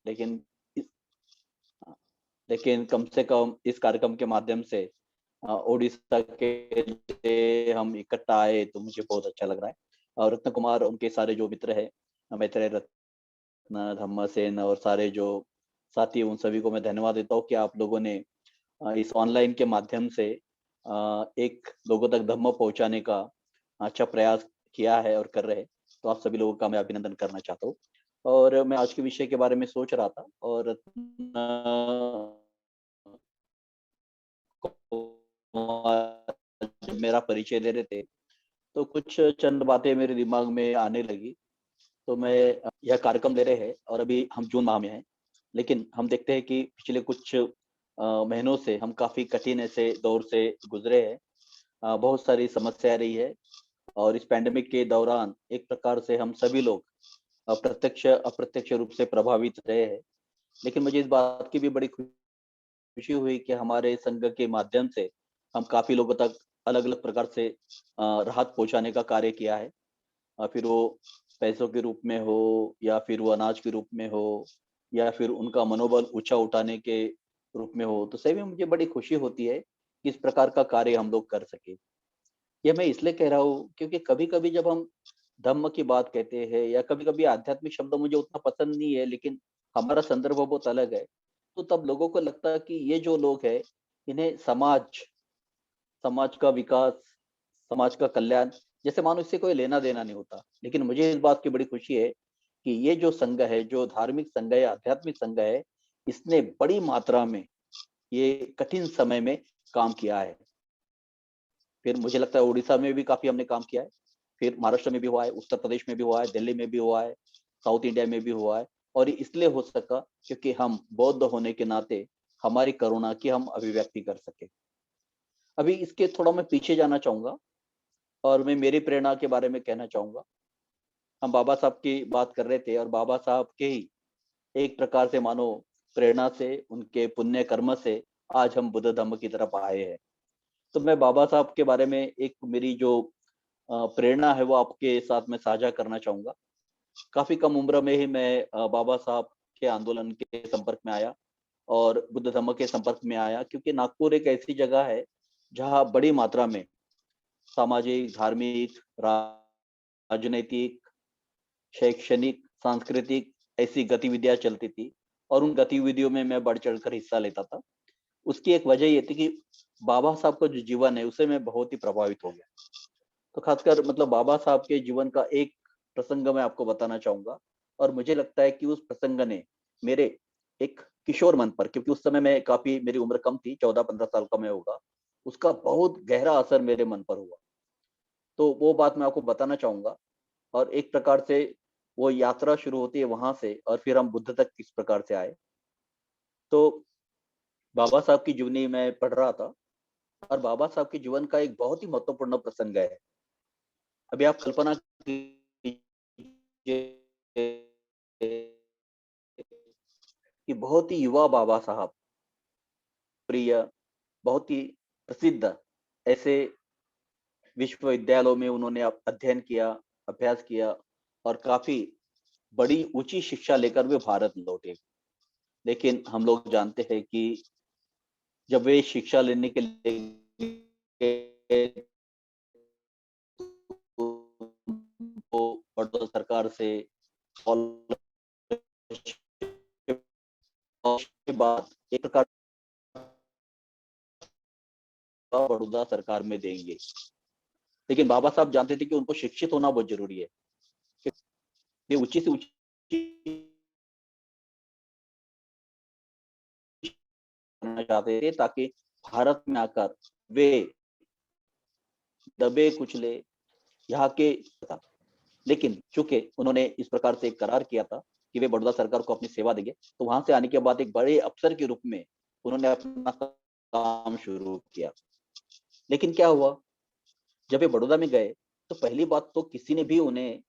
लेकिन लेकिन कम से कम इस कार्यक्रम के माध्यम से ओडिशा के लिए हम इकट्ठा आए तो मुझे बहुत अच्छा लग रहा है। और रत्न कुमार उनके सारे जो मित्र हैं, मैत्रेय रत्न, धम्मसेन और सारे जो साथी, उन सभी को मैं धन्यवाद देता हूँ कि आप लोगों ने इस ऑनलाइन के माध्यम से एक लोगों तक धम्म पहुँचाने का अच्छा प्रयास किया है और कर रहे हैं। तो आप सभी लोगों का मैं अभिनंदन करना चाहता हूँ। और मैं आज के विषय के बारे में सोच रहा था और जब मेरा परिचय दे रहे थे तो कुछ चंद बातें मेरे दिमाग में आने लगी। तो मैं यह कार्यक्रम ले रहे हैं और अभी हम जून माह में हैं, लेकिन हम देखते हैं कि पिछले कुछ महीनों से हम काफी कठिन ऐसे दौर से गुजरे हैं। बहुत सारी समस्या रही है और इस पैंडेमिक के दौरान एक प्रकार से हम सभी लोग प्रत्यक्ष अप्रत्यक्ष रूप से प्रभावित रहे हैं। लेकिन मुझे इस बात की भी बड़ी खुशी हुई कि हमारे संघ के माध्यम से हम काफी लोगों तक अलग अलग प्रकार से राहत पहुंचाने का कार्य किया है। फिर वो पैसों के रूप में हो या फिर वो अनाज के रूप में हो या फिर उनका मनोबल ऊंचा उठाने के रूप में हो, तो सही में मुझे बड़ी खुशी होती है कि इस प्रकार का कार्य हम लोग कर सके। ये मैं इसलिए कह रहा हूँ क्योंकि कभी कभी जब हम धम्म की बात कहते हैं या कभी कभी आध्यात्मिक शब्द मुझे उतना पसंद नहीं है, लेकिन हमारा संदर्भ बहुत अलग है, तो तब लोगों को लगता है कि ये जो लोग हैं इन्हें समाज समाज का विकास, समाज का कल्याण, जैसे मानो इससे कोई लेना देना नहीं होता। लेकिन मुझे इस बात की बड़ी खुशी है कि ये जो संघ है, जो धार्मिक संघ है, आध्यात्मिक संघ है, इसने बड़ी मात्रा में ये कठिन समय में काम किया है। फिर मुझे लगता है उड़ीसा में भी काफी हमने काम किया है, फिर महाराष्ट्र में भी हुआ है, उत्तर प्रदेश में भी हुआ है, दिल्ली में भी हुआ है, साउथ इंडिया में भी हुआ है। और ये इसलिए हो सका क्योंकि हम बौद्ध होने के नाते हमारी करुणा की हम अभिव्यक्ति कर सके। अभी इसके थोड़ा मैं पीछे जाना चाहूंगा और मैं मेरी प्रेरणा के बारे में कहना चाहूंगा। हम बाबा साहब की बात कर रहे थे और बाबा साहब के ही एक प्रकार से मानो प्रेरणा से, उनके पुण्य कर्म से आज हम बुद्ध धम्म की तरफ आए हैं। तो मैं बाबा साहब के बारे में एक मेरी जो प्रेरणा है वो आपके साथ में साझा करना चाहूंगा। काफी कम उम्र में ही मैं बाबा साहब के आंदोलन के संपर्क में आया और बुद्ध धम्म के संपर्क में आया, क्योंकि नागपुर एक ऐसी जगह है जहाँ बड़ी मात्रा में सामाजिक, धार्मिक, राजनैतिक, शैक्षणिक, सांस्कृतिक ऐसी गतिविधियां चलती थी और उन गतिविधियों में मैं बढ़ चढ़कर हिस्सा लेता था। उसकी एक वजह ये थी कि बाबा साहब का जो जीवन है उसे मैं बहुत ही प्रभावित हो गया। तो खासकर मतलब बाबा साहब के जीवन का एक प्रसंग मैं आपको बताना चाहूंगा और मुझे लगता है कि उस प्रसंग ने मेरे एक किशोर मन पर, क्योंकि उस समय मैं काफी, मेरी उम्र कम थी, 14-15 साल का मैं होगा, उसका बहुत गहरा असर मेरे मन पर हुआ। तो वो बात मैं आपको बताना चाहूंगा और एक प्रकार से वो यात्रा शुरू होती है वहां से और फिर हम बुद्ध तक किस प्रकार से आए। तो बाबा साहब की जीवनी मैं पढ़ रहा था और बाबा साहब के जीवन का एक बहुत ही महत्वपूर्ण प्रसंग है। अभी आप कल्पना कीजिए कि बहुत ही युवा बाबा साहब, प्रिय, बहुत ही प्रसिद्ध ऐसे विश्वविद्यालयों में उन्होंने अध्ययन किया, अभ्यास किया और काफी बड़ी ऊंची शिक्षा लेकर वे भारत लौटे। लेकिन हम लोग जानते हैं कि जब वे शिक्षा लेने के लिए तो बड़ौदा सरकार से के बाद एक प्रकार का बड़ौदा सरकार में देंगे। लेकिन बाबा साहब जानते थे कि उनको शिक्षित होना बहुत जरूरी है। वे ऊंची से ऊंची करना चाहते थे ताकि भारत में आकर वे दबे कुचले यहाँ के था। लेकिन चूंकि उन्होंने इस प्रकार से एक करार किया था कि वे बड़ौदा सरकार को अपनी सेवा देंगे, तो वहां से आने के बाद एक बड़े अफसर के रूप में उन्होंने अपना काम शुरू किया। लेकिन क्या हुआ, जब वे बड़ौदा में गए तो पहली बात तो किसी ने भी उन्हें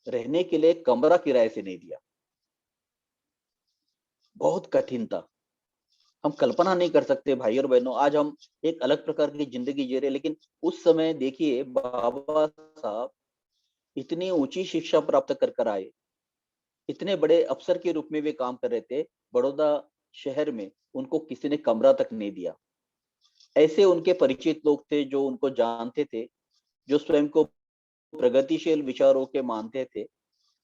रहने के लिए कमरा किराए से नहीं दिया। बहुत कठिन था। हम कल्पना नहीं कर सकते भाई और बहनों, आज हम एक अलग प्रकार की जिंदगी जी रहे, लेकिन उस समय देखिए बाबा साहब इतनी ऊंची शिक्षा प्राप्त कर कर आए इतने बड़े अफसर के रूप में वे काम कर रहे थे, बड़ौदा शहर में उनको किसी ने कमरा तक नहीं दिया। ऐसे उनके परिचित लोग थे जो उनको जानते थे, जो स्वयं को प्रगतिशील विचारों के मानते थे।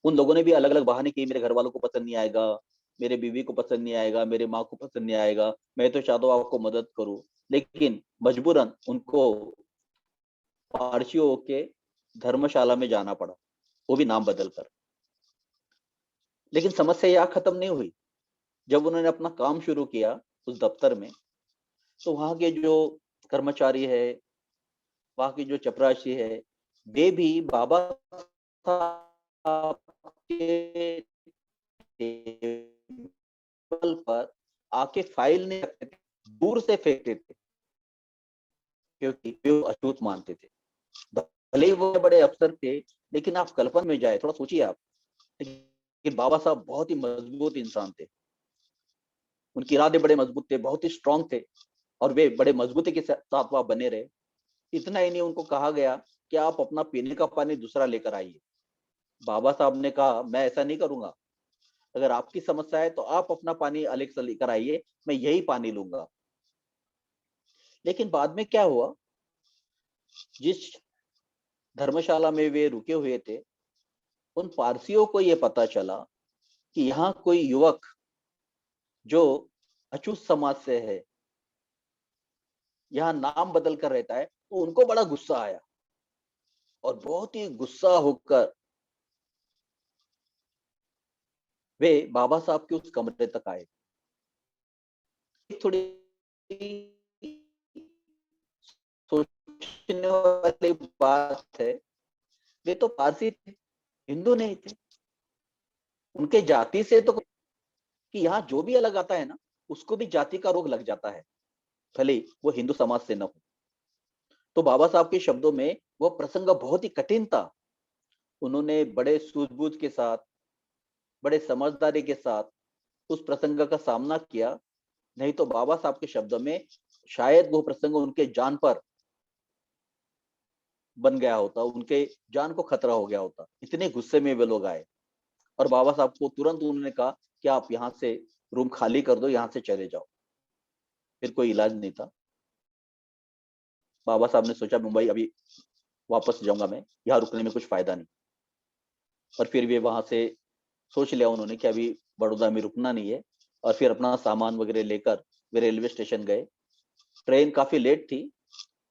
उन लोगों ने भी अलग-अलग बहाने किए, मेरे घर वालों को पसंद नहीं आएगा, मेरे बीवी को पसंद नहीं आएगा, मेरे माँ को पसंद नहीं आएगा, मैं तो चाहता हूँ आपको मदद करूँ। लेकिन मजबूरन उनको पारसियों के धर्मशाला में जाना पड़ा, वो भी नाम बदल कर। लेकिन समस्या यहाँ खत्म नहीं हुई। जब उन्होंने अपना काम शुरू किया उस दफ्तर में, तो वहाँ के जो कर्मचारी है, वहाँ की जो चपरासी है, वे भी बाबा साहब के टेबल पर आके फाइल नहीं रखते थे, दूर से फेंकते थे, क्योंकि वे वो अछूत मानते थे। भले ही वो बड़े अफसर थे, लेकिन आप कल्पना में जाए, थोड़ा सोचिए आप, कि बाबा साहब बहुत ही मजबूत इंसान थे। उनके इरादे बड़े मजबूत थे, बहुत ही स्ट्रांग थे, और वे बड़े मजबूती के साथ वहाँ बने रहे। इतना ही नहीं, उनको कहा गया कि आप अपना पीने का पानी दूसरा लेकर आइए। बाबा साहब ने कहा, मैं ऐसा नहीं करूँगा। अगर आपकी समस्या है तो आप अपना पानी अलग से लेकर आइए, मैं यही पानी लूँगा। लेकिन बाद में क्या हुआ, जिस धर्मशाला में वे रुके हुए थे, उन पारसियों को ये पता चला कि यहाँ कोई युवक जो अछूत समाज से है, यहाँ नाम बदल कर रहता है, तो उनको बड़ा गुस्सा आया, और बहुत ही गुस्सा होकर वे बाबा साहब के उस कमरे तक आए। थोड़ी सोचने वाली बात है, वे तो पारसी थे, हिंदू नहीं थे। उनके जाति से तो, कि यहाँ जो भी अलग आता है ना, उसको भी जाति का रोग लग जाता है, भले वो हिंदू समाज से न हो। तो बाबा साहब के शब्दों में वो प्रसंग बहुत ही कठिन था। उन्होंने बड़े सूझबूझ के साथ, बड़े समझदारी के साथ उस प्रसंग का सामना किया। नहीं तो बाबा साहब के शब्दों में शायद वो प्रसंग उनके जान पर बन गया होता, उनके जान को खतरा हो गया होता। इतने गुस्से में वे लोग आए, और बाबा साहब को तुरंत उन्होंने कहा कि आप यहाँ से रूम खाली कर दो, यहाँ से चले जाओ। फिर कोई इलाज नहीं था। बाबा साहब ने सोचा, मुंबई अभी वापस जाऊंगा मैं, यहाँ रुकने में कुछ फायदा नहीं। और फिर वे वहां से सोच लिया उन्होंने कि अभी बड़ौदा में रुकना नहीं है, और फिर अपना सामान वगैरह लेकर वे रेलवे स्टेशन गए। ट्रेन काफी लेट थी,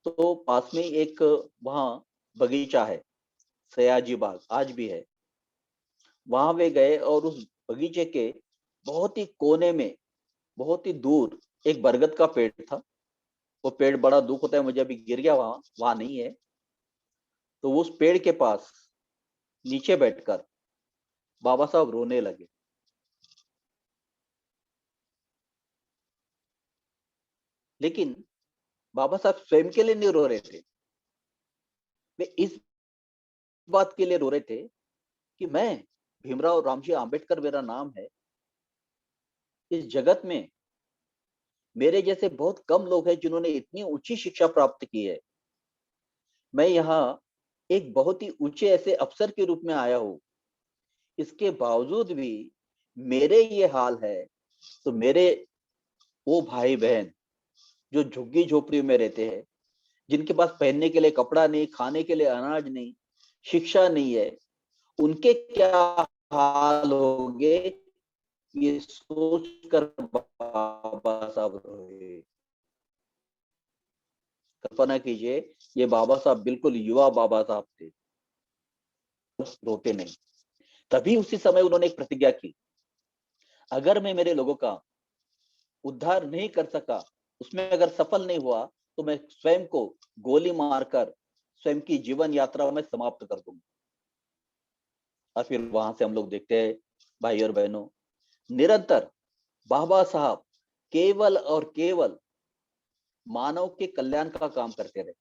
तो पास में एक वहाँ बगीचा है, सयाजी बाग आज भी है। वहां वे गए, और उस बगीचे के बहुत ही कोने में, बहुत ही दूर एक बरगद का पेड़ था। वो पेड़, बड़ा दुख होता है मुझे, अभी गिर गया, वहां वहां नहीं है। तो वो उस पेड़ के पास नीचे बैठकर बाबा साहब रोने लगे। लेकिन बाबा साहब स्वयं के लिए नहीं रो रहे थे, वे इस बात के लिए रो रहे थे कि मैं, भीमराव रामजी आम्बेडकर मेरा नाम है, इस जगत में मेरे जैसे बहुत कम लोग हैं जिन्होंने इतनी ऊंची शिक्षा प्राप्त की है। मैं यहाँ एक बहुत ही ऊंचे ऐसे अफसर के रूप में आया हूँ, इसके बावजूद भी मेरे ये हाल है। तो मेरे वो भाई बहन जो झुग्गी झोपड़ी में रहते हैं, जिनके पास पहनने के लिए कपड़ा नहीं, खाने के लिए अनाज नहीं, शिक्षा नहीं है, उनके क्या हाल होंगे, ये सोचकर बाबा साहब रोए। कल्पना कीजिए, ये बाबा साहब बिल्कुल युवा बाबा साहब थे, रोते नहीं। तभी उसी समय उन्होंने एक प्रतिज्ञा की, अगर मैं मेरे लोगों का उद्धार नहीं कर सका, उसमें अगर सफल नहीं हुआ, तो मैं स्वयं को गोली मारकर स्वयं की जीवन यात्रा में समाप्त कर दूंगा। और फिर वहां से हम लोग देखते हैं, भाई और बहनों, निरंतर बाबा साहब केवल और केवल मानव के कल्याण का काम करते रहे।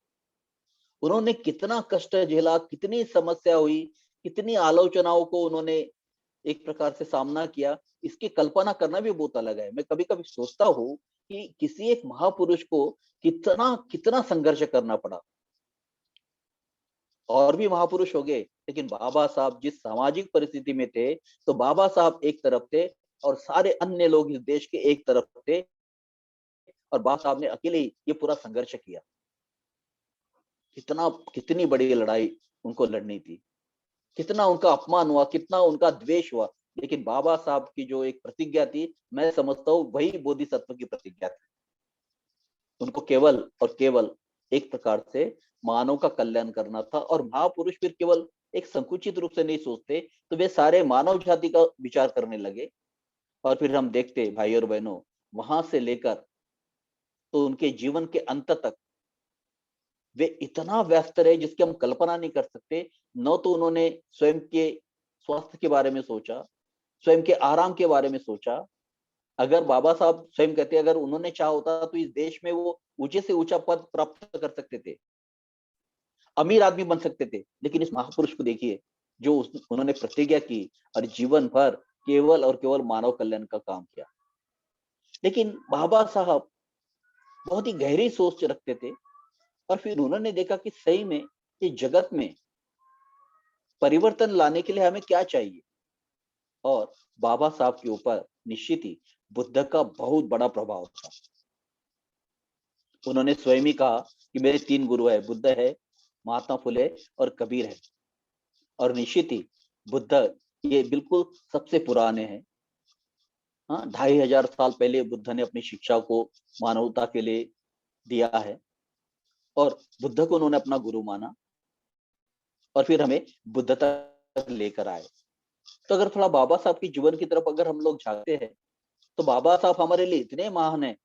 उन्होंने कितना कष्ट झेला, कितनी समस्या हुई, कितनी आलोचनाओं को उन्होंने एक प्रकार से सामना किया, इसकी कल्पना करना भी बहुत अलग है। मैं कभी कभी सोचता हूँ कि किसी एक महापुरुष को कितना कितना संघर्ष करना पड़ा, और भी महापुरुष हो गए, लेकिन बाबा साहब जिस सामाजिक परिस्थिति में थे, तो बाबा साहब एक तरफ थे और सारे अन्य लोग इस देश के एक तरफ थे, और बाबा साहब ने अकेले ही ये पूरा संघर्ष किया। कितना कितनी बड़ी लड़ाई उनको लड़नी थी, कितना उनका अपमान हुआ, कितना उनका द्वेष हुआ, लेकिन बाबा साहब की जो एक प्रतिज्ञा थी, मैं समझता हूँ वही बोधिसत्व की प्रतिज्ञा थी। उनको केवल और केवल एक प्रकार से मानव का कल्याण करना था, और महापुरुष फिर केवल एक संकुचित रूप से नहीं सोचते, तो वे सारे मानव जाति का विचार करने लगे। और फिर हम देखते भाई और बहनों, वहां से लेकर तो उनके जीवन के अंत तक वे इतना व्यस्त रहे जिसकी हम कल्पना नहीं कर सकते। न तो उन्होंने स्वयं के स्वास्थ्य के बारे में सोचा, स्वयं के आराम के बारे में सोचा। अगर बाबा साहब स्वयं कहते, अगर उन्होंने चाहा होता तो इस देश में वो ऊंचे से ऊंचा पद प्राप्त कर सकते थे, अमीर आदमी बन सकते थे। लेकिन इस महापुरुष को देखिए, जो उन्होंने प्रतिज्ञा की और जीवन भर केवल और केवल मानव कल्याण का काम किया। लेकिन बाबा साहब बहुत ही गहरी सोच रखते थे, और फिर उन्होंने देखा कि सही में इस जगत में परिवर्तन लाने के लिए हमें क्या चाहिए। और बाबा साहब के ऊपर निश्चित ही बुद्ध का बहुत बड़ा प्रभाव था। उन्होंने स्वयं ही कहा कि मेरे 3 गुरु है, बुद्ध है, महात्मा फुले और कबीर है। और निश्चित ही बुद्ध ये बिल्कुल सबसे पुराने हैं। हाँ, 2500 साल पहले बुद्ध ने अपनी शिक्षा को मानवता के लिए दिया है, और बुद्ध को उन्होंने अपना गुरु माना, और फिर हमें बुद्ध तक लेकर आए। तो अगर थोड़ा बाबा साहब की जीवन की तरफ अगर हम लोग झांकते हैं, तो बाबा साहब हमारे लिए इतने महान है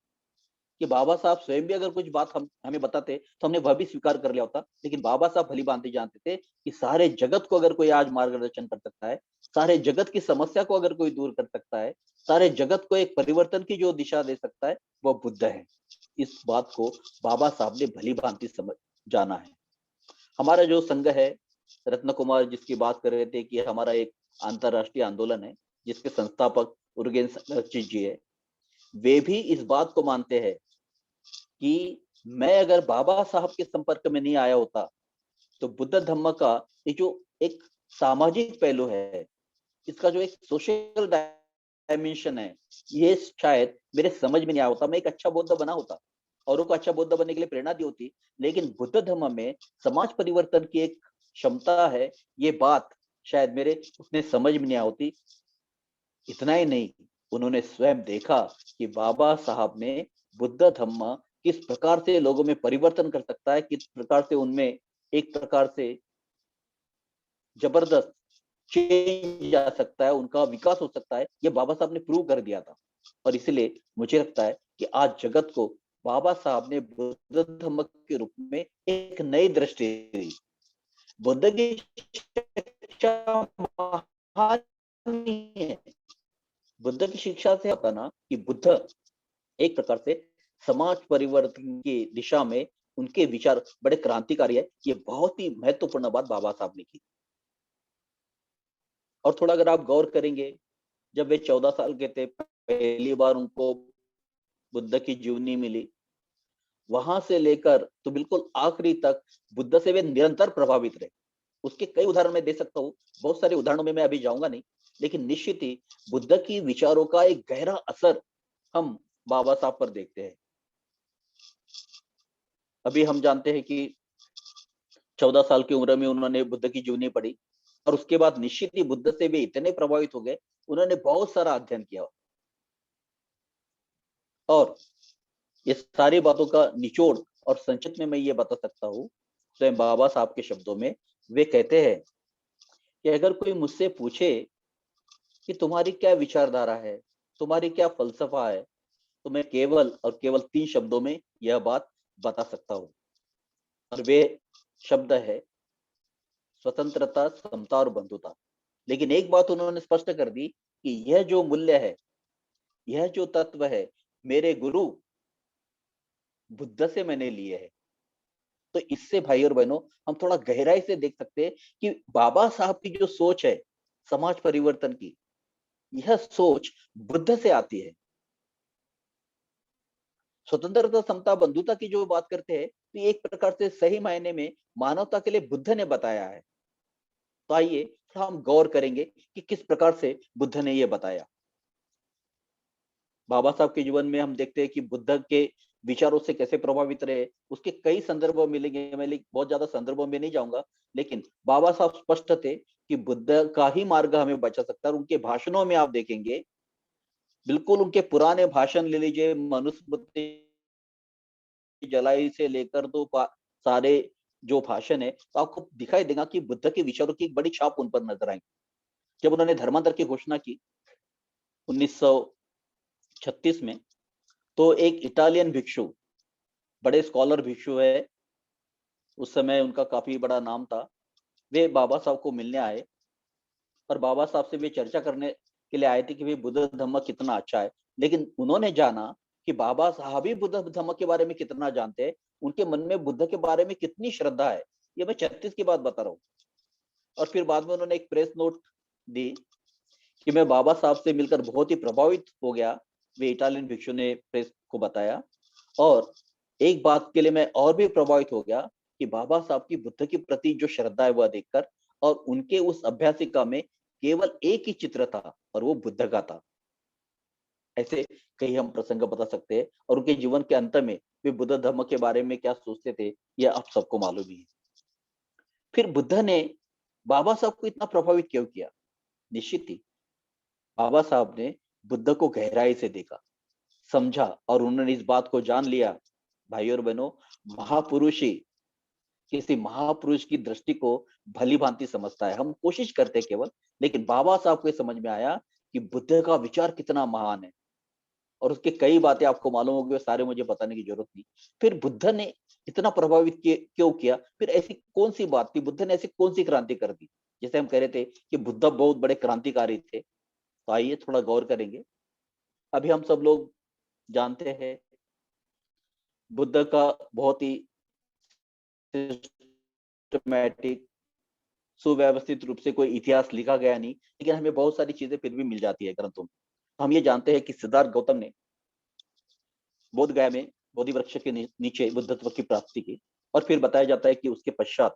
कि बाबा साहब स्वयं भी अगर कुछ बात हमें बताते तो हमने वह भी स्वीकार कर लिया होता। लेकिन बाबा साहब भली भांति जानते थे कि सारे जगत को अगर कोई आज मार्गदर्शन कर सकता है, सारे जगत की समस्या को अगर कोई दूर कर सकता है, सारे जगत को एक परिवर्तन की जो दिशा दे सकता है, वह बुद्ध है। इस बात को बाबा साहब ने भली भांति समझ जाना है। हमारा जो संघ है, रत्न कुमार जिसकी बात कर रहे थे कि हमारा एक अंतरराष्ट्रीय आंदोलन है, जिसके संस्थापक उर्गेन जी है, वे भी इस बात को मानते हैं कि मैं अगर बाबा साहब के संपर्क में नहीं आया होता, तो बुद्ध धम्म का ये जो एक सामाजिक पहलू है, इसका जो एक सोशल डायमेंशन है, ये शायद मेरे समझ में नहीं आया होता। मैं एक अच्छा बौद्ध बना होता, औरों को अच्छा बौद्ध बनने के लिए प्रेरणा दी होती, लेकिन बुद्ध धर्म में समाज परिवर्तन की एक क्षमता है, ये बात शायद मेरे उतने समझ में नहीं होती। इतना ही नहीं, उन्होंने स्वयं देखा कि बाबा साहब ने बुद्ध धम्म किस प्रकार से लोगों में परिवर्तन कर सकता है, किस प्रकार से उनमें एक प्रकार से जबरदस्त चेंज आ सकता है, उनका विकास हो सकता है, ये बाबा साहब ने प्रूव कर दिया था। और इसलिए मुझे लगता है कि आज जगत को बाबा साहब ने बुद्ध धम्म के रूप में एक नई दृष्टि दी। बुद्ध की शिक्षा महान नहीं है। बुद्ध की शिक्षा से आता ना कि बुद्ध एक प्रकार से समाज परिवर्तन की दिशा में उनके विचार बड़े क्रांतिकारी है। ये बहुत ही महत्वपूर्ण बात बाबा साहब ने की। और थोड़ा अगर आप गौर करेंगे, जब वे 14 साल के थे, पहली बार उनको बुद्ध की जीवनी मिली, वहां से लेकर तो बिल्कुल आखिरी तक बुद्ध से वे निरंतर प्रभावित रहे। उसके कई उदाहरण मैं दे सकता हूँ, बहुत सारे उदाहरणों में मैं अभी जाऊंगा नहीं, लेकिन निश्चित ही बुद्ध की विचारों का एक गहरा असर हम बाबा साहब पर देखते हैं। अभी हम जानते हैं कि 14 साल की उम्र में उन्होंने बुद्ध की जीवनी पढ़ी, और उसके बाद निश्चित ही बुद्ध से वे इतने प्रभावित हो गए, उन्होंने बहुत सारा अध्ययन किया। और ये सारी बातों का निचोड़ और संक्षिप्त में मैं ये बता सकता हूँ, स्वयं बाबा साहब के शब्दों में वे कहते हैं कि अगर कोई मुझसे पूछे कि तुम्हारी क्या विचारधारा है, तुम्हारी क्या फलसफा है, तो मैं केवल और केवल 3 शब्दों में यह बात बता सकता हूँ। और वे शब्द है स्वतंत्रता, समता और बंधुता। लेकिन एक बात उन्होंने स्पष्ट कर दी कि यह जो मूल्य है, यह जो तत्व है, मेरे गुरु बुद्ध से मैंने लिए है। तो इससे भाई और बहनों, हम थोड़ा गहराई से देख सकते हैं कि बाबा साहब की जो सोच है समाज परिवर्तन की, यह सोच बुद्ध से आती है। स्वतंत्रता, समता, बंधुता की जो बात करते हैं, तो ये एक प्रकार से सही मायने में मानवता के लिए बुद्ध ने बताया है। तो आइए थोड़ा हम गौर करेंगे कि किस प्रकार से बुद्ध ने ये बताया। बाबा साहब के जीवन में हम देखते हैं कि बुद्ध के विचारों से कैसे प्रभावित रहे, उसके कई संदर्भ मिलेंगे। मैं बहुत ज्यादा संदर्भों में नहीं जाऊंगा, लेकिन बाबा साहब स्पष्ट थे कि बुद्ध का ही मार्ग हमें बचा सकता है। और उनके भाषणों में आप देखेंगे, बिल्कुल उनके पुराने भाषण ले लीजिए, मनुस्मृति जलाई से लेकर तो सारे जो भाषण है, तो आपको दिखाई देगा कि बुद्ध के विचारों की एक बड़ी छाप उन पर नजर आएगी। जब उन्होंने धर्मांतर की घोषणा की 1936 में, तो एक इटालियन भिक्षु, बड़े स्कॉलर भिक्षु है, उस समय उनका काफी बड़ा नाम था, वे बाबा साहब को मिलने आए और बाबा साहब से वे चर्चा करने के लिए आए थे कि भाई बुद्ध धम्म कितना अच्छा है। लेकिन उन्होंने जाना कि बाबा साहब ही बुद्ध धम्म के बारे में कितना जानते हैं, उनके मन में बुद्ध के बारे में कितनी श्रद्धा है। ये मैं 36 की बात बता रहा हूँ। और फिर बाद में उन्होंने एक प्रेस नोट दी कि मैं बाबा साहब से मिलकर बहुत ही प्रभावित हो गया। वे इटालियन भिक्षु ने प्रेस को बताया। और एक बात के लिए मैं और भी प्रभावित हो गया कि बाबा साहब की बुद्ध के प्रति जो श्रद्धा है वह देखकर, और उनके उस अभ्यासिका में केवल एक ही चित्र था और वो बुद्ध का था। ऐसे कई हम प्रसंग बता सकते हैं। और उनके जीवन के अंत में वे बुद्ध धर्म के बारे में क्या सोचते थे, यह आप सबको मालूम ही है। फिर बुद्ध ने बाबा साहब को इतना प्रभावित क्यों किया? निश्चित ही बाबा साहब ने बुद्ध को गहराई से देखा, समझा, और उन्होंने इस बात को जान लिया, भाई और बहनों, महापुरुष ही किसी महापुरुष की दृष्टि को भली भांति समझता है। हम कोशिश करते हैं केवल, लेकिन बाबा साहब को समझ में आया कि बुद्ध का विचार कितना महान है। और उसके कई बातें आपको मालूम होगी, सारे मुझे बताने की जरूरत नहीं। फिर बुद्ध ने इतना प्रभावित क्यों किया? फिर ऐसी कौन सी बात थी, बुद्ध ने ऐसी कौन सी क्रांति कर दी? जैसे हम कह रहे थे कि बुद्ध बहुत बड़े क्रांतिकारी थे, तो आइए थोड़ा गौर करेंगे। अभी हम सब लोग जानते हैं बुद्ध का बहुत ही सिस्टमैटिक, सुव्यवस्थित रूप से कोई इतिहास लिखा गया नहीं, लेकिन हमें बहुत सारी चीजें फिर भी मिल जाती है ग्रंथों में। हम ये जानते हैं कि सिद्धार्थ गौतम ने बोध गया में बोधि वृक्ष के नीचे बुद्धत्व की प्राप्ति की। और फिर बताया जाता है कि उसके पश्चात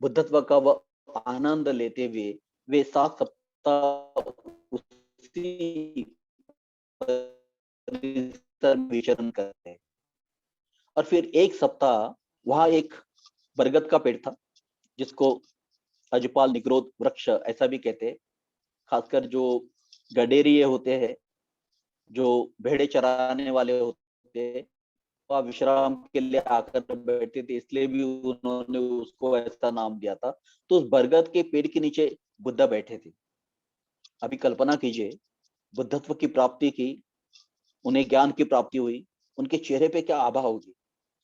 बुद्धत्व का वह आनंद लेते हुए वे 7 सप्ताह उसी परिसर में विचरण करते हैं। और फिर एक सप्ताह वहां एक बरगद का पेड़ था, जिसको अजपाल निग्रोध वृक्ष ऐसा भी कहते हैं। खासकर जो गडेरिए होते हैं, जो भेड़े चराने वाले होते हैं, वह विश्राम के लिए आकर बैठते थे, इसलिए भी उन्होंने उसको ऐसा नाम दिया था। तो उस बरगद के पेड़ के नीचे बुद्ध बैठे थे। अभी कल्पना कीजिए, बुद्धत्व की प्राप्ति की, उन्हें ज्ञान की प्राप्ति हुई, उनके चेहरे पे क्या आभा होगी,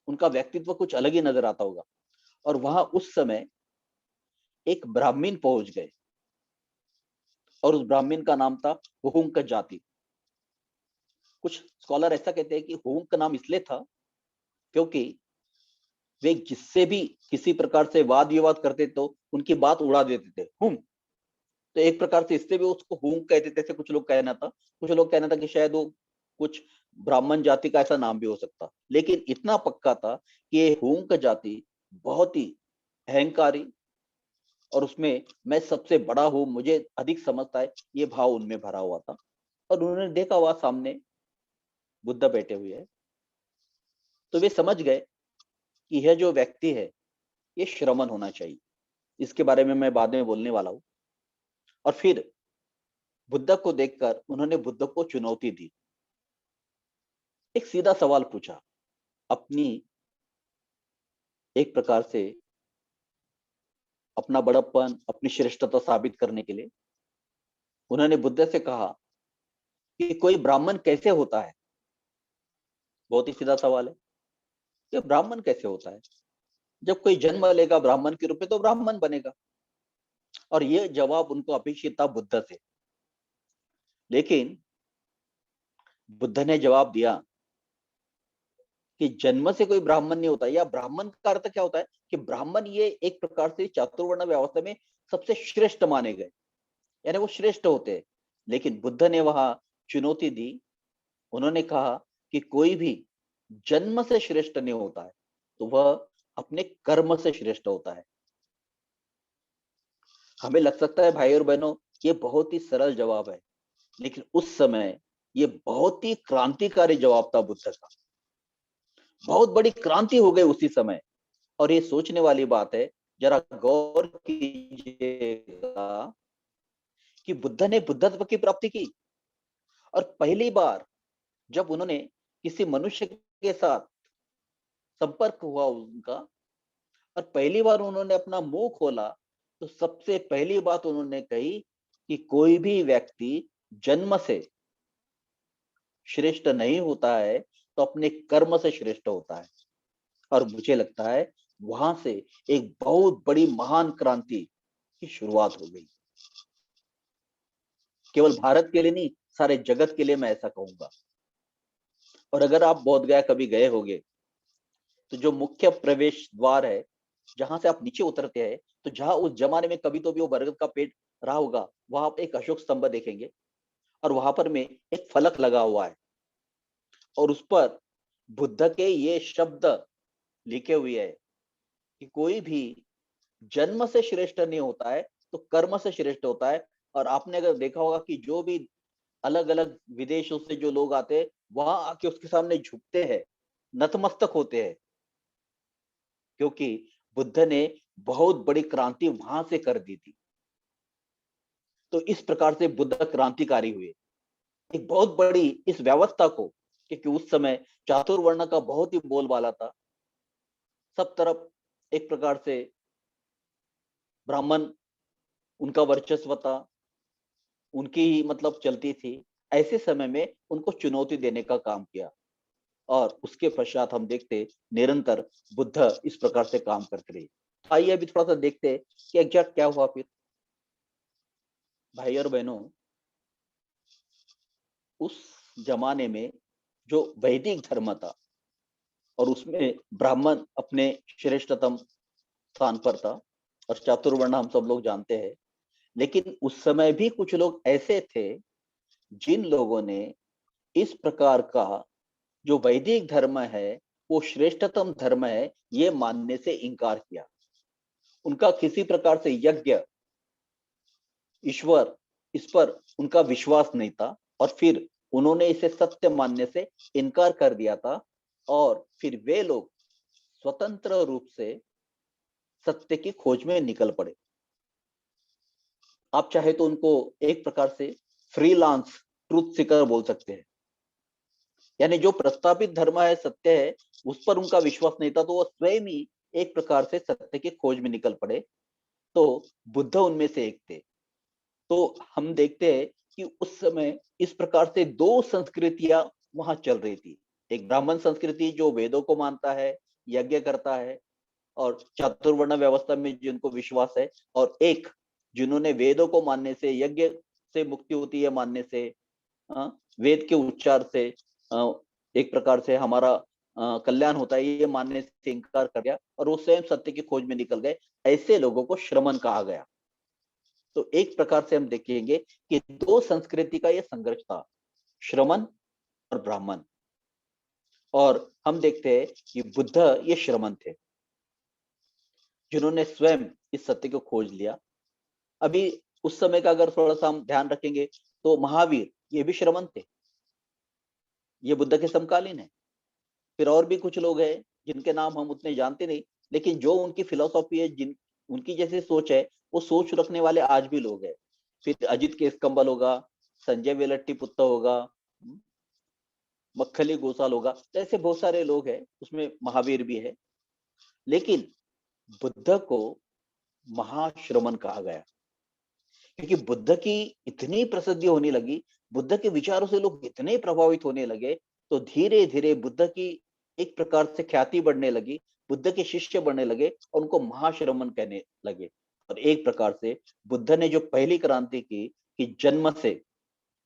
उनका व्यक्तित्व कुछ अलग ही नजर आता होगा। और वहां उस समय एक ब्राह्मण पहुंच गए, और उस ब्राह्मण का नाम था हुहुंक जाति। कुछ स्कॉलर ऐसा कहते हैं कि हुहुंक का नाम इसलिए था क्योंकि वे जिससे भी किसी प्रकार से वाद विवाद करते तो उनकी बात उड़ा देते थे, हुम। तो एक प्रकार से इससे भी उसको हुंक कहते थे, ऐसे कुछ लोग कहना था। कुछ लोग कहना था कि शायद वो कुछ ब्राह्मण जाति का ऐसा नाम भी हो सकता, लेकिन इतना पक्का था कि ये हुंक जाति बहुत ही अहंकारी, और उसमें मैं सबसे बड़ा हूं, मुझे अधिक समझता है, ये भाव उनमें भरा हुआ था। और उन्होंने देखा हुआ सामने बुद्ध बैठे हुए है, तो वे समझ गए कि यह जो व्यक्ति है ये श्रमण होना चाहिए। इसके बारे में मैं बाद में बोलने वाला हूं। और फिर बुद्ध को देखकर उन्होंने बुद्ध को चुनौती दी, एक सीधा सवाल पूछा, अपनी एक प्रकार से अपना बड़प्पन, अपनी श्रेष्ठता साबित करने के लिए उन्होंने बुद्ध से कहा कि कोई ब्राह्मण कैसे होता है? बहुत ही सीधा सवाल है कि ब्राह्मण कैसे होता है? जब कोई जन्म लेगा ब्राह्मण के रूप में तो ब्राह्मण बनेगा। और ये जवाब उनको अपेक्षित था बुद्ध से। लेकिन बुद्ध ने जवाब दिया कि जन्म से कोई ब्राह्मण नहीं होता। या ब्राह्मण का अर्थ क्या होता है कि ब्राह्मण ये एक प्रकार से चातुर्वर्ण व्यवस्था में सबसे श्रेष्ठ माने गए, यानी वो श्रेष्ठ होते हैं। लेकिन बुद्ध ने वहां चुनौती दी। उन्होंने कहा कि कोई भी जन्म से श्रेष्ठ नहीं होता है, तो वह अपने कर्म से श्रेष्ठ होता है। हमें लग सकता है भाई और बहनों, ये बहुत ही सरल जवाब है, लेकिन उस समय ये बहुत ही क्रांतिकारी जवाब था बुद्ध का। बहुत बड़ी क्रांति हो गई उसी समय। और ये सोचने वाली बात है, जरा गौर कीजिएगा कि बुद्ध ने बुद्धत्व की प्राप्ति की, और पहली बार जब उन्होंने किसी मनुष्य के साथ संपर्क हुआ उनका, और पहली बार उन्होंने अपना मुंह खोला, तो सबसे पहली बात उन्होंने कही कि कोई भी व्यक्ति जन्म से श्रेष्ठ नहीं होता है, तो अपने कर्म से श्रेष्ठ होता है। और मुझे लगता है वहां से एक बहुत बड़ी महान क्रांति की शुरुआत हो गई। केवल भारत के लिए नहीं, सारे जगत के लिए मैं ऐसा कहूंगा। और अगर आप बोध गया कभी गए होंगे, तो जो मुख्य प्रवेश द्वार है, जहां से आप नीचे उतरते हैं, तो जहां उस जमाने में कभी तो भी वो बरगद का पेड़ रहा होगा, वहां आप एक अशोक स्तंभ देखेंगे, और वहां पर में एक फलक लगा हुआ है, और उस पर बुद्ध के ये शब्द लिखे हुए हैं कि कोई भी जन्म से श्रेष्ठ नहीं होता है, तो कर्म से श्रेष्ठ होता है। और आपने अगर देखा होगा कि जो भी अलग अलग विदेशों से जो लोग आते हैं, वहां आके उसके सामने झुकते हैं, नतमस्तक होते हैं, क्योंकि बुद्ध ने बहुत बड़ी क्रांति वहां से कर दी थी। तो इस प्रकार से बुद्ध क्रांतिकारी हुए, एक बहुत बड़ी इस व्यवस्था को, क्योंकि उस समय चातुर्वर्ण का बहुत ही बोलबाला था, सब तरफ एक प्रकार से ब्राह्मण उनका वर्चस्व था, उनकी ही मतलब चलती थी। ऐसे समय में उनको चुनौती देने का काम किया, और उसके पश्चात हम देखते निरंतर बुद्ध इस प्रकार से काम करते रहे। आइए अभी थोड़ा सा देखते हैं कि एग्जैक्ट क्या हुआ फिर। भाई और बहनों, उस जमाने में जो वैदिक धर्म था, और उसमें ब्राह्मण अपने श्रेष्ठतम स्थान पर था, और चातुर्वर्ण हम सब लोग जानते हैं। लेकिन उस समय भी कुछ लोग ऐसे थे जिन लोगों ने इस प्रकार का जो वैदिक धर्म है वो श्रेष्ठतम धर्म है, ये मानने से इनकार किया। उनका किसी प्रकार से यज्ञ, ईश्वर, इस पर उनका विश्वास नहीं था, और फिर उन्होंने इसे सत्य मानने से इनकार कर दिया था। और फिर वे लोग स्वतंत्र रूप से सत्य की खोज में निकल पड़े। आप चाहे तो उनको एक प्रकार से फ्रीलांस ट्रूथ सीकर बोल सकते हैं। यानी जो प्रस्तावित धर्म है, सत्य है, उस पर उनका विश्वास नहीं था, तो वो स्वयं ही एक प्रकार से सत्य की खोज में निकल पड़े। तो बुद्ध उनमें से एक थे। तो हम देखते हैं कि उस समय इस प्रकार से दो संस्कृतियां वहां चल रही थी। एक ब्राह्मण संस्कृति जो वेदों को मानता है, यज्ञ करता है, और चातुर्वर्ण व्यवस्था में जिनको विश्वास है, और एक जिन्होंने वेदों को मानने से, यज्ञ से मुक्ति होती है मानने से, वेद के उच्चार से एक प्रकार से हमारा कल्याण होता है, ये मानने से इनकार कर दिया, और वो स्वयं सत्य की खोज में निकल गए। ऐसे लोगों को श्रमण कहा गया। तो एक प्रकार से हम देखेंगे कि दो संस्कृति का यह संघर्ष था, श्रमण और ब्राह्मण। और हम देखते हैं कि बुद्ध ये श्रमण थे, जिन्होंने स्वयं इस सत्य को खोज लिया। अभी उस समय का अगर थोड़ा सा हम ध्यान रखेंगे, तो महावीर ये भी श्रमण थे, ये बुद्ध के समकालीन है। फिर और भी कुछ लोग हैं जिनके नाम हम उतने जानते नहीं, लेकिन जो उनकी फिलोसॉफी है, जिन उनकी जैसी सोच है, वो सोच रखने वाले आज भी लोग हैं। फिर अजित केसकंबल होगा, संजय वेलट्टी पुत्त होगा, मक्खली गोसाल होगा, तो ऐसे बहुत सारे लोग हैं, उसमें महावीर भी है। लेकिन बुद्ध को महाश्रमण कहा गया, क्योंकि बुद्ध की इतनी प्रसिद्धि होने लगी, बुद्ध के विचारों से लोग इतने प्रभावित होने लगे, तो धीरे धीरे बुद्ध की एक प्रकार से ख्याति बढ़ने लगी, बुद्ध के शिष्य बढ़ने लगे, और उनको महाश्रमण कहने लगे। और एक प्रकार से बुद्ध ने जो पहली क्रांति की कि जन्म से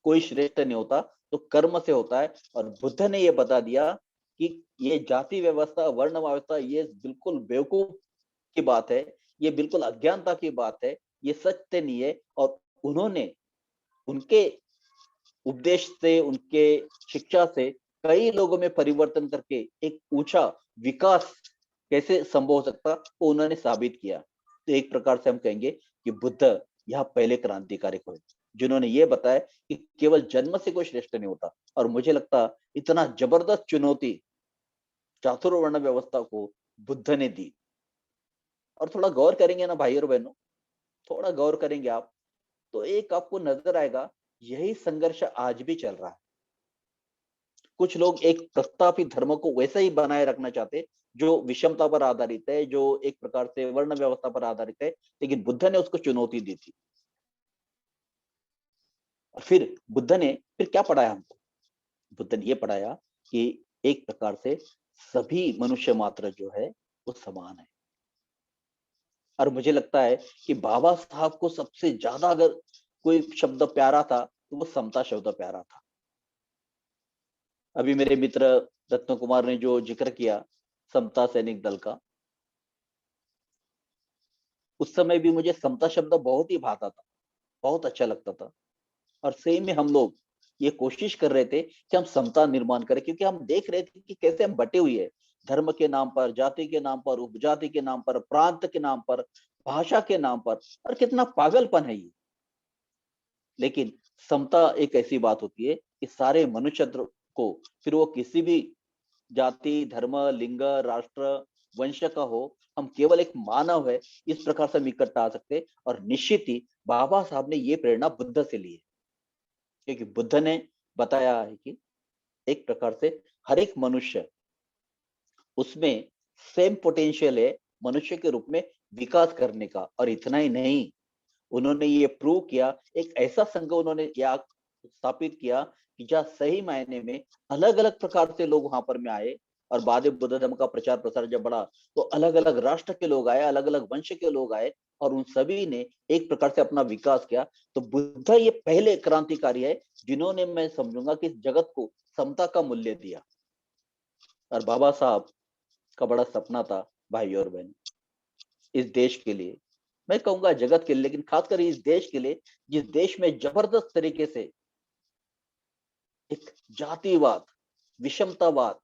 कोई श्रेष्ठ नहीं होता, तो कर्म से होता है। और बुद्ध ने यह बता दिया कि ये जाति व्यवस्था, वर्ण व्यवस्था, ये बिल्कुल बेवकूफ की बात है, ये बिल्कुल अज्ञानता की बात है, ये सत्य नहीं है। और उन्होंने उनके उपदेश से, उनके शिक्षा से कई लोगों में परिवर्तन करके एक ऊंचा विकास कैसे संभव हो सकता, वो उन्होंने साबित किया। तो एक प्रकार से हम कहेंगे कि बुद्ध यहाँ पहले क्रांतिकारी हुए, जिन्होंने ये बताया कि केवल जन्म से कोई श्रेष्ठ नहीं होता। और मुझे लगता इतना जबरदस्त चुनौती चातुर्वर्ण व्यवस्था को बुद्ध ने दी। और थोड़ा गौर करेंगे ना भाई और बहनों, थोड़ा गौर करेंगे आप, तो एक आपको नजर आएगा यही संघर्ष आज भी चल रहा है। कुछ लोग एक प्रस्तापित धर्म को वैसा ही बनाए रखना चाहते, जो विषमता पर आधारित है, जो एक प्रकार से वर्ण व्यवस्था पर आधारित है, लेकिन बुद्ध ने उसको चुनौती दी थी। और फिर बुद्ध ने फिर क्या पढ़ाया हमको? बुद्ध ने ये पढ़ाया कि एक प्रकार से सभी मनुष्य मात्र जो है वो समान है। और मुझे लगता है कि बाबा साहब को सबसे ज्यादा अगर कोई शब्द प्यारा था तो वो समता शब्द प्यारा था। अभी मेरे मित्र रत्न कुमार ने जो जिक्र किया समता सैनिक दल का, उस समय भी मुझे समता शब्द बहुत ही भाता था, बहुत अच्छा लगता था। और सही में हम लोग ये कोशिश कर रहे थे कि हम समता निर्माण करें, क्योंकि हम देख रहे थे कि कैसे हम बटे हुए हैं, धर्म के नाम पर, जाति के नाम पर, उपजाति के नाम पर, प्रांत के नाम पर, भाषा के नाम पर। और कितना पागलपन है ये। लेकिन समता एक ऐसी बात होती है कि सारे मनुष्य को, फिर वो किसी भी जाति, धर्म, लिंग, राष्ट्र, वंश का हो, हम केवल एक मानव है, इस प्रकार से हम इकट्ठा आ सकते। और निश्चित ही बाबा साहब ने ये प्रेरणा बुद्ध से ली है, क्योंकि बुद्ध ने बताया है कि एक प्रकार से हर एक मनुष्य, उसमें सेम पोटेंशियल है मनुष्य के रूप में विकास करने का। और इतना ही नहीं, उन्होंने ये प्रूव किया, एक ऐसा संघ उन्होंने या स्थापित किया कि जहाँ सही मायने में अलग अलग प्रकार से लोग वहां पर में आए। और बाद में बुद्ध धर्म का प्रचार प्रसार जब बढ़ा, तो अलग अलग राष्ट्र के लोग आए, अलग अलग वंश के लोग आए, और उन सभी ने एक प्रकार से अपना विकास किया। तो बुद्ध ये पहले क्रांतिकारी है जिन्होंने, मैं समझूंगा कि इस जगत को समता का मूल्य दिया। और बाबा साहब का बड़ा सपना था भाई और बहन, इस देश के लिए, मैं कहूंगा जगत के लिए, लेकिन खासकर इस देश के लिए, जिस देश में जबरदस्त तरीके से एक जातिवाद, विषमतावाद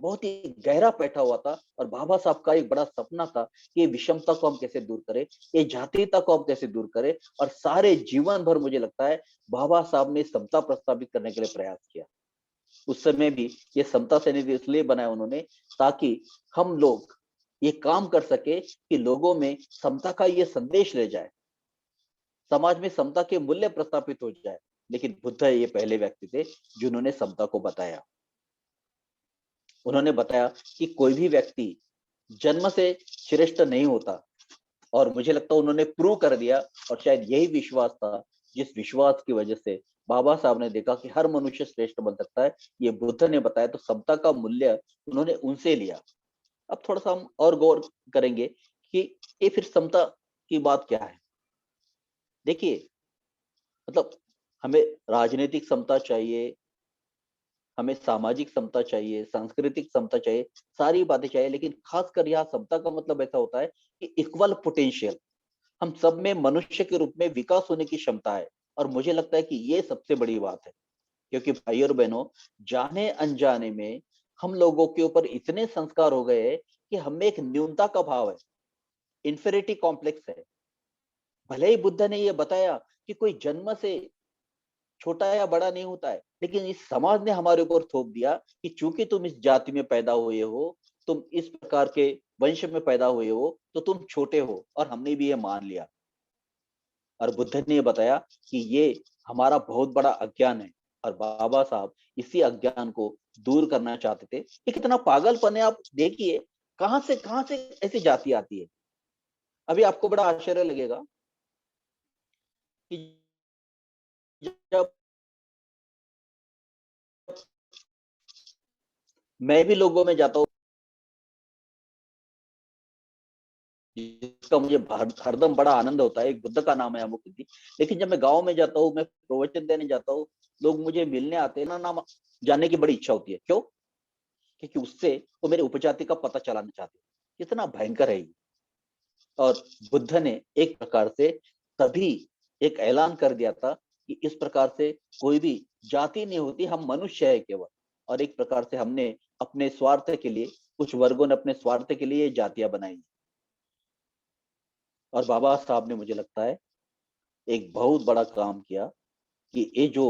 बहुत ही गहरा बैठा हुआ था। और बाबा साहब का एक बड़ा सपना था कि ये विषमता को हम कैसे दूर करें, ये जातीयता को हम कैसे दूर करें। और सारे जीवन भर मुझे लगता है बाबा साहब ने समता प्रस्तावित करने के लिए प्रयास किया। उस समय भी ये समता सैनिक इसलिए बनाया उन्होंने, ताकि हम लोग ये काम कर सके कि लोगों में समता का ये संदेश ले जाए, समाज में समता के मूल्य प्रस्थापित हो जाए। लेकिन बुद्ध ये पहले व्यक्ति थे जिन्होंने समता को बताया। उन्होंने बताया कि कोई भी व्यक्ति जन्म से श्रेष्ठ नहीं होता। और मुझे लगता है उन्होंने प्रूव कर दिया। और शायद यही विश्वास था जिस विश्वास की वजह से बाबा साहब ने देखा कि हर मनुष्य श्रेष्ठ बन सकता है, ये बुद्ध ने बताया। तो समता का मूल्य उन्होंने उनसे लिया। अब थोड़ा सा हम और गौर करेंगे कि ये फिर समता की बात क्या है। देखिए, मतलब हमें राजनीतिक समता चाहिए, हमें सामाजिक समता चाहिए, सांस्कृतिक समता चाहिए, सारी बातें चाहिए, लेकिन खासकर यहाँ समता का मतलब ऐसा होता है कि इक्वल पोटेंशियल, हम सब में मनुष्य के रूप में विकास होने की क्षमता है। और मुझे लगता है कि ये सबसे बड़ी बात है, क्योंकि भाई और बहनों, जाने अनजाने में हम लोगों के ऊपर इतने संस्कार हो गए हैं कि हमें एक न्यूनता का भाव है, इंफेरिटी कॉम्प्लेक्स है। भले ही बुद्ध ने यह बताया कि कोई जन्म से छोटा या बड़ा नहीं होता है, लेकिन इस समाज ने हमारे ऊपर थोप दिया कि चूंकि तुम इस जाति में पैदा हुए हो, तुम इस प्रकार के वंश में पैदा हुए हो, तो तुम छोटे हो। और हमने भी ये मान लिया। और बुद्ध ने बताया कि ये हमारा बहुत बड़ा अज्ञान है। और बाबा साहब इसी अज्ञान को दूर करना चाहते थे। ये कितना पागलपन है, आप देखिए कहां से ऐसी जाति आती है। अभी आपको बड़ा आश्चर्य लगेगा कि जब मैं भी लोगों में जाता हूँ, जिसका मुझे हरदम बड़ा आनंद होता है, एक बुद्ध का नाम है अमुक। लेकिन जब मैं गांव में जाता हूँ, मैं प्रवचन देने जाता हूँ, लोग मुझे मिलने आते हैं ना, नाम जानने की बड़ी इच्छा होती है। क्यों? क्योंकि उससे वो मेरे उपजाति का पता चलाना चाहते हैं। कितना भयंकर है ये। और बुद्ध ने एक प्रकार से तभी एक ऐलान कर दिया था कि इस प्रकार से कोई भी जाति नहीं होती, हम मनुष्य है केवल। और एक प्रकार से हमने अपने स्वार्थ के लिए कुछ वर्गों ने अपने स्वार्थ के लिए जातियां बनाई और बाबा साहब ने, मुझे लगता है, एक बहुत बड़ा काम किया कि ये जो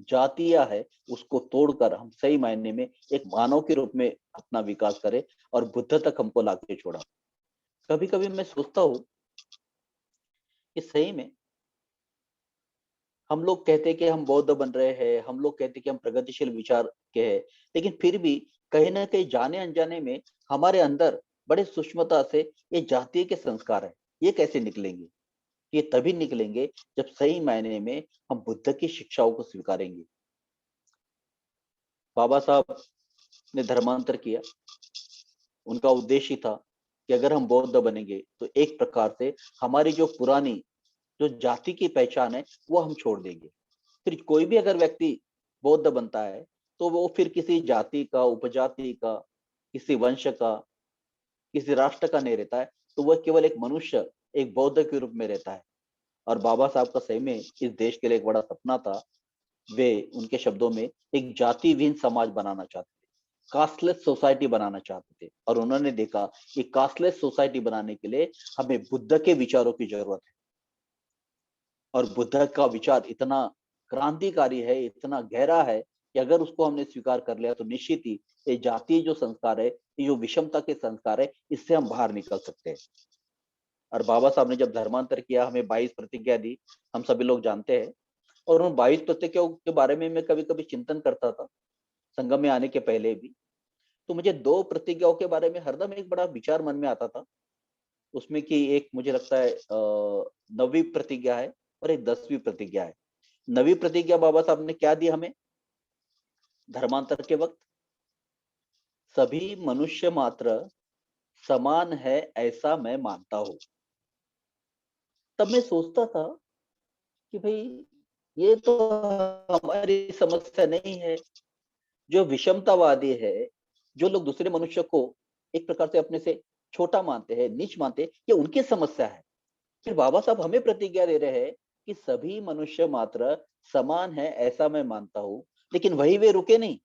जातियां है उसको तोड़कर हम सही मायने में एक मानव के रूप में अपना विकास करें और बुद्ध तक हमको लाके छोड़ा। कभी कभी मैं सोचता हूँ कि सही में हम लोग कहते हैं कि हम बौद्ध बन रहे हैं, हम लोग कहते हैं कि हम प्रगतिशील विचार के हैं, लेकिन फिर भी कहीं ना कहीं जाने अनजाने में हमारे अंदर बड़े सूक्ष्मता से ये जातीय के संस्कार है। ये कैसे निकलेंगे? ये तभी निकलेंगे जब सही मायने में हम बुद्ध की शिक्षाओं को स्वीकारेंगे। बाबा साहब ने धर्मांतर किया, उनका उद्देश्य ही था कि अगर हम बौद्ध बनेंगे तो एक प्रकार से हमारी जो पुरानी जो जाति की पहचान है वो हम छोड़ देंगे। फिर कोई भी अगर व्यक्ति बौद्ध बनता है तो वो फिर किसी जाति का, उपजाति का, किसी वंश का, किसी राष्ट्र का नहीं रहता है, तो वह केवल एक मनुष्य, एक बौद्ध के रूप में रहता है। और बाबा साहब का सही में इस देश के लिए एक बड़ा सपना था। वे उनके शब्दों में एक जाति विहीन समाज बनाना चाहते थे, कास्टलेस सोसाइटी बनाना चाहते थे, और उन्होंने देखा कि कास्टलेस सोसाइटी बनाने के लिए हमें बुद्ध के विचारों की जरूरत है। और बुद्ध का विचार इतना क्रांतिकारी है, इतना गहरा है कि अगर उसको हमने स्वीकार कर लिया तो निश्चित ही ये जातीय जो संस्कार है, ये जो विषमता के संस्कार है, इससे हम बाहर निकल सकते हैं। और बाबा साहब ने जब धर्मांतर किया, हमें 22 प्रतिज्ञा दी, हम सभी लोग जानते हैं। और उन 22 प्रतिज्ञाओं के बारे में मैं कभी कभी चिंतन करता था, संगम में आने के पहले भी। तो मुझे 2 प्रतिज्ञाओं के बारे में हरदम एक बड़ा विचार मन में आता था। उसमें कि एक मुझे लगता है 9वीं प्रतिज्ञा है और एक 10वीं प्रतिज्ञा है। 9वीं प्रतिज्ञा बाबा साहब ने क्या दी हमें धर्मांतर के वक्त? सभी मनुष्य मात्र समान है, ऐसा मैं मानता हूं। तब मैं सोचता था कि भाई, ये तो हमारी समस्या नहीं है। जो विषमतावादी है, जो लोग दूसरे मनुष्य को एक प्रकार से अपने से छोटा मानते हैं, नीच मानते हैं, ये उनकी समस्या है। फिर बाबा साहब हमें प्रतिज्ञा दे रहे हैं कि सभी मनुष्य मात्र समान है, ऐसा मैं मानता हूं। लेकिन वही वे रुके नहीं।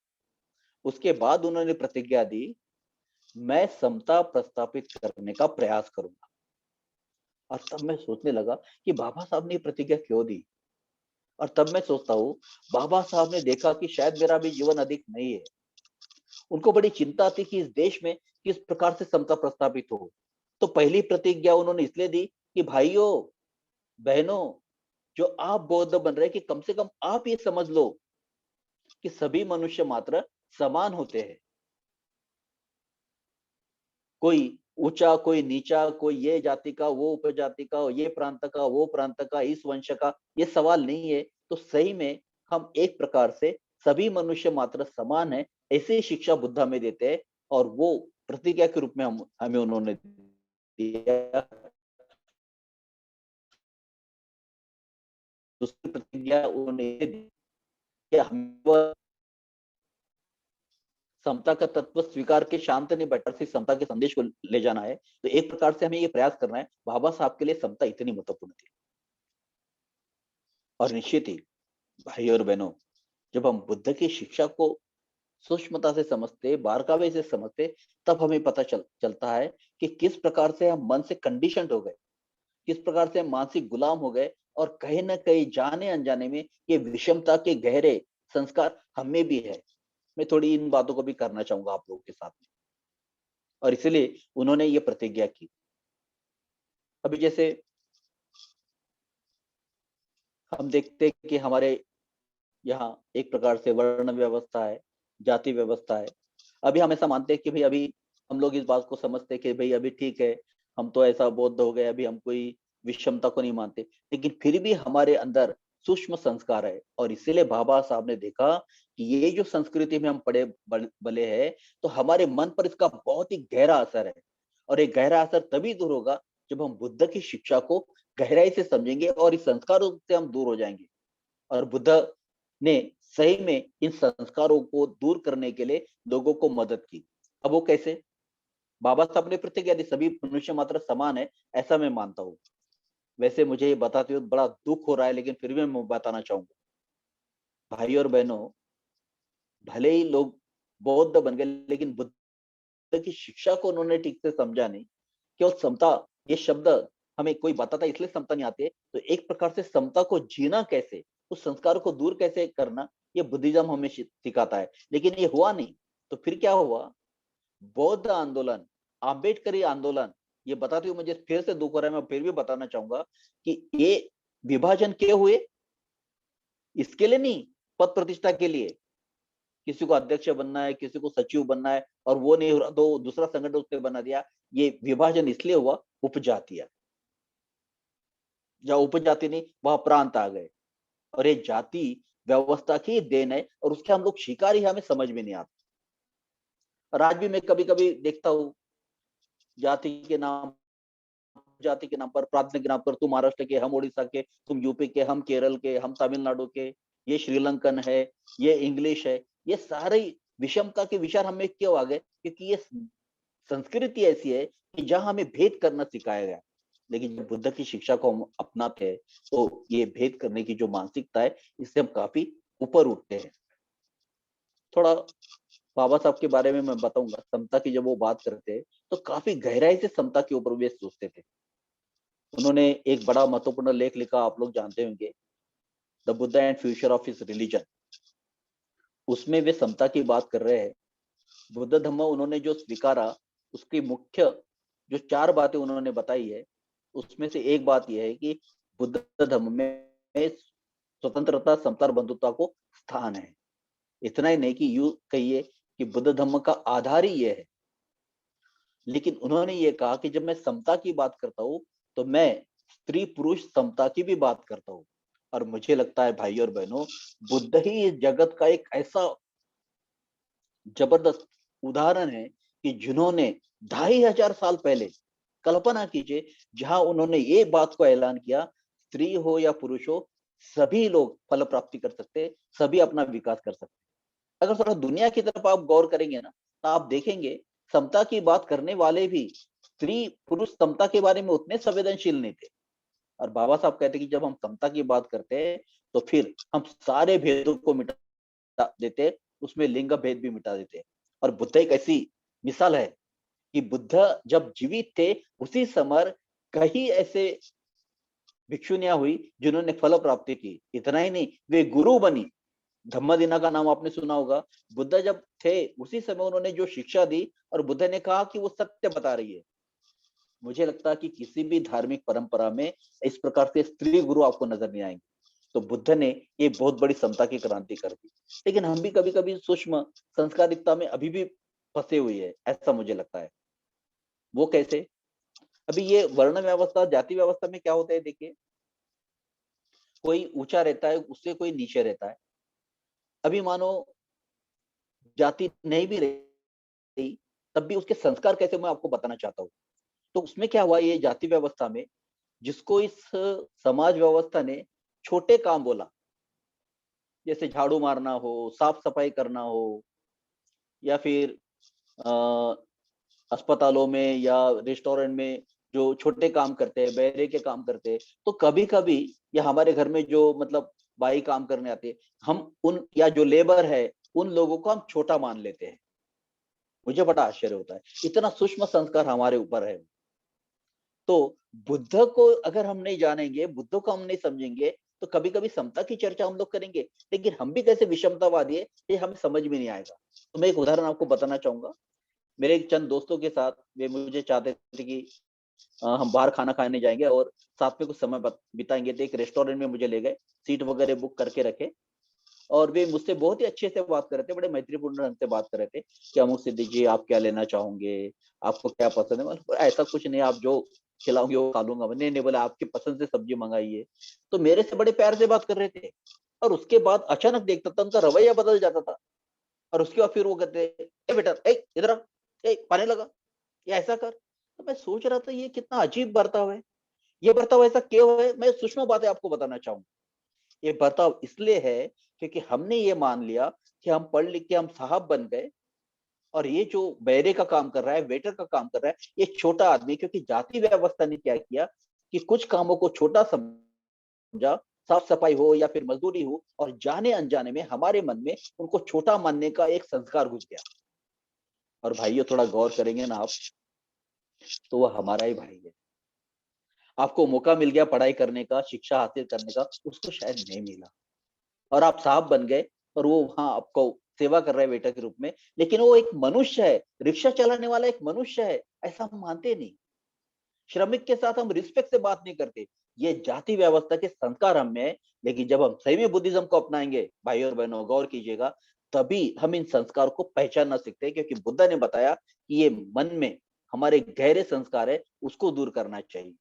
उसके बाद उन्होंने प्रतिज्ञा दी, मैं समता प्रस्तापित करने का प्रयास करूंगा। और तब मैं सोचने लगा कि बाबा साहब ने ये प्रतिज्ञा क्यों दी। और तब मैं सोचता हूँ, बाबा साहब ने देखा कि शायद मेरा भी जीवन अधिक नहीं है। उनको बड़ी चिंता थी कि इस देश में किस प्रकार से समता प्रस्तापित हो। तो पहली प्रतिज्ञा उन्होंने इसलिए दी कि भाइयों, बहनों, जो आप बौद्ध बन रहे हैं, कि कम से कम आप ये समझ लो कि सभी मनुष्य मात्र समान होते हैं। कोई ऊंचा, कोई नीचा, कोई ये जाति का, वो उपजाति का, ये प्रांत का, वो प्रांत का, इस वंश का, ये सवाल नहीं है। तो सही में हम एक प्रकार से सभी मनुष्य मात्र समान है, ऐसी शिक्षा बुद्ध हमें देते हैं। और वो प्रतिज्ञा के रूप में हम हमें उन्होंने दिया। दूसरी प्रतिज्ञा उन्होंने ये दी कि हम समता का तत्व स्वीकार के शांत नहीं बैठा, सिर्फ समता के संदेश को ले जाना है। तो एक प्रकार से हमें ये प्रयास करना है। बाबा साहब के लिए समता इतनी महत्वपूर्ण थी। और निश्चित ही भाई और बहनों, जब हम बुद्ध की शिक्षा को सूक्ष्मता से समझते, बारकावे से समझते, तब हमें पता चलता है कि किस प्रकार से हम मन से कंडीशन हो गए, किस प्रकार से हम मानसिक गुलाम हो गए। और कहीं ना कहीं जाने अनजाने में ये विषमता के गहरे संस्कार हमें भी है। मैं थोड़ी इन बातों को भी करना चाहूंगा आप लोगों के साथ में। और इसलिए उन्होंने ये प्रतिज्ञा की। अभी जैसे हम देखते हैं कि हमारे यहाँ एक प्रकार से वर्ण व्यवस्था है, जाति व्यवस्था है। अभी हम ऐसा मानते हैं कि भाई अभी हम लोग इस बात को समझते हैं कि भाई अभी ठीक है, हम तो ऐसा बौद्ध हो गए, अभी हम कोई विषमता को नहीं मानते। लेकिन फिर भी हमारे अंदर सूक्ष्म संस्कार है। और इसीलिए बाबा साहब ने देखा कि ये जो संस्कृति में हम पड़े बले हैं, तो हमारे मन पर इसका बहुत ही गहरा असर है। और एक गहरा असर तभी दूर होगा जब हम बुद्ध की शिक्षा को गहराई से समझेंगे और इस संस्कारों से हम दूर हो जाएंगे। और बुद्ध ने सही में इन संस्कारों को दूर करने के लिए लोगों को मदद की। अब वो कैसे? बाबा साहब ने प्रतिज्ञा दी, सभी मनुष्य मात्र समान है, ऐसा मैं मानता हूँ। वैसे मुझे ये बताते हुए बड़ा दुख हो रहा है, लेकिन फिर भी मैं बताना चाहूंगा, भाई और बहनों, भले ही लोग बौद्ध बन गए, लेकिन बुद्ध की शिक्षा को उन्होंने ठीक से समझा नहीं कि वो समता, ये शब्द हमें कोई बताता इसलिए समता नहीं आती है, तो एक प्रकार से समता को जीना कैसे, उस संस्कार को दूर कैसे करना, ये बुद्धिज्म हमें सिखाता है। लेकिन ये हुआ नहीं, तो फिर क्या हुआ? बौद्ध आंदोलन, आम्बेडकरी आंदोलन, ये बताते हुए मुझे फिर से दुख हो रहा है, मैं फिर भी बताना चाहूंगा कि ये विभाजन क्यों हुए? इसके लिए नहीं, पद प्रतिष्ठा के लिए, किसी को अध्यक्ष बनना है, किसी को सचिव बनना है, और वो नहीं हो रहा तो दूसरा संगठन उसने बना दिया। ये विभाजन इसलिए हुआ, उपजातियां, जहां उपजाति नहीं वहां प्रांत आ गए, और ये जाति व्यवस्था की देन है, और उसके हम लोग शिकारी, हमें समझ में नहीं आता। और आज भी मैं कभी कभी देखता हूँ, जाति के नाम, जाति के नाम पर, प्रांत के नाम पर, तुम महाराष्ट्र के, हम उड़ीसा के, तुम यूपी के, हम केरल के, हम तमिलनाडु के, ये श्रीलंकन है, ये इंग्लिश है, ये सारे विषमता के विचार हमें क्यों आ गए? क्योंकि ये संस्कृति ऐसी है कि जहां हमें भेद करना सिखाया गया। लेकिन जब बुद्ध की शिक्षा को हम अपनाते हैं, तो ये भेद करने की जो मानसिकता है, इससे हम काफी ऊपर उठते हैं। थोड़ा बाबा साहब के बारे में मैं बताऊंगा। समता की जब वो बात करते हैं, तो काफी गहराई से समता के ऊपर वे सोचते थे। उन्होंने एक बड़ा महत्वपूर्ण लेख लिखा, आप लोग जानते होंगे, the Buddha and future of his religion. उसमें वे समता की बात कर रहे हैं। बुद्ध धम्म उन्होंने जो स्वीकारा, उसकी मुख्य जो 4 बातें उन्होंने बताई है, उसमें से एक बात यह है कि बुद्ध धर्म में स्वतंत्रता, समता और बंधुत्व को स्थान है। इतना ही नहीं कि यूं कहिए कि बुद्ध धर्म का आधार ही ये है। लेकिन उन्होंने ये कहा कि जब मैं समता की बात करता हूँ, तो मैं स्त्री पुरुष समता की भी बात करता हूँ। और मुझे लगता है भाई और बहनों, बुद्ध ही इस जगत का एक ऐसा जबरदस्त उदाहरण है कि जिन्होंने 2500 साल पहले, कल्पना कीजिए, जहां उन्होंने ये बात को ऐलान किया, स्त्री हो या पुरुष हो, सभी लोग फल प्राप्ति कर सकते, सभी अपना विकास कर सकते। अगर थोड़ा दुनिया की तरफ आप गौर करेंगे ना, तो आप देखेंगे समता की बात करने वाले भी स्त्री पुरुष समता के बारे में उतने संवेदनशील नहीं थे। और बाबा साहब कहते हैं कि जब हम समता की बात करते हैं, तो फिर हम सारे भेदों को मिटा देते, उसमें लिंग भेद भी मिटा देते। और बुद्ध एक ऐसी मिसाल है कि बुद्ध जब जीवित थे, उसी समय कई ऐसे भिक्षुनियां हुई जिन्होंने फल प्राप्ति की। इतना ही नहीं, वे गुरु बनी। धम्मदिना का नाम आपने सुना होगा। बुद्ध जब थे, उसी समय उन्होंने जो शिक्षा दी, और बुद्ध ने कहा कि वो सत्य बता रही है। मुझे लगता है कि किसी भी धार्मिक परंपरा में इस प्रकार के स्त्री गुरु आपको नजर नहीं आएंगे। तो बुद्ध ने ये बहुत बड़ी समता की क्रांति कर दी। लेकिन हम भी कभी कभी सूक्ष्म संस्कारिकता में अभी भी फंसे हुए हैं, ऐसा मुझे लगता है। वो कैसे? अभी ये वर्ण व्यवस्था, जाति व्यवस्था में क्या होता है, देखिए, कोई ऊंचा रहता है, उससे कोई नीचे रहता है। अभी मानो जाति नहीं भी रही, तब भी उसके संस्कार कैसे, मैं आपको बताना चाहता हूँ। तो उसमें क्या हुआ, ये जाति व्यवस्था में, जिसको इस समाज व्यवस्था ने छोटे काम बोला, जैसे झाड़ू मारना हो, साफ सफाई करना हो, या फिर अ, अस्पतालों में या रेस्टोरेंट में जो छोटे काम करते हैं, बहरे के काम करते हैं, तो कभी कभी, या हमारे घर में जो मतलब बाई काम करने आते हैं, हम उन, या जो लेबर है, उन लोगों को हम छोटा मान लेते हैं। मुझे बड़ा आश्चर्य होता है, इतना सूक्ष्म संस्कार हमारे ऊपर है। तो बुद्ध को अगर हम नहीं जानेंगे, बुद्ध को हम नहीं समझेंगे, तो कभी कभी समता की चर्चा हम लोग करेंगे, लेकिन हम भी कैसे विषमतावादी है, ये हमें समझ में नहीं आएगा। तो मैं एक उदाहरण आपको बताना चाहूंगा। मेरे एक चंद दोस्तों के साथ, वे मुझे चाहते थे कि हम बाहर खाना खाने जाएंगे और साथ में कुछ समय बिताएंगे। तो एक रेस्टोरेंट में मुझे ले गए, सीट वगैरह बुक करके रखे, और वे मुझसे बहुत ही अच्छे से बात कर रहे थे, बड़े मैत्रीपूर्ण ढंग से बात कर रहे थे कि अमुक सिद्दीक जी, आप क्या लेना चाहोगे, आपको क्या पसंद है। मतलब ऐसा कुछ नहीं, आप जो खिलाओगे वो खा लूंगा। नहीं नहीं, बोले आपकी पसंद से सब्जी मंगाइए। तो मेरे से बड़े प्यार से बात कर रहे थे, और उसके बाद अचानक देखता था उनका रवैया बदल जाता था। और उसके बाद फिर वो कहते, ए बेटा, ए इधर आ, ए पानी लगा, ये ऐसा कर। तो मैं सोच रहा था, ये कितना अजीब बर्ताव है, ये बर्ताव ऐसा क्यों है? मैं सूक्ष्म बातें आपको बताना चाहूंगा। ये बर्ताव इसलिए है क्योंकि हमने ये मान लिया कि हम पढ़ लिख के हम साहब बन गए, और ये जो बैरे का काम कर रहा है, वेटर का काम कर रहा है, ये छोटा आदमी। क्योंकि जाति व्यवस्था ने क्या किया कि कुछ कामों को छोटा समझा, साफ सफाई हो या फिर मजदूरी हो, और जाने अनजाने में हमारे मन में उनको छोटा मानने का एक संस्कार घुस गया। और भाइयों थोड़ा गौर करेंगे ना आप, तो वो हमारा ही भाई है। आपको मौका मिल गया पढ़ाई करने का, शिक्षा हासिल करने का, उसको शायद नहीं मिला, और आप साहब बन गए, और वो वहां आपको सेवा कर रहे हैं बेटा के रूप में, लेकिन वो एक मनुष्य है, रिक्शा चलाने वाला एक मनुष्य है, ऐसा हम मानते नहीं। श्रमिक के साथ हम रिस्पेक्ट से बात नहीं करते। ये जाति व्यवस्था के संस्कार हम में है, लेकिन जब हम सही में बुद्धिज्म को अपनाएंगे, भाई और बहनों गौर कीजिएगा, तभी हम इन संस्कार को पहचानना सीखते हैं, क्योंकि बुद्धा ने बताया कि ये मन में हमारे गहरे संस्कार है, उसको दूर करना चाहिए।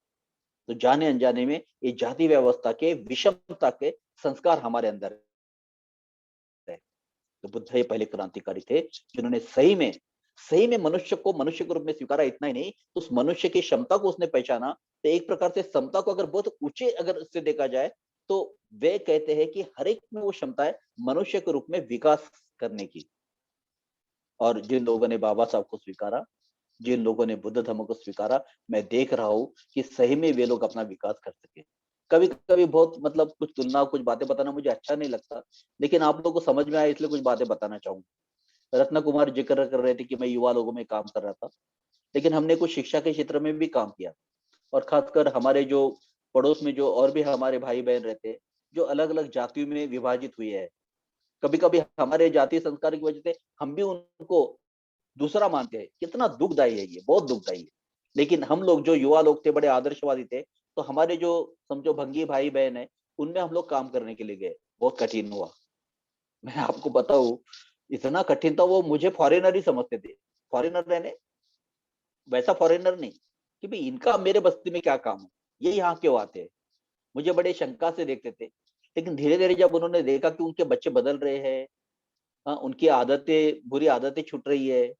तो जाने अनजाने में ये जाति व्यवस्था के, विषमता के संस्कार हमारे अंदर है। तो बुद्ध ये पहले क्रांतिकारी थे जिन्होंने सही में मनुष्य को मनुष्य के रूप में स्वीकारा। इतना ही नहीं, तो उस मनुष्य की क्षमता को उसने पहचाना। तो एक प्रकार से समता को अगर बहुत ऊंचे अगर उससे देखा जाए, तो वे कहते हैं कि हर एक में वो क्षमता है मनुष्य के रूप में विकास करने की। और जिन लोगों ने बाबा साहब को स्वीकारा, जिन लोगों ने बुद्ध धर्म को स्वीकारा, मैं देख रहा हूँ कि सही में वे लोग अपना विकास कर सके। कभी कभी बहुत मतलब कुछ तुलना, कुछ बातें बताना मुझे अच्छा नहीं लगता, लेकिन आप लोगों को समझ में आए इसलिए कुछ बातें बताना चाहूंगा। रत्न कुमार जिक्र कर रहे थे कि मैं युवा लोगों में काम कर रहा था, लेकिन हमने कुछ शिक्षा के क्षेत्र में भी काम किया। और खासकर हमारे जो पड़ोस में जो और भी हमारे भाई बहन रहते हैं, जो अलग अलग जातियों में विभाजित हुए हैं, कभी कभी हमारे जातीय संस्कार की वजह से हम भी उनको दूसरा मानते हैं। कितना दुखदायी है, ये बहुत दुखदायी है। लेकिन हम लोग जो युवा लोग थे, बड़े आदर्शवादी थे, तो हमारे जो समझो भंगी भाई बहन है, उनमें हम लोग काम करने के लिए गए। बहुत कठिन हुआ, मैं आपको बताऊं, इतना कठिन था। वो मुझे फॉरेनर ही समझते थे, फॉरेनर रहने, वैसा फॉरेनर नहीं कि भाई इनका मेरे बस्ती में क्या काम है, ये यहाँ क्यों आते हैं। मुझे बड़े शंका से देखते थे। लेकिन धीरे धीरे जब उन्होंने देखा कि उनके बच्चे बदल रहे हैं, उनकी आदतें, बुरी आदतें छूट रही है,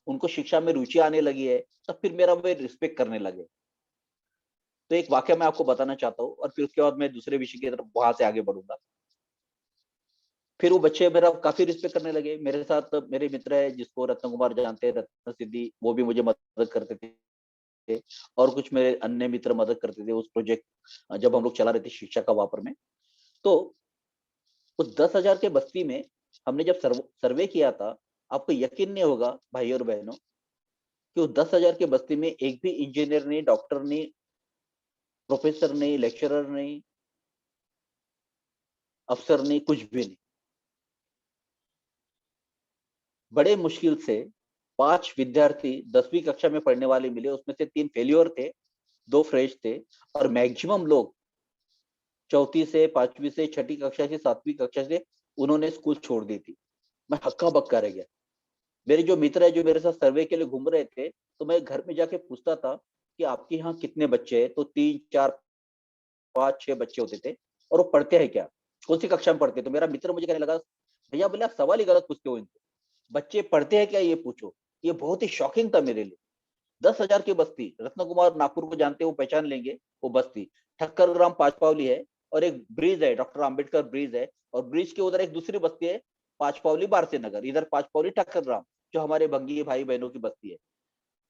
उनको शिक्षा में रुचि आने लगी है, तब फिर मेरा वे रिस्पेक्ट करने लगे। तो एक वाक्य मैं आपको बताना चाहता हूँ, और फिर उसके बाद मैं दूसरे विषय की तरफ वहां से आगे बढ़ूंगा। फिर वो बच्चे मेरा काफी रिस्पेक्ट करने लगे। मेरे साथ मेरे मित्र है जिसको रत्न कुमार जानते हैं, रत्न सिद्धि, वो भी मुझे मदद करते थे। और कुछ मेरे अन्य मित्र मदद करते थे उस प्रोजेक्ट जब हम लोग चला रहे थे शिक्षा का वापर में। तो उस 10,000 के बस्ती में हमने जब सर्वे किया था, आपको यकीन नहीं होगा भाई और बहनों, कि उस 10,000 के बस्ती में एक भी इंजीनियर नहीं, डॉक्टर नहीं, प्रोफेसर नहीं, लेक्चरर नहीं, अफसर नहीं, कुछ भी नहीं। बड़े मुश्किल से 5 विद्यार्थी 10वीं कक्षा में पढ़ने वाले मिले, उसमें से 3 फेल्योर थे, 2 फ्रेश थे, और मैक्सिमम लोग चौथी से, 5वीं से, छठी कक्षा से, 7वीं कक्षा से उन्होंने स्कूल छोड़ दी थी। मैं हक्का बक्का रह गया। मेरे जो मित्र है जो मेरे साथ सर्वे के लिए घूम रहे थे, तो मैं घर में जाके पूछता था कि आपके यहाँ कितने बच्चे हैं, तो 3, 4, 5, 6 बच्चे होते थे। और वो पढ़ते हैं क्या, कौन सी कक्षा में पढ़ते? तो मेरा मित्र मुझे कहने लगा, भैया बोले आप सवाल ही गलत पूछते हो इनसे, बच्चे पढ़ते हैं क्या ये पूछो। ये बहुत ही शॉकिंग था मेरे लिए। 10,000 की बस्ती, रत्न कुमार नागपुर को जानते हो, पहचान लेंगे वो बस्ती। ठक्कर ग्राम पांचपावली है, और एक ब्रिज है, डॉक्टर अंबेडकर ब्रिज है, और ब्रिज के उधर एक दूसरी बस्ती है, पांचपावली बारसे नगर, इधर पांचपावली ठक्कर ग्राम, जो हमारे भंगी भाई बहनों की बस्ती है।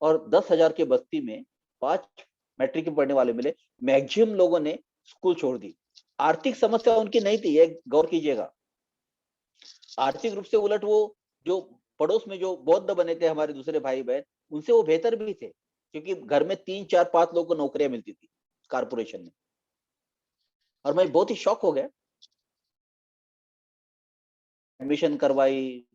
और 10,000 की बस्ती में 5 मैट्रिक में पढ़ने वाले मिले, मैक्सिमम लोगों ने स्कूल छोड़ दी। आर्थिक समस्या उनकी नहीं थी, ये गौर कीजिएगा। आर्थिक रूप से उलट वो जो पड़ोस में जो बौद्ध बने थे हमारे दूसरे भाई बहन, उनसे वो बेहतर भी थे, क्योंकि घर में 3, 4, 5 लोगों को नौकरियां मिलती थी कारपोरेशन में। और मैं बहुत ही शौक हो गया। एडमिशन करवाई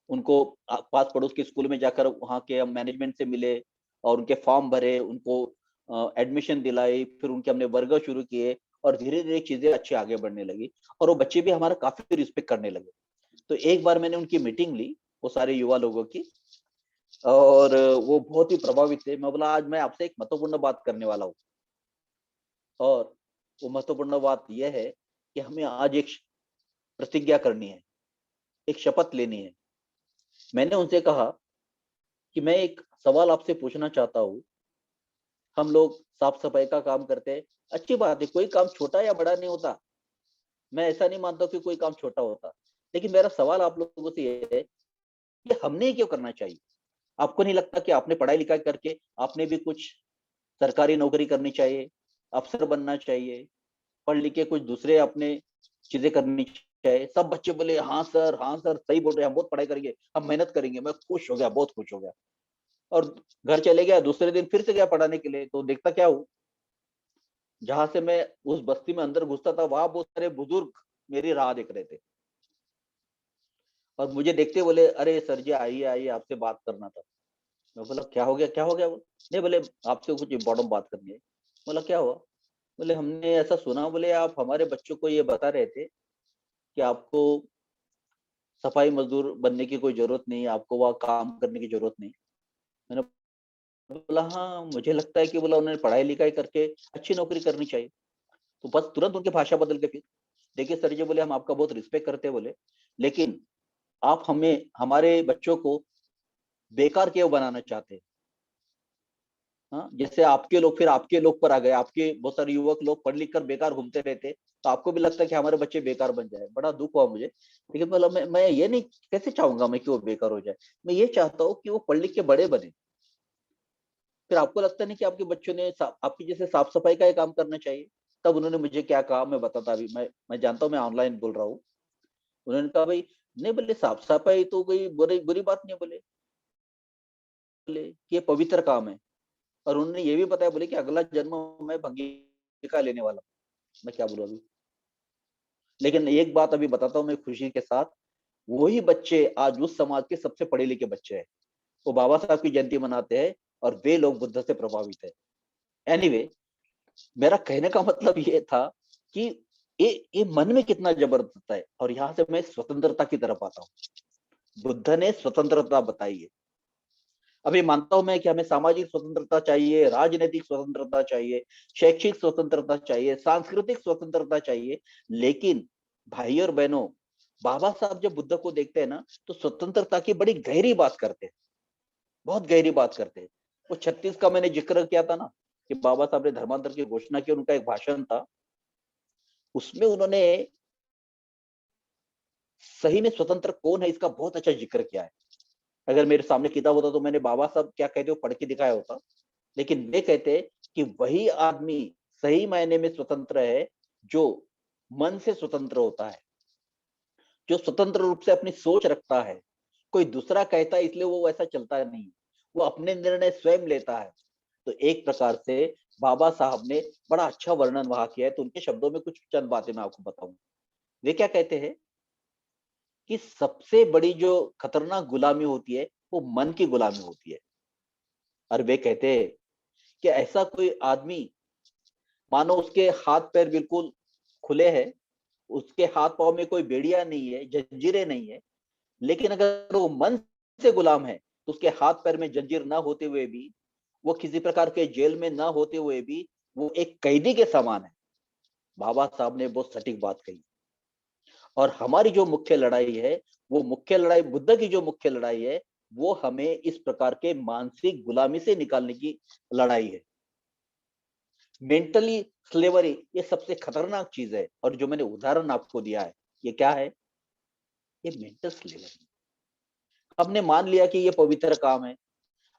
उनको, पास पड़ोस के स्कूल में जाकर वहाँ के हम मैनेजमेंट से मिले, और उनके फॉर्म भरे, उनको एडमिशन दिलाई, फिर उनके हमने वर्ग शुरू किए, और धीरे धीरे चीजें अच्छी आगे बढ़ने लगी, और वो बच्चे भी हमारा काफी रिस्पेक्ट करने लगे। तो एक बार मैंने उनकी मीटिंग ली, वो सारे युवा लोगों की, और वो बहुत ही प्रभावित थे। मैं बोला आज मैं आपसे एक महत्वपूर्ण बात करने वाला हूँ, और वो महत्वपूर्ण बात यह है कि हमें आज एक प्रतिज्ञा करनी है, एक शपथ लेनी है। मैंने उनसे कहा कि मैं एक सवाल आपसे पूछना चाहता हूँ। हम लोग साफ सफाई का काम करते हैं, अच्छी बात है, कोई काम छोटा या बड़ा नहीं होता, मैं ऐसा नहीं मानता कि कोई काम छोटा होता। लेकिन मेरा सवाल आप लोगों से ये है कि हमने क्यों करना चाहिए? आपको नहीं लगता कि आपने पढ़ाई लिखाई करके आपने भी कुछ सरकारी नौकरी करनी चाहिए, अफसर बनना चाहिए, पढ़ लिख के कुछ दूसरे अपने चीजें करनी है? सब बच्चे बोले हाँ सर सही बोल रहे हैं, हम बहुत पढ़ाई करेंगे, हम मेहनत करेंगे। मैं खुश हो गया, बहुत खुश हो गया और घर चले गया। दूसरे दिन फिर से गया पढ़ाने के लिए, तो देखता क्या हूँ, जहाँ से मैं उस बस्ती में अंदर घुसता था, वहां बहुत सारे बुजुर्ग मेरी राह देख रहे थे और मुझे देखते बोले, अरे सर जी आइए आइए, आपसे बात करना था। मैं बोला क्या हो गया, क्या हो गया? नहीं, बोले आपसे कुछ इम्पोर्टेंट बात करनी है। बोला क्या हुआ? बोले हमने ऐसा सुना, बोले आप हमारे बच्चों को ये बता रहे थे कि आपको सफाई मजदूर बनने की कोई जरूरत नहीं है, आपको वहाँ काम करने की जरूरत नहीं। मैंने बोला हाँ, मुझे लगता है कि बोला उन्होंने पढ़ाई लिखाई करके अच्छी नौकरी करनी चाहिए। तो बस तुरंत उनकी भाषा बदल के फिर, देखिए सर जी, बोले हम आपका बहुत रिस्पेक्ट करते हैं, बोले लेकिन आप हमें हमारे बच्चों को बेकार क्यों बनाना चाहते हैं? हाँ, जैसे आपके लोग फिर आपके लोग पर आ गए, आपके बहुत सारे युवक लोग पढ़ लिख कर बेकार घूमते रहते, तो आपको भी लगता है कि हमारे बच्चे बेकार बन जाए। बड़ा दुख हुआ मुझे, लेकिन मतलब मैं ये नहीं कैसे चाहूंगा मैं कि वो बेकार हो जाए। मैं ये चाहता हूँ कि वो पढ़ लिख के बड़े बने। फिर आपको लगता नहीं कि आपके बच्चों ने आपकी जैसे साफ सफाई का ही काम करना चाहिए? तब उन्होंने मुझे क्या कहा मैं बताता, अभी मैं जानता हूँ मैं ऑनलाइन बोल रहा हूँ। उन्होंने कहा भाई, नहीं बोले साफ सफाई तो कोई बुरी बुरी बात नहीं है, बोले कि ये पवित्र काम है। और उन्होंने ये भी बताया, बोले कि अगला जन्म मैं भंगी का लेने वाला हूं। मैं क्या बोलूं अभी? लेकिन एक बात अभी बताता हूँ मैं खुशी के साथ, वही बच्चे आज उस समाज के सबसे पढ़े लिखे बच्चे हैं, वो बाबा साहब की जयंती मनाते हैं और वे लोग बुद्ध से प्रभावित है। एनीवे anyway, मेरा कहने का मतलब ये था कि ये मन में कितना जबरदस्त है। और यहाँ से मैं स्वतंत्रता की तरफ आता हूँ। बुद्ध ने स्वतंत्रता बताई है। अभी मानता हूं मैं कि हमें सामाजिक स्वतंत्रता चाहिए, राजनीतिक स्वतंत्रता चाहिए, शैक्षिक स्वतंत्रता चाहिए, सांस्कृतिक स्वतंत्रता चाहिए, लेकिन भाई और बहनों, बाबा साहब जब बुद्ध को देखते हैं ना, तो स्वतंत्रता की बड़ी गहरी बात करते हैं, बहुत गहरी बात करते हैं। वो 36 का मैंने जिक्र किया था ना, कि बाबा साहब ने धर्मांतर की घोषणा की, उनका एक भाषण था, उसमें उन्होंने सही में स्वतंत्र कौन है इसका बहुत अच्छा जिक्र किया है। अगर मेरे सामने किताब होता तो मैंने बाबा साहब क्या कहते हो पढ़ के दिखाया होता। लेकिन वे कहते कि वही आदमी सही मायने में स्वतंत्र है जो मन से स्वतंत्र होता है, जो स्वतंत्र रूप से अपनी सोच रखता है। कोई दूसरा कहता है इसलिए वो वैसा चलता नहीं, वो अपने निर्णय स्वयं लेता है। तो एक प्रकार से बाबा साहब ने बड़ा अच्छा वर्णन वहां किया है। तो उनके शब्दों में कुछ चंद बातें मैं आपको बताऊं। वे क्या कहते हैं कि सबसे बड़ी जो खतरनाक गुलामी होती है, वो मन की गुलामी होती है। और वे कहते हैं कि ऐसा कोई आदमी, मानो उसके हाथ पैर बिल्कुल खुले हैं, उसके हाथ पांव में कोई बेड़ियां नहीं है, जंजीरें नहीं है, लेकिन अगर वो मन से गुलाम है, तो उसके हाथ पैर में जंजीर ना होते हुए भी, वो किसी प्रकार के जेल में ना होते हुए भी, वो एक कैदी के समान है। बाबा साहब ने बहुत सटीक बात कही। और हमारी जो मुख्य लड़ाई है, वो मुख्य लड़ाई, बुद्ध की जो मुख्य लड़ाई है, वो हमें इस प्रकार के मानसिक गुलामी से निकालने की लड़ाई है। मेंटली स्लेवरी ये सबसे खतरनाक चीज है। और जो मैंने उदाहरण आपको दिया है, ये क्या है? ये मेंटल स्लेवरी। हमने मान लिया कि ये पवित्र काम है।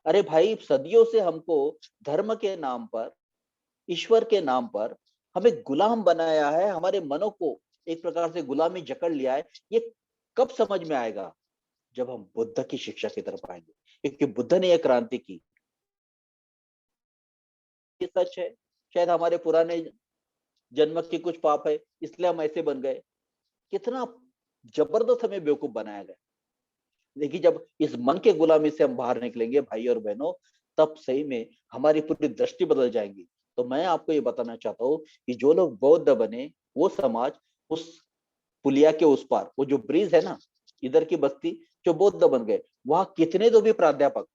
अरे भाई, सदियों से हमको धर्म के नाम पर, ईश्वर के नाम पर हमें गुलाम बनाया है, हमारे मनों को एक प्रकार से गुलामी जकड़ लिया है। ये कब समझ में आएगा? जब हम बुद्ध की शिक्षा की तरफ आएंगे, क्योंकि बुद्ध ने यह क्रांति की। ये सच है, शायद हमारे पुराने जन्म के कुछ पाप है इसलिए हम ऐसे बन गए। कितना जबरदस्त हमें बेवकूफ बनाया गया। देखिए, जब इस मन के गुलामी से हम बाहर निकलेंगे भाई और बहनों, तब सही में हमारी पूरी दृष्टि बदल जाएगी। तो मैं आपको ये बताना चाहता हूँ कि जो लोग बौद्ध बने, वो समाज उस पुलिया के उस पार, वो जो ब्रिज है ना, इधर की बस्ती जो बौद्ध बन गए, वहां कितने तो भी प्राध्यापक,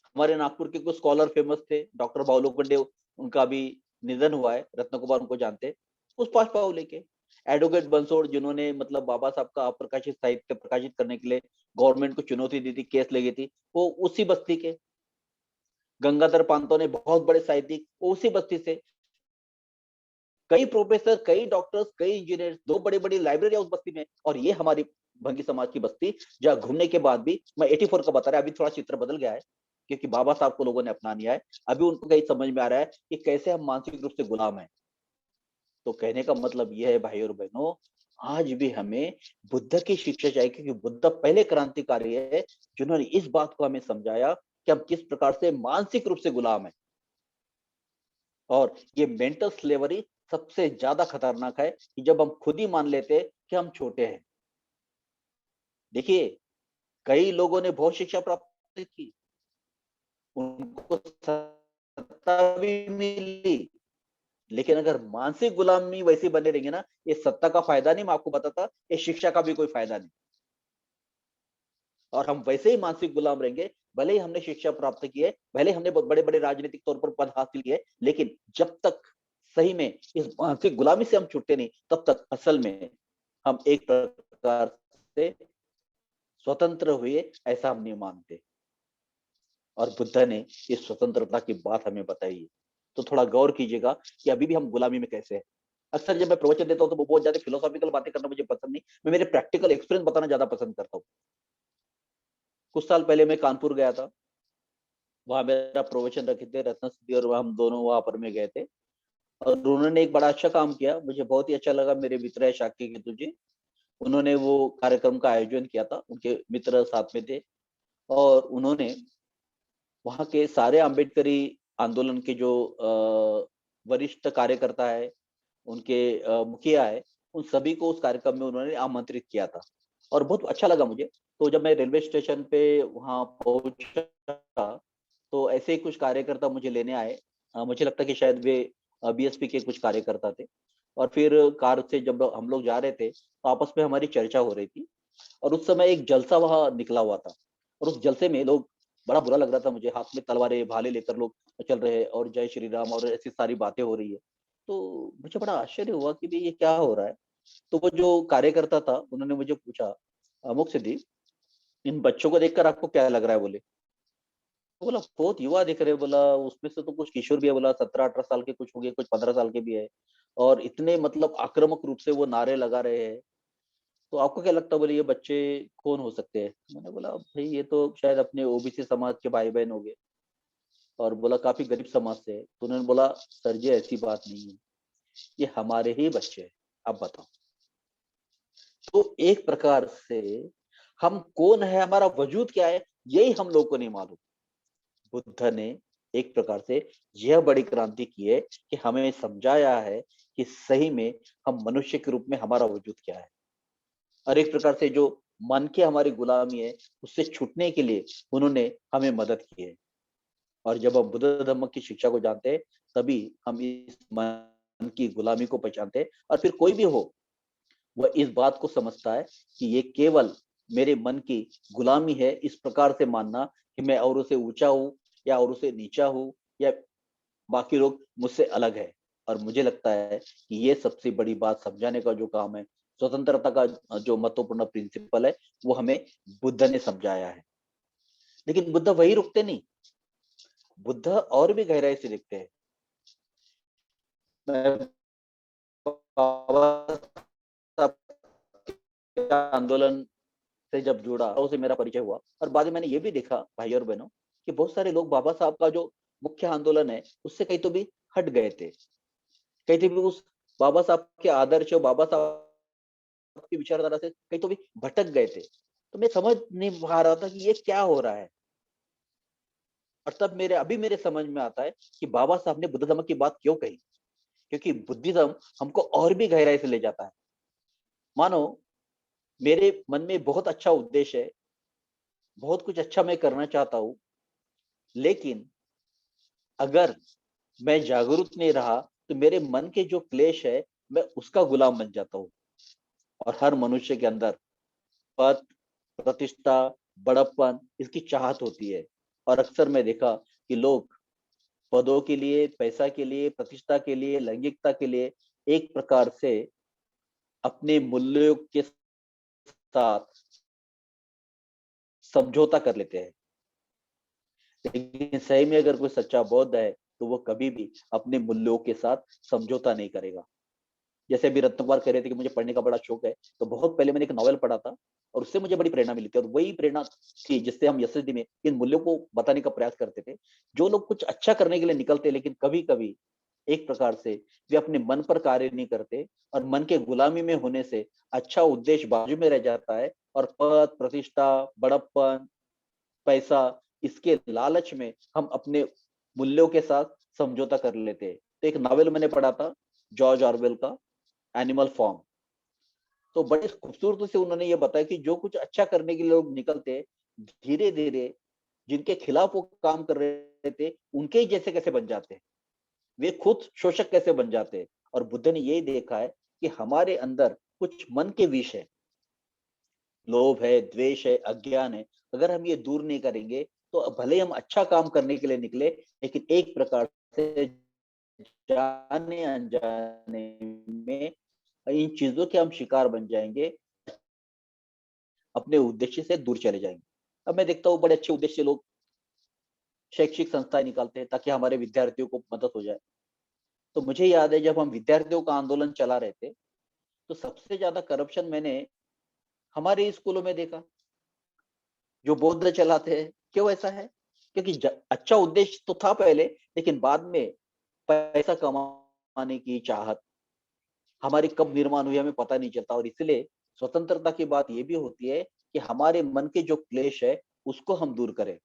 हमारे नागपुर के कुछ स्कॉलर फेमस थे, डॉक्टर बावलो कंडे, उनका भी निधन हुआ है, रत्न कुमार उनको जानते हैं, उस पास पाव लेके। एडवोकेट बंसोड़, जिन्होंने मतलब बाबा साहब का अप्रकाशित साहित्य प्रकाशित करने के लिए गवर्नमेंट को चुनौती दी थी, केस लगी थी, वो उसी बस्ती के। गंगाधर पांतो ने, बहुत बड़े साहित्यिक, वो उसी बस्ती से। कई प्रोफेसर, कई डॉक्टर्स, कई इंजीनियर, दो बड़ी बड़ी लाइब्रेरी उस बस्ती में। और ये हमारी भंगी समाज की बस्ती, जहाँ घूमने के बाद भी, मैं 84 का बता रहा है, अभी थोड़ा चित्र बदल गया है क्योंकि बाबा साहब को लोगों ने अपना लिया है। अभी उनको कहीं समझ में आ रहा है कि कैसे हम मानसिक रूप से गुलाम है। तो कहने का मतलब यह है भाई और बहनों, आज भी हमें बुद्ध की शिक्षा चाहिए, क्योंकि बुद्ध पहले क्रांतिकारी है जिन्होंने इस बात को हमें समझाया कि हम किस प्रकार से मानसिक रूप से गुलाम है। और ये मेंटल स्लेवरी सबसे ज्यादा खतरनाक है कि जब हम खुद ही मान लेते हैं कि हम छोटे हैं। देखिए, कई लोगों ने बहुत शिक्षा प्राप्त की, उनको सत्ता भी मिली, लेकिन अगर मानसिक गुलामी वैसी बने रहेंगे ना, ये सत्ता का फायदा नहीं, मैं आपको बताता, ये शिक्षा का भी कोई फायदा नहीं। और हम वैसे ही मानसिक गुलाम रहेंगे, भले ही हमने शिक्षा प्राप्त की है, भले ही हमने बहुत बड़े बड़े राजनीतिक तौर पर पद हासिल किए, लेकिन जब तक सही में इस मानसिक गुलामी से हम छूटते नहीं, तब तक असल में हम एक प्रकार से स्वतंत्र हुए, ऐसा हम नहीं मानते। और बुद्ध ने इस स्वतंत्रता की बात हमें बताई है। तो थोड़ा गौर कीजिएगा कि अभी भी हम गुलामी में कैसे हैं। अक्सर जब मैं प्रवचन देता हूँ तो वो बहुत ज्यादा फिलोसॉफिकल बातें करना मुझे पसंद नहीं, मैं मेरे प्रैक्टिकल एक्सपीरियंस बताना ज्यादा पसंद करता हूँ। कुछ साल पहले मैं कानपुर गया था, वहां मेरा प्रवचन रखे थे रत्न सिद्धि, और हम दोनों वहां पर में गए थे। और उन्होंने एक बड़ा अच्छा काम किया, मुझे बहुत ही अच्छा लगा। मेरे मित्र है शाक्य केतु जी, उन्होंने वो कार्यक्रम का आयोजन किया था, उनके मित्र साथ में थे। और उन्होंने वहाँ के सारे अम्बेडकरी आंदोलन के जो वरिष्ठ कार्यकर्ता है, उनके मुखिया है, उन सभी को उस कार्यक्रम में उन्होंने आमंत्रित किया था, और बहुत अच्छा लगा मुझे। तो जब मैं रेलवे स्टेशन पे वहाँ पहुंचा, तो ऐसे ही कुछ कार्यकर्ता मुझे लेने आए। मुझे लगता है कि शायद वे बीएसपी के कुछ कार्यकर्ता थे। और फिर कार से जब हम लोग जा रहे थे, तो आपस में हमारी चर्चा हो रही थी। और उस समय एक जलसा वहाँ निकला हुआ था, और उस जलसे में लोग, बड़ा बुरा लग रहा था मुझे, हाथ में तलवारें भाले लेकर लोग चल रहे हैं, और जय श्री राम और ऐसी सारी बातें हो रही है। तो मुझे बड़ा आश्चर्य हुआ कि भाई ये क्या हो रहा है। तो वो जो कार्यकर्ता था, उन्होंने मुझे पूछा, अमुक सिद्धि, इन बच्चों को देखकर आपको क्या लग रहा है? बोले। तो बोला बहुत युवा दिख रहे हैं, बोला उसमें से तो कुछ किशोर भी है, बोला 17-18 साल के कुछ हो गए, कुछ 15 साल के भी है। और इतने मतलब आक्रामक रूप से वो नारे लगा रहे हैं। तो आपको क्या लगता है, बोले ये बच्चे कौन हो सकते हैं? मैंने बोला भाई ये तो शायद अपने ओबीसी समाज के भाई बहन हो गए। और बोला काफी गरीब समाज से है। तो उन्होंने बोला सर जी ऐसी बात नहीं है, ये हमारे ही बच्चे हैं। अब बताओ। तो एक प्रकार से हम कौन है, हमारा वजूद क्या है, यही हम लोग को नहीं मालूम। बुद्ध ने एक प्रकार से यह बड़ी क्रांति की है कि हमें समझाया है कि सही में हम मनुष्य के रूप में हमारा वजूद क्या है। और एक प्रकार से जो मन की हमारी गुलामी है, उससे छूटने के लिए उन्होंने हमें मदद की है। और जब हम बुद्ध धर्म की शिक्षा को जानते हैं, तभी हम इस मन की गुलामी को पहचानते हैं। और फिर कोई भी हो, वह इस बात को समझता है कि ये केवल मेरे मन की गुलामी है, इस प्रकार से मानना कि मैं औरों से ऊंचा हूँ, या औरों से नीचा हूँ, या बाकी लोग मुझसे अलग है। और मुझे लगता है कि ये सबसे बड़ी बात समझाने का जो काम है, स्वतंत्रता का जो महत्वपूर्ण प्रिंसिपल है, वो हमें बुद्ध ने समझाया है। लेकिन बुद्ध वही रुकते नहीं, बुद्ध और भी गहराई से देखते हैं। मैं बाबा साहब के आंदोलन से जब जुड़ा, उसे मेरा परिचय हुआ, और बाद में मैंने ये भी देखा भाई और बहनों, कि बहुत सारे लोग बाबा साहब का जो मुख्य आंदोलन है, उससे कहीं तो भी हट गए थे, कहीं तो भी उस बाबा साहब के आदर्श और बाबा साहब की विचारधारा से कहीं तो भी भटक गए थे। तो मैं समझ नहीं पा रहा था कि ये क्या हो रहा है। और तब मेरे समझ में आता है कि बाबा साहब ने बुद्ध धर्म की बात क्यों कही। क्योंकि बुद्धिज्म हमको और भी गहराई से ले जाता है। मानो मेरे मन में बहुत अच्छा उद्देश्य है, बहुत कुछ अच्छा मैं करना चाहता हूँ, लेकिन अगर मैं जागरूक नहीं रहा, तो मेरे मन के जो क्लेश है, मैं उसका गुलाम बन जाता हूँ। और हर मनुष्य के अंदर पद, प्रतिष्ठा, बड़प्पन, इसकी चाहत होती है। और अक्सर मैं देखा कि लोग पदों के लिए, पैसा के लिए, प्रतिष्ठा के लिए, लैंगिकता के लिए एक प्रकार से अपने मूल्यों के साथ समझौता कर लेते हैं। लेकिन सही में अगर कोई सच्चा बौद्ध है, तो वो कभी भी अपने मूल्यों के साथ समझौता नहीं करेगा। जैसे अभी रत्न कुमार कह रहे थे कि मुझे पढ़ने का बड़ा शौक है, तो बहुत पहले मैंने एक नॉवेल पढ़ा था, और उससे मुझे बड़ी प्रेरणा मिली थी। और वही प्रेरणा थी जिससे हम यशस्वी में इन मूल्यों को बताने का प्रयास करते थे। जो लोग कुछ अच्छा करने के लिए निकलते, लेकिन कभी कभी एक प्रकार से वे अपने मन पर कार्य नहीं करते और मन के गुलामी में होने से अच्छा उद्देश्य बाजू में रह जाता है और पद, प्रतिष्ठा, बड़प्पन, पैसा, इसके लालच में हम अपने मूल्यों के साथ समझौता कर लेते हैं। तो एक नॉवेल मैंने पढ़ा था जॉर्ज ऑरवेल का, एनिमल फॉर्म। तो बड़े खूबसूरती से उन्होंने ये बताया कि जो कुछ अच्छा करने के लिए लोग निकलते हैं, धीरे धीरे जिनके खिलाफ वो काम कर रहे थे उनके ही जैसे कैसे बन जाते हैं, वे खुद शोषक कैसे बन जाते हैं। और बुद्ध ने यही देखा है कि हमारे अंदर कुछ मन के विष है, लोभ है, द्वेष है, अज्ञान है। अगर हम ये दूर नहीं करेंगे तो भले हम अच्छा काम करने के लिए निकले, लेकिन एक प्रकार से जाने अनजाने में इन चीजों के हम शिकार बन जाएंगे, अपने उद्देश्य से दूर चले जाएंगे। अब मैं देखता हूँ बड़े अच्छे उद्देश्य से लोग शैक्षिक संस्थाएं निकालते हैं ताकि हमारे विद्यार्थियों को मदद हो जाए। तो मुझे याद है जब हम विद्यार्थियों का आंदोलन चला रहे थे, तो सबसे ज्यादा करप्शन मैंने हमारे स्कूलों में देखा, जो बौद्ध चलाते हैं। क्यों ऐसा है? क्योंकि अच्छा उद्देश्य तो था पहले, लेकिन बाद में पैसा कमाने की चाहत हमारी कब निर्माण हुई हमें पता नहीं चलता। और इसलिए स्वतंत्रता की बात यह भी होती है कि हमारे मन के जो क्लेश है उसको हम दूर करें।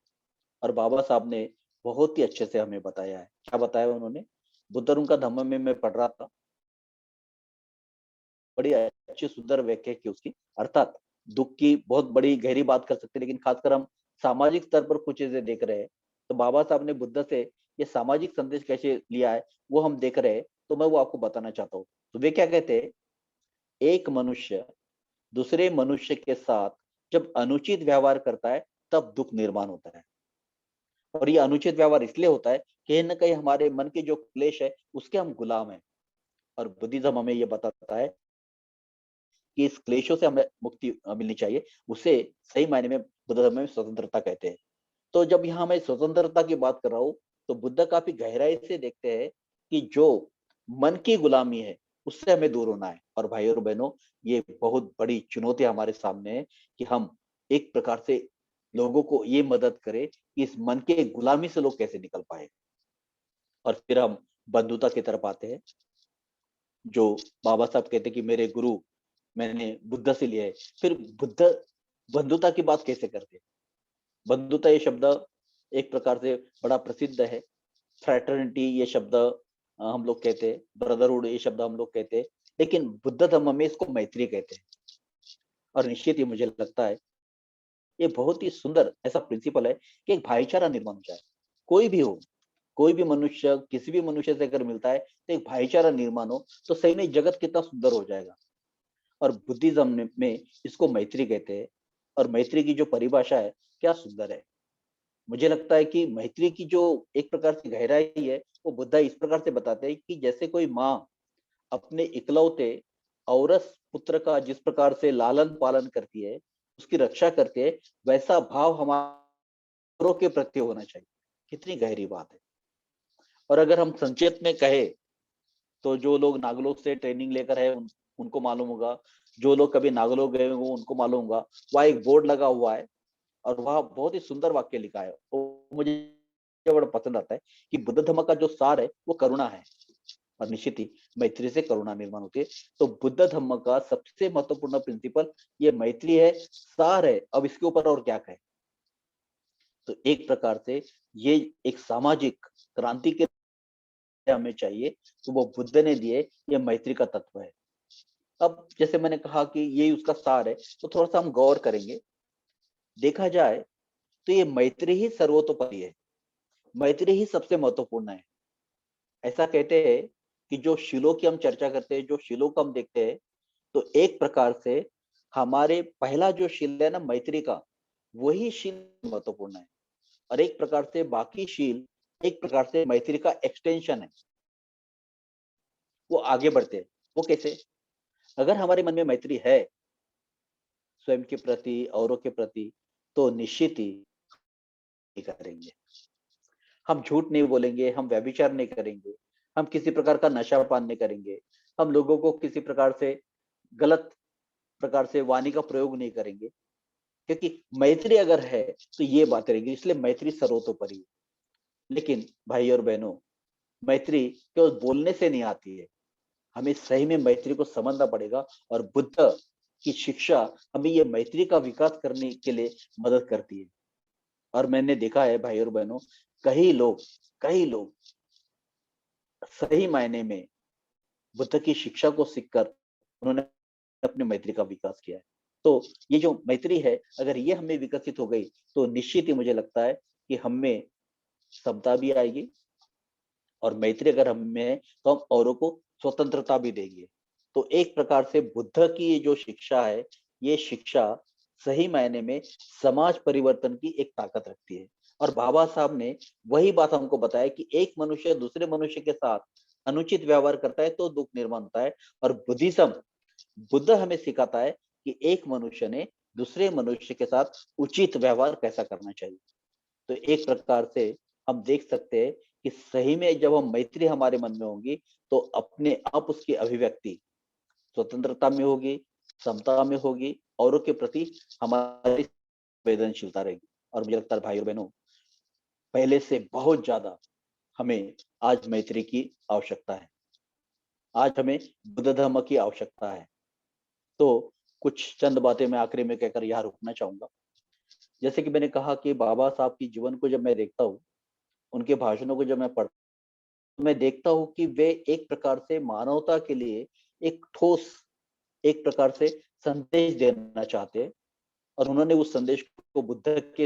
और बाबा साहब ने बहुत ही अच्छे से हमें बताया है। क्या बताया उन्होंने? बुद्धरूम का धम्म में मैं पढ़ रहा था, बड़ी अच्छी सुंदर व्याख्या की उसकी। अर्थात दुख की बहुत बड़ी गहरी बात कर सकते हैं, लेकिन खासकर हम सामाजिक स्तर पर कुछ चीजें देख रहे हैं, तो बाबा साहब ने बुद्ध से ये सामाजिक संदेश कैसे लिया है वो हम देख रहे हैं। तो मैं वो आपको बताना चाहता हूँ। तो वे क्या कहते हैं, एक मनुष्य दूसरे मनुष्य के साथ जब अनुचित व्यवहार करता है तब दुख निर्माण होता है। और ये अनुचित व्यवहार इसलिए होता है कहीं ना कहीं हमारे मन के जो क्लेश है उसके हम गुलाम हैं। और बुद्धिज्म हमें ये बताता है कि इस क्लेशों से हमें मुक्ति मिलनी चाहिए। उसे सही मायने में बुद्ध धर्म में स्वतंत्रता कहते हैं। तो जब यहाँ मैं स्वतंत्रता की बात कर रहा हूँ, तो बुद्ध काफी गहराई से देखते हैं कि जो मन की गुलामी है उससे हमें दूर होना है। और भाइयों और बहनों, ये बहुत बड़ी चुनौती हमारे सामने है कि हम एक प्रकार से लोगों को ये मदद करें कि इस मन के गुलामी से लोग कैसे निकल पाए। और फिर हम बंधुता की तरफ आते हैं, जो बाबा साहब कहते हैं कि मेरे गुरु मैंने बुद्ध से लिया है। फिर बुद्ध बंधुता की बात कैसे करते हैं? बंधुता ये शब्द एक प्रकार से बड़ा प्रसिद्ध है। फ्रैटर्निटी ये शब्द हम लोग कहते हैं, ब्रदरहुड ये शब्द हम लोग कहते हैं, लेकिन बुद्ध धर्म में इसको मैत्री कहते हैं। और निश्चित ही मुझे लगता है ये बहुत ही सुंदर ऐसा प्रिंसिपल है कि एक भाईचारा निर्माण हो जाए। कोई भी हो, कोई भी मनुष्य किसी भी मनुष्य से अगर मिलता है तो एक भाईचारा निर्माण हो, तो सही में जगत कितना सुंदर हो जाएगा। और बुद्धिज्म में इसको मैत्री कहते हैं। और मैत्री की जो परिभाषा है क्या सुंदर है। मुझे लगता है कि मैत्री की जो एक प्रकार से गहराई है वो बुद्धा इस प्रकार से बताते हैं कि जैसे कोई माँ अपने इकलौते औरस पुत्र का जिस प्रकार से लालन पालन करती है, उसकी रक्षा करती है, वैसा भाव हमारों के प्रति होना चाहिए। कितनी गहरी बात है। और अगर हम संक्षेप में कहे तो जो लोग नागलोक से ट्रेनिंग लेकर है उनको मालूम होगा, जो लोग कभी नागलोक गए होंगे उनको मालूम होगा, वहाँ एक बोर्ड लगा हुआ है और वहाँ बहुत ही सुंदर वाक्य लिखा है, वो मुझे बड़ा पसंद आता है कि बुद्ध धर्म का जो सार है वो करुणा है। और निश्चित ही मैत्री से करुणा निर्माण होती है। तो बुद्ध धर्म का सबसे महत्वपूर्ण प्रिंसिपल ये मैत्री है, सार है। अब इसके ऊपर और क्या कहें। तो एक प्रकार से ये एक सामाजिक क्रांति के हमें चाहिए, तो वो बुद्ध ने दिए, ये मैत्री का तत्व है। अब जैसे मैंने कहा कि ये उसका सार है, तो थोड़ा सा हम गौर करेंगे। देखा जाए तो ये मैत्री ही सर्वतोपरि है, मैत्री ही सबसे महत्वपूर्ण है। ऐसा कहते हैं कि जो शीलों की हम चर्चा करते हैं, जो शीलों को हम देखते हैं, तो एक प्रकार से हमारे पहला जो शील है ना मैत्री का, वही शील महत्वपूर्ण है। और एक प्रकार से बाकी शील एक प्रकार से मैत्री का एक्सटेंशन है, वो आगे बढ़ते हैं। वो कैसे? अगर हमारे मन में मैत्री है स्वयं के प्रति, औरों के प्रति, तो निश्चित ही करेंगे। हम झूठ नहीं बोलेंगे, हम व्यभिचार नहीं करेंगे, हम किसी प्रकार का नशा पान नहीं करेंगे, हम लोगों को किसी प्रकार से गलत प्रकार से वाणी का प्रयोग नहीं करेंगे। क्योंकि मैत्री अगर है तो ये बात रहेगी, इसलिए मैत्री सर्वतोपरि है। लेकिन भाई और बहनों, मैत्री केवल बोलने से नहीं आती है, हमें सही में मैत्री को समझना पड़ेगा और बुद्ध की शिक्षा हमें ये मैत्री का विकास करने के लिए मदद करती है। और मैंने देखा है भाई और बहनों, कई लोग सही मायने में बुद्ध की शिक्षा को सीखकर उन्होंने अपनी मैत्री का विकास किया है। तो ये जो मैत्री है, अगर ये हमें विकसित हो गई तो निश्चित ही मुझे लगता है कि हमें समता भी आएगी, और मैत्री अगर हमें है तो हम औरों को स्वतंत्रता भी देंगे। तो एक प्रकार से बुद्ध की ये जो शिक्षा है, ये शिक्षा सही मायने में समाज परिवर्तन की एक ताकत रखती है। और बाबा साहब ने वही बात हमको बताया कि एक मनुष्य दूसरे मनुष्य के साथ अनुचित व्यवहार करता है तो दुख निर्माण होता है, और बुद्ध हमें सिखाता है कि एक मनुष्य ने दूसरे मनुष्य के साथ उचित व्यवहार कैसा करना चाहिए। तो एक प्रकार से हम देख सकते हैं कि सही में जब हम मैत्री हमारे मन में होगी तो अपने आप उसकी अभिव्यक्ति स्वतंत्रता में होगी, समता में होगी, औरों के प्रति हमारी संवेदनशीलता रहेगी। और मुझे लगता है भाई और बहनों, पहले से बहुत ज्यादा हमें आज मैत्री की आवश्यकता है। आज हमें बुद्ध धर्म की आवश्यकता है। तो कुछ चंद बातें मैं आखिरी में कहकर यहाँ रुकना चाहूंगा। जैसे कि मैंने कहा कि बाबा साहब की जीवन को जब मैं देखता हूँ, उनके भाषणों को जब मैं पढ़ता हूं, मैं देखता हूँ कि वे एक प्रकार से मानवता के लिए एक ठोस, एक प्रकार से संदेश देना चाहते हैं, और उन्होंने उस संदेश को बुद्ध के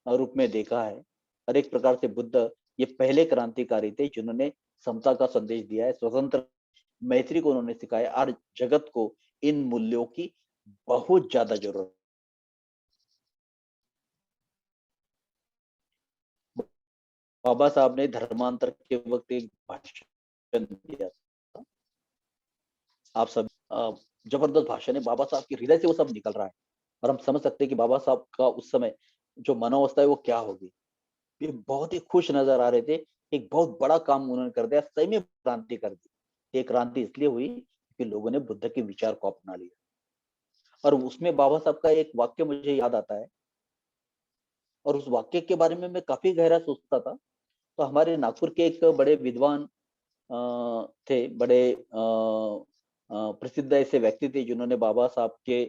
रूप में देखा है। और एक प्रकार से बुद्ध ये पहले क्रांतिकारी थे जिन्होंने समता का संदेश दिया है, स्वतंत्र मैत्री को उन्होंने सिखाया, और जगत को इन मूल्यों की बहुत ज्यादा जरूरत। बाबा साहब ने धर्मांतर के वक्त एक भाषण दिया था। आप सब जबरदस्त भाषण है, बाबा साहब की हृदय से वो सब निकल रहा है, और हम समझ सकते हैं कि बाबा साहब का उस समय जो मनोवस्था है वो क्या होगी। ये बहुत ही खुश नजर आ रहे थे, एक बहुत बड़ा काम उन्होंने कर दिया, सही में क्रांति कर दी। ये क्रांति इसलिए हुई कि लोगों ने बुद्ध के विचार को अपना लिया। और उसमें बाबा साहब का एक वाक्य मुझे याद आता है, और उस वाक्य के बारे में मैं काफी गहरा सोचता था। तो हमारे नागपुर के एक बड़े विद्वान थे, बड़े प्रसिद्ध ऐसे व्यक्ति थे जिन्होंने बाबा साहब के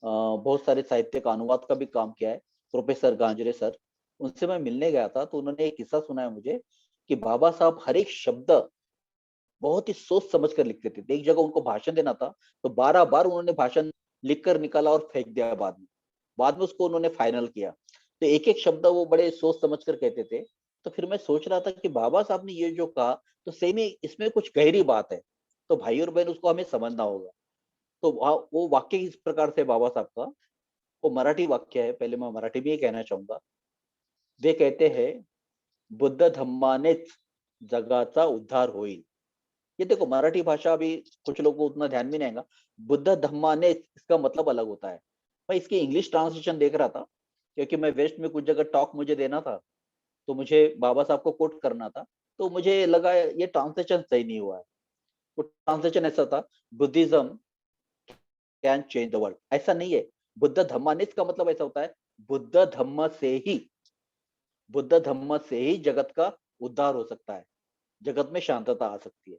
बहुत सारे साहित्य का अनुवाद का भी काम किया है, प्रोफेसर गांजरे सर। उनसे मैं मिलने गया था तो उन्होंने एक किस्सा सुनाया मुझे कि बाबा साहब हर एक शब्द बहुत ही सोच समझ कर लिखते थे। एक जगह उनको भाषण देना था तो 12 बार उन्होंने भाषण लिख कर निकाला और फेंक दिया। बाद में उसको उन्होंने फाइनल किया। तो एक एक शब्द वो बड़े सोच समझ कर कहते थे। तो फिर मैं सोच रहा था कि बाबा साहब ने ये जो कहा तो सही में इसमें कुछ गहरी बात है। तो भाई और बहन उसको हमें समझना होगा। तो वो वाक्य इस प्रकार से बाबा साहब का, वो मराठी वाक्य है, पहले मैं मराठी में ही कहना चाहूंगा। वे कहते हैं, बुद्ध धम्मानेच जगाचा उद्धार होईल। ये देखो मराठी भाषा अभी कुछ लोगों को उतना ध्यान भी नहीं आएगा। बुद्ध धम्माने इसका मतलब अलग होता है। मैं इसकी इंग्लिश ट्रांसलेशन देख रहा था क्योंकि मैं वेस्ट में कुछ जगह टॉक मुझे देना था, तो मुझे बाबा साहब को कोट करना था। तो मुझे लगा ये ट्रांसलेशन सही नहीं हुआ है। वो ट्रांसलेशन ऐसा था, Buddhism can change the world. ऐसा नहीं है। बुद्ध धम्मानिस का मतलब ऐसा होता है, बुद्ध धम्म से ही बुद्ध धम्म से ही जगत का उद्धार हो सकता है, जगत में शांतता आ सकती है।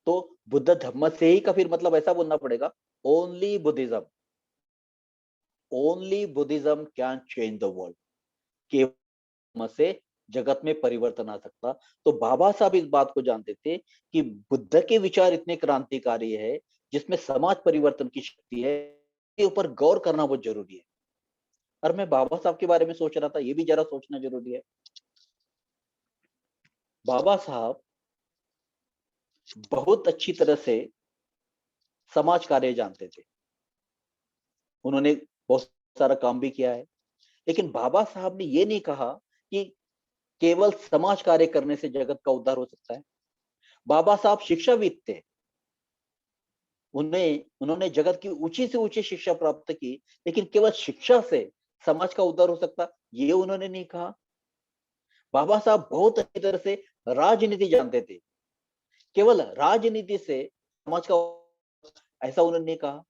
तो बुद्ध धर्म से ही का फिर मतलब ऐसा बोलना पड़ेगा, only Buddhism, only Buddhism can change the world. केवल से जगत में परिवर्तन आ सकता। तो बाबा साहब इस बात को जानते थे कि बुद्ध के विचार इतने क्रांतिकारी है, जिसमें समाज परिवर्तन की शक्ति है, के ऊपर गौर करना बहुत जरूरी है। और मैं बाबा साहब के बारे में सोच रहा था, ये भी जरा सोचना जरूरी है। बाबा साहब बहुत अच्छी तरह से समाज कार्य जानते थे। उन्होंने बहुत सारा काम भी किया है। लेकिन बाबा साहब ने ये नहीं कहा कि केवल समाज कार्य करने से जगत का उद्धार हो सकता है। बाबा साहब शिक्षाविद थे। उन्होंने जगत की ऊंची से ऊंची शिक्षा प्राप्त की, लेकिन केवल शिक्षा से समाज का उद्धार हो सकता, ये उन्होंने नहीं कहा। बाबा साहब बहुत अच्छी तरह से राजनीति जानते थे। केवल राजनीति से समाज का, ऐसा उन्होंने नहीं कहा।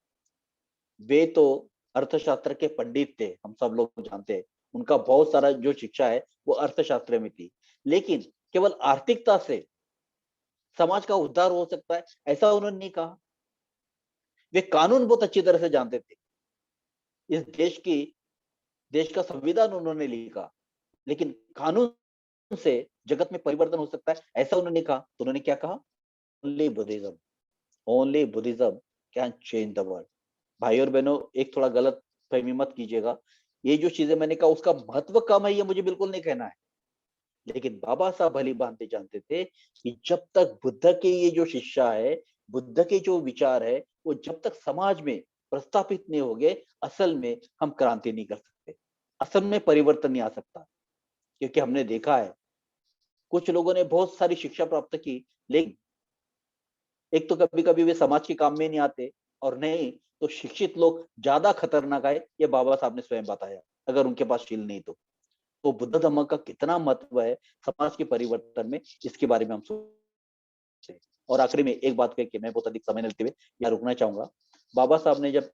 वे तो अर्थशास्त्र के पंडित थे, हम सब लोग जानते हैं। उनका बहुत सारा जो शिक्षा है वो अर्थशास्त्र में थी। लेकिन केवल आर्थिकता से समाज का उद्धार हो सकता है, ऐसा उन्होंने नहीं कहा। वे कानून बहुत अच्छी तरह से जानते थे। इस देश का संविधान उन्होंने लिखा, लेकिन कानून से जगत में परिवर्तन हो सकता है, ऐसा उन्होंने कहा। तो उन्होंने क्या कहा? Only Buddhism, only Buddhism can change the world. भाई और बहनों, एक थोड़ा गलत फहमी मत कीजिएगा। ये जो चीजें मैंने कहा उसका महत्व कम है, ये मुझे बिल्कुल नहीं कहना है। लेकिन बाबा साहब भली भांति जानते थे कि जब तक बुद्ध के ये जो शिक्षा है, बुद्ध के जो विचार है, वो जब तक समाज में प्रस्थापित नहीं होंगे, असल में हम क्रांति नहीं कर सकते, असल में परिवर्तन नहीं आ सकता। क्योंकि हमने देखा है, कुछ लोगों ने बहुत सारी शिक्षा प्राप्त की, लेकिन एक तो कभी कभी वे समाज के काम में नहीं आते, और नहीं तो शिक्षित लोग ज्यादा खतरनाक है, ये बाबा साहब ने स्वयं बताया। अगर उनके पास शील नहीं तो बुद्ध धम्म का कितना महत्व है समाज के परिवर्तन में, इसके बारे में हम सोचते हैं। और आखिरी में एक बात कह के मैं बहुत अधिक समय लेते हुए यहाँ रुकना चाहूंगा। बाबा साहब ने जब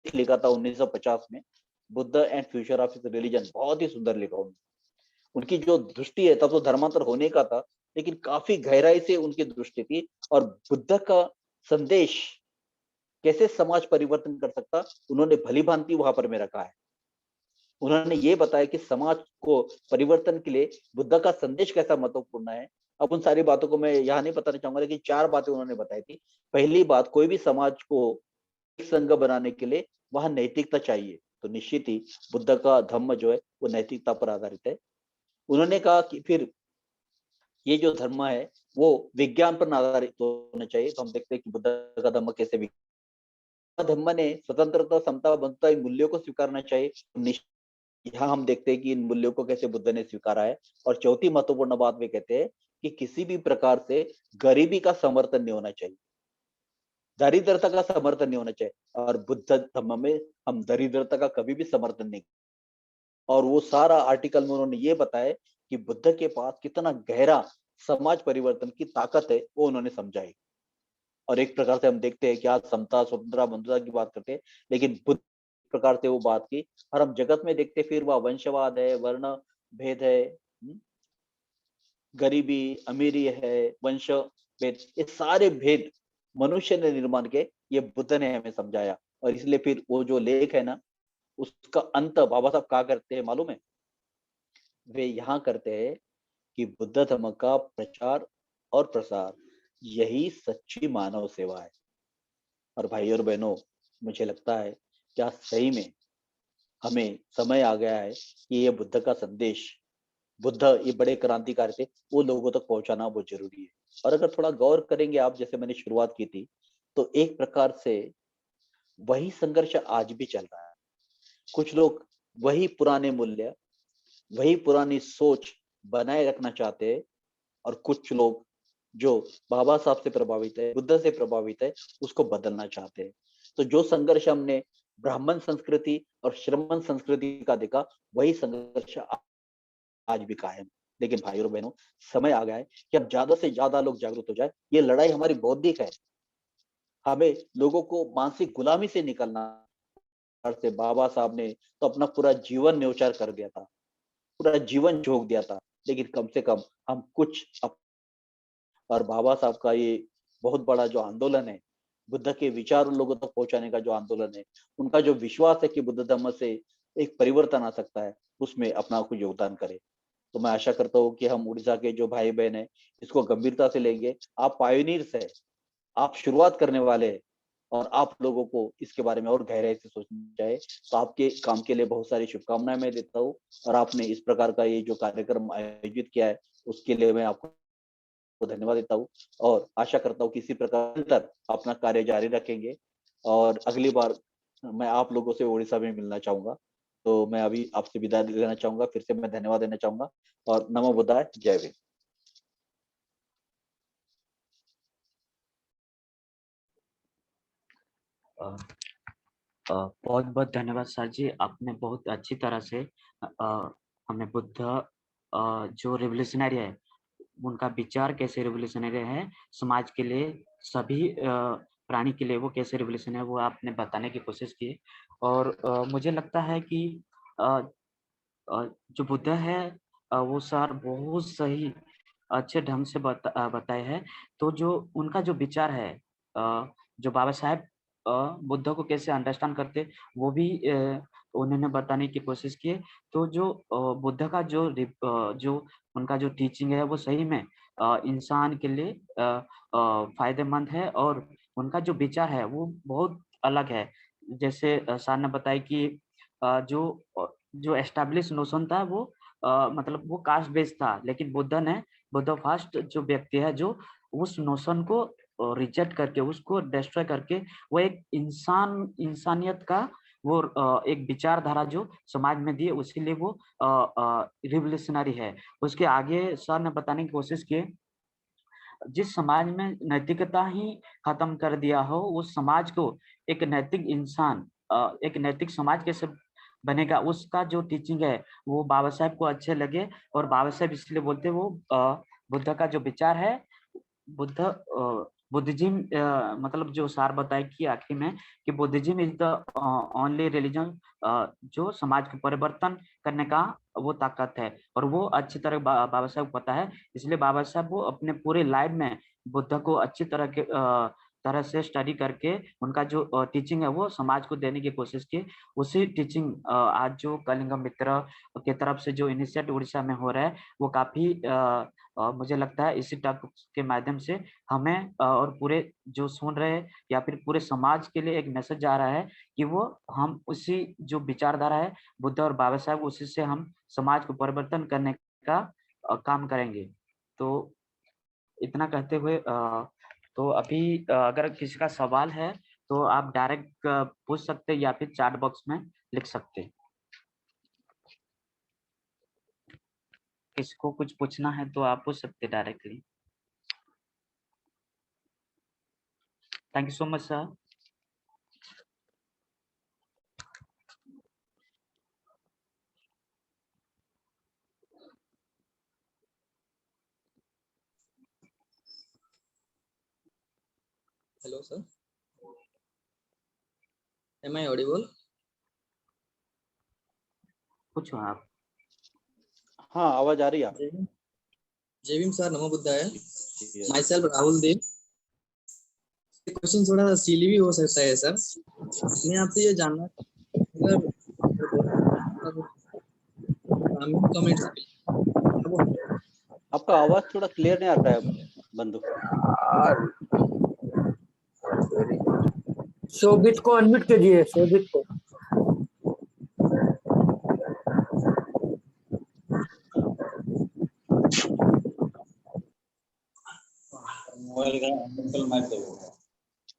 लिखा था 1950 में, Buddha and future of his religion, बहुत ही सुंदर लिखा उन्होंने। उनकी जो दृष्टि है, तब तो धर्मांतर होने का था, लेकिन काफी गहराई से उनकी दृष्टि थी। और बुद्ध का संदेश कैसे समाज परिवर्तन कर सकता, उन्होंने भली भांति वहां पर में रखा है। उन्होंने ये बताया कि समाज को परिवर्तन के लिए बुद्ध का संदेश कैसा महत्वपूर्ण है। अब उन सारी बातों को मैं यहाँ नहीं बताना चाहूंगा, लेकिन 4 बातें उन्होंने बताई थी। पहली बात, कोई भी समाज को एक संघ बनाने के लिए वहां नैतिकता चाहिए। तो निश्चित ही बुद्ध का धम्म जो है वो नैतिकता पर आधारित है। उन्होंने कहा कि फिर ये जो धर्म है वो विज्ञान पर आधारित होना चाहिए। तो हम देखते हैं कि बुद्ध का धम्म कैसे धम्म ने स्वतंत्रता, समता, बंधुता, इन मूल्यों को स्वीकारना चाहिए। यहाँ हम देखते हैं कि इन मूल्यों को कैसे बुद्ध ने स्वीकारा है। और चौथी महत्वपूर्ण बात वे कहते हैं कि किसी भी प्रकार से गरीबी का समर्थन नहीं होना चाहिए, दरिद्रता का समर्थन नहीं होना चाहिए। और बुद्ध धर्म में हम दरिद्रता का कभी भी समर्थन नहीं। और वो सारा आर्टिकल में उन्होंने ये बताया कि बुद्ध के पास कितना गहरा समाज परिवर्तन की ताकत है, वो उन्होंने समझाई। और एक प्रकार से हम देखते हैं कि आज समता, स्वतंत्रता, बंधुता की बात करते हैं, लेकिन बुद्ध प्रकार से वो बात की। और हम जगत में देखते फिर वह वंशवाद है, वर्ण भेद है, गरीबी अमीरी है, वंश भेद, ये सारे भेद मनुष्य ने निर्माण के, ये बुद्ध ने हमें समझाया। और इसलिए फिर वो जो लेख है ना, उसका अंत बाबा साहब कहा करते हैं मालूम है? वे यहाँ करते हैं कि बुद्ध धर्म का प्रचार और प्रसार, यही सच्ची मानव सेवा है। और भाई और बहनों, मुझे लगता है क्या सही में हमें समय आ गया है कि ये बुद्ध का संदेश, बुद्ध ये बड़े क्रांतिकारी थे, वो लोगों तक पहुंचाना बहुत जरूरी है। और अगर थोड़ा गौर करेंगे आप, जैसे मैंने शुरुआत की थी, तो एक प्रकार से वही संघर्ष आज भी चल रहा है। कुछ लोग वही पुराने मूल्य, वही पुरानी सोच बनाए रखना चाहते हैं, और कुछ लोग जो बाबा साहब से प्रभावित है, बुद्ध से प्रभावित है, उसको बदलना चाहते हैं। तो जो संघर्ष हमने ब्राह्मण संस्कृति और श्रमण संस्कृति का देखा, वही संघर्ष आज भी कायम। लेकिन भाई और बहनों, समय आ गया है कि अब ज्यादा से ज्यादा लोग जागरूक हो जाए। ये लड़ाई हमारी बौद्धिक है, हमें लोगों को मानसिक गुलामी से निकलना से। बाबा साहब ने तो अपना पूरा जीवन न्यौछावर कर दिया था, पूरा जीवन झोंक दिया था, लेकिन कम से कम हम कुछ और बाबा साहब का ये बहुत बड़ा जो आंदोलन है, बुद्ध के विचार उन लोगों तक पहुंचाने का जो आंदोलन है, उनका जो विश्वास है कि बुद्ध धर्म से एक परिवर्तन आ सकता है, उसमें अपना कुछ योगदान करे। तो मैं आशा करता हूँ कि हम उड़ीसा के जो भाई बहन है, इसको गंभीरता से लेंगे। आप पायोनियर्स है, आप शुरुआत करने वाले हैं, और आप लोगों को इसके बारे में और गहराई से सोचना चाहिए। तो आपके काम के लिए बहुत सारी शुभकामनाएं मैं देता हूँ। और आपने इस प्रकार का ये जो कार्यक्रम आयोजित किया है, उसके लिए मैं आपको धन्यवाद देता हूँ। और आशा करता हूँ कि इसी प्रकार तक अपना कार्य जारी रखेंगे। और अगली बार मैं आप लोगों से उड़ीसा में मिलना चाहूंगा। तो मैं अभी आपसे विदा लेना चाहूंगा, फिर से मैं धन्यवाद देना चाहूंगा। और नमो बुद्धाय, जय भीम। बहुत बहुत धन्यवाद सर जी, आपने बहुत अच्छी तरह से हमें बुद्ध जो रिवोल्यूशनरी है, उनका विचार कैसे रिवोल्यूशनरी है, समाज के लिए, सभी प्राणी के लिए वो कैसे रिवोल्यूशन है, वो आपने बताने की कोशिश की। और मुझे लगता है कि अ, जो बुद्ध है वो सर बहुत सही अच्छे ढंग से बताए हैं। तो जो उनका जो विचार है, जो बाबा साहेब बुद्ध को कैसे अंडरस्टैंड करते, वो भी उन्होंने बताने की कोशिश की है। तो जो बुद्ध का जो उनका जो टीचिंग है, वो सही में इंसान के लिए फ़ायदेमंद है, और उनका जो विचार है, वो बहुत अलग है। जैसे सर ने बताया कि जो एस्टेब्लिश नोशन था, वो मतलब वो कास्ट बेस्ड था, लेकिन बुद्ध फर्स्ट जो व्यक्ति है, जो उस नोशन को रिजेक्ट करके, उसको डिस्ट्रॉय करके, वो एक इंसानियत का वो एक विचारधारा जो समाज में दी, उसीलिए वो रिवोल्यूशनरी है। उसके आगे सर ने बताने की कोशिश की, जिस समाज में नैतिकता ही खत्म कर दिया हो, उस समाज को एक नैतिक इंसान, एक नैतिक समाज कैसे बनेगा, उसका जो टीचिंग है, वो बाबा साहेब को अच्छे लगे। और बाबा साहेब इसलिए बोलते हैं, वो बुद्ध का जो विचार है, बुद्धिज्म, मतलब जो सार बताए कि आखिर में, कि Buddhism is the only religion जो समाज को परिवर्तन करने का वो ताकत है। और वो अच्छी तरह बाबा साहब को पता है, इसलिए बाबा साहब वो अपने पूरे लाइफ में बुद्ध को अच्छी तरह से स्टडी करके, उनका जो टीचिंग है, वो समाज को देने की कोशिश की। उसी टीचिंग आज जो कलिंग मित्र की तरफ से जो इनिशिएटिव उड़ीसा में हो रहा है, वो काफी मुझे लगता है इसी टॉक के माध्यम से हमें और पूरे जो सुन रहे हैं, या फिर पूरे समाज के लिए एक मैसेज जा रहा है, कि वो हम उसी जो विचारधारा है बुद्ध और बाबा साहब, उसी से हम समाज को परिवर्तन करने का काम करेंगे। तो इतना कहते हुए तो अभी अगर किसी का सवाल है, तो आप डायरेक्ट पूछ सकते हैं, या फिर चैट बॉक्स में लिख सकते हैं। किसको कुछ पूछना है तो आप पूछ सकते हैं directly. Thank you so much sir. Hello, sir. Am I audible? पूछो आप। हाँ, आवाज आ रही है आपकी? जय भीम सर, नमो बुद्धाय। Yes. Myself Rahul Dev. Question थोड़ा सा सिली भी हो सकता है सर। मैं आपसे ये जानना, अगर कमेंट्स, आपका आवाज थोड़ा क्लियर नहीं आ रहा है बंधु। शोभित को अनम्यूट कीजिए, शोभित को।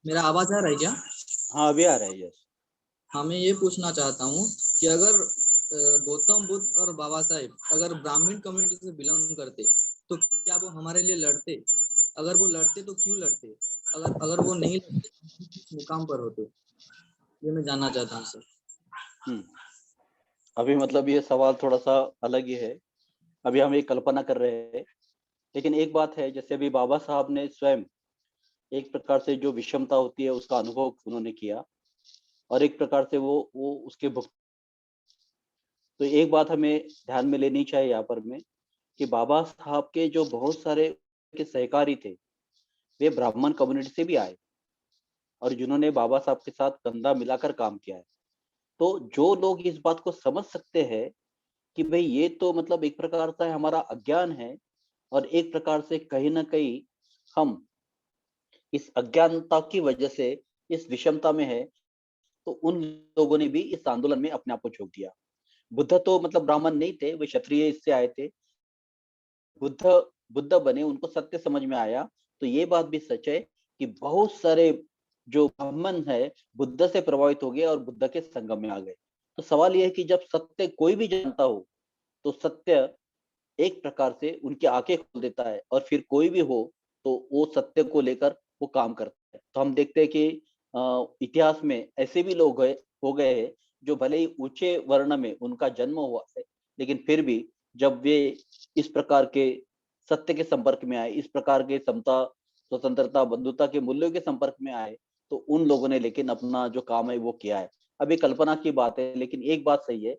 मेरा आवाज आ रहा है क्या? हाँ, अभी आ रहा है। यस। हाँ, मैं ये पूछना चाहता हूँ कि अगर गौतम बुद्ध और बाबा साहेब अगर ब्राह्मण कम्युनिटी से बिलोंग करते, तो क्या वो हमारे लिए लड़ते? अगर वो लड़ते तो क्यों लड़ते? अगर वो नहीं लड़ते तो किस मुकाम पर होते? ये मैं जानना चाहता हूँ सर। अभी मतलब ये सवाल थोड़ा सा अलग ही है। अभी हम एक कल्पना कर रहे हैं, लेकिन एक बात है, जैसे अभी बाबा साहब ने स्वयं एक प्रकार से जो विषमता होती है उसका अनुभव उन्होंने किया, और एक प्रकार से वो उसके भुगत। तो एक बात हमें ध्यान में लेनी चाहिए यहाँ पर में, कि बाबा साहब के जो बहुत सारे के सहकारी थे, वे ब्राह्मण कम्युनिटी से भी आए, और जिन्होंने बाबा साहब के साथ कंधा मिलाकर काम किया है। तो जो लोग इस बात को समझ सकते हैं कि भाई ये तो मतलब एक प्रकार का हमारा अज्ञान है, और एक प्रकार से कहीं ना कहीं हम इस अज्ञानता की वजह से इस विषमता में है, तो उन लोगों ने भी इस आंदोलन में अपने आप को झोंक दिया। बुद्ध तो मतलब ब्राह्मण नहीं थे, वे क्षत्रिय इससे आए थे। बुद्ध बुद्ध बने, उनको सत्य समझ में आया। तो ये बात भी सच है कि बहुत सारे जो ब्राह्मण है बुद्ध से प्रभावित हो गए और बुद्ध के संगम में आ गए। तो सवाल यह है कि जब सत्य कोई भी जानता हो, तो सत्य एक प्रकार से उनकी आंखें खोल देता है, और फिर कोई भी हो तो वो सत्य को लेकर वो काम करता है। तो हम देखते हैं कि इतिहास में ऐसे भी लोग हो गए हैं, जो भले ही ऊंचे वर्ण में उनका जन्म हुआ है, लेकिन फिर भी जब वे इस प्रकार के सत्य के संपर्क में आए, इस प्रकार के समता, स्वतंत्रता, बंधुता के मूल्यों के संपर्क में आए, तो उन लोगों ने लेकिन अपना जो काम है वो किया है। अब ये कल्पना की बात है, लेकिन एक बात सही है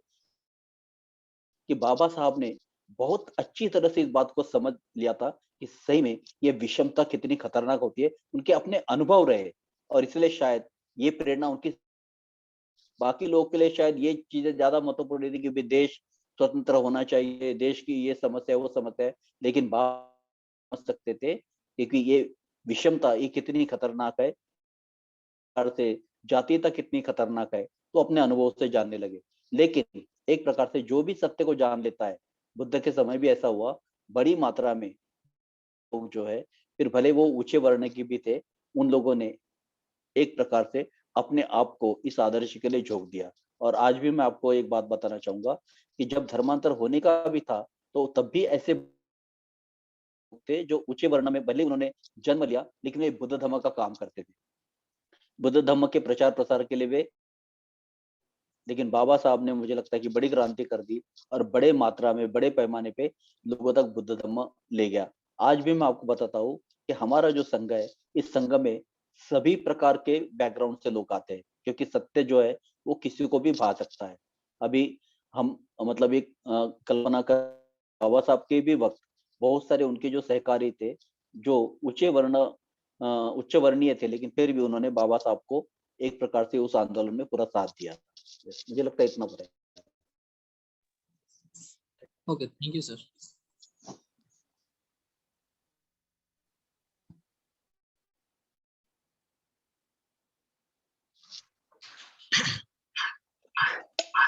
कि बाबा साहब ने बहुत अच्छी तरह से इस बात को समझ लिया था कि सही में ये विषमता कितनी खतरनाक होती है, उनके अपने अनुभव रहे और इसलिए शायद ये प्रेरणा उनकी बाकी लोगों के लिए शायद ये चीजें ज्यादा महत्वपूर्ण थी कि भाई देश स्वतंत्र होना चाहिए, देश की ये समस्या है, वो समस्या है, लेकिन बात समझ सकते थे क्योंकि ये विषमता ये कितनी खतरनाक है, प्रकार से जातीयता कितनी खतरनाक है, तो अपने अनुभव से जानने लगे। लेकिन एक प्रकार से जो भी सत्य को जान लेता है, बुद्ध के समय भी ऐसा हुआ, बड़ी मात्रा में लोग जो है, फिर भले वो ऊंचे वर्ण के भी थे, उन लोगों ने एक प्रकार से अपने आप को इस आदर्श के लिए झोंक दिया। और आज भी मैं आपको एक बात बताना चाहूंगा कि जब धर्मांतर होने का भी था, तो तब भी ऐसे थे जो ऊंचे वर्ण में भले उन्होंने जन्म लिया, लेकिन वे बुद्ध धर्म का काम करते थे। बुद्ध धर्म के प्रचार प्रसार के लिए वे, लेकिन बाबा साहब ने मुझे लगता है कि बड़ी क्रांति कर दी और बड़े मात्रा में, बड़े पैमाने पे लोगों तक बुद्ध धर्म ले गया। आज भी मैं आपको बताता हूँ कि हमारा जो संघ है, इस संघ में सभी प्रकार के बैकग्राउंड से लोग आते हैं, क्योंकि सत्य जो है वो किसी को भी भा सकता है। अभी हम मतलब एक कल्पना कर, बाबा साहब के भी वक्त बहुत सारे उनके जो सहकारी थे, जो उच्च वर्णीय थे, लेकिन फिर भी उन्होंने बाबा साहब को एक प्रकार से उस आंदोलन में पूरा साथ दिया। मुझे लगता है इतना पड़ेगा। Okay, thank you sir.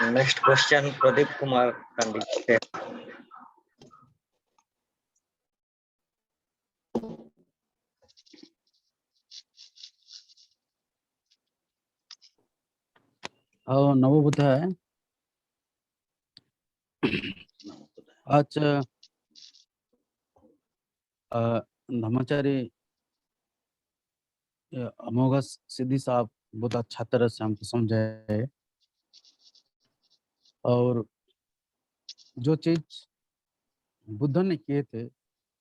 Next question Pradeep Kumar Kandi. नमो बुद्धाय। आज धर्माचार्य अमोघ सिद्धि साहब बहुत अच्छा तरह से हमको समझाए, और जो चीज बुद्ध ने किए थे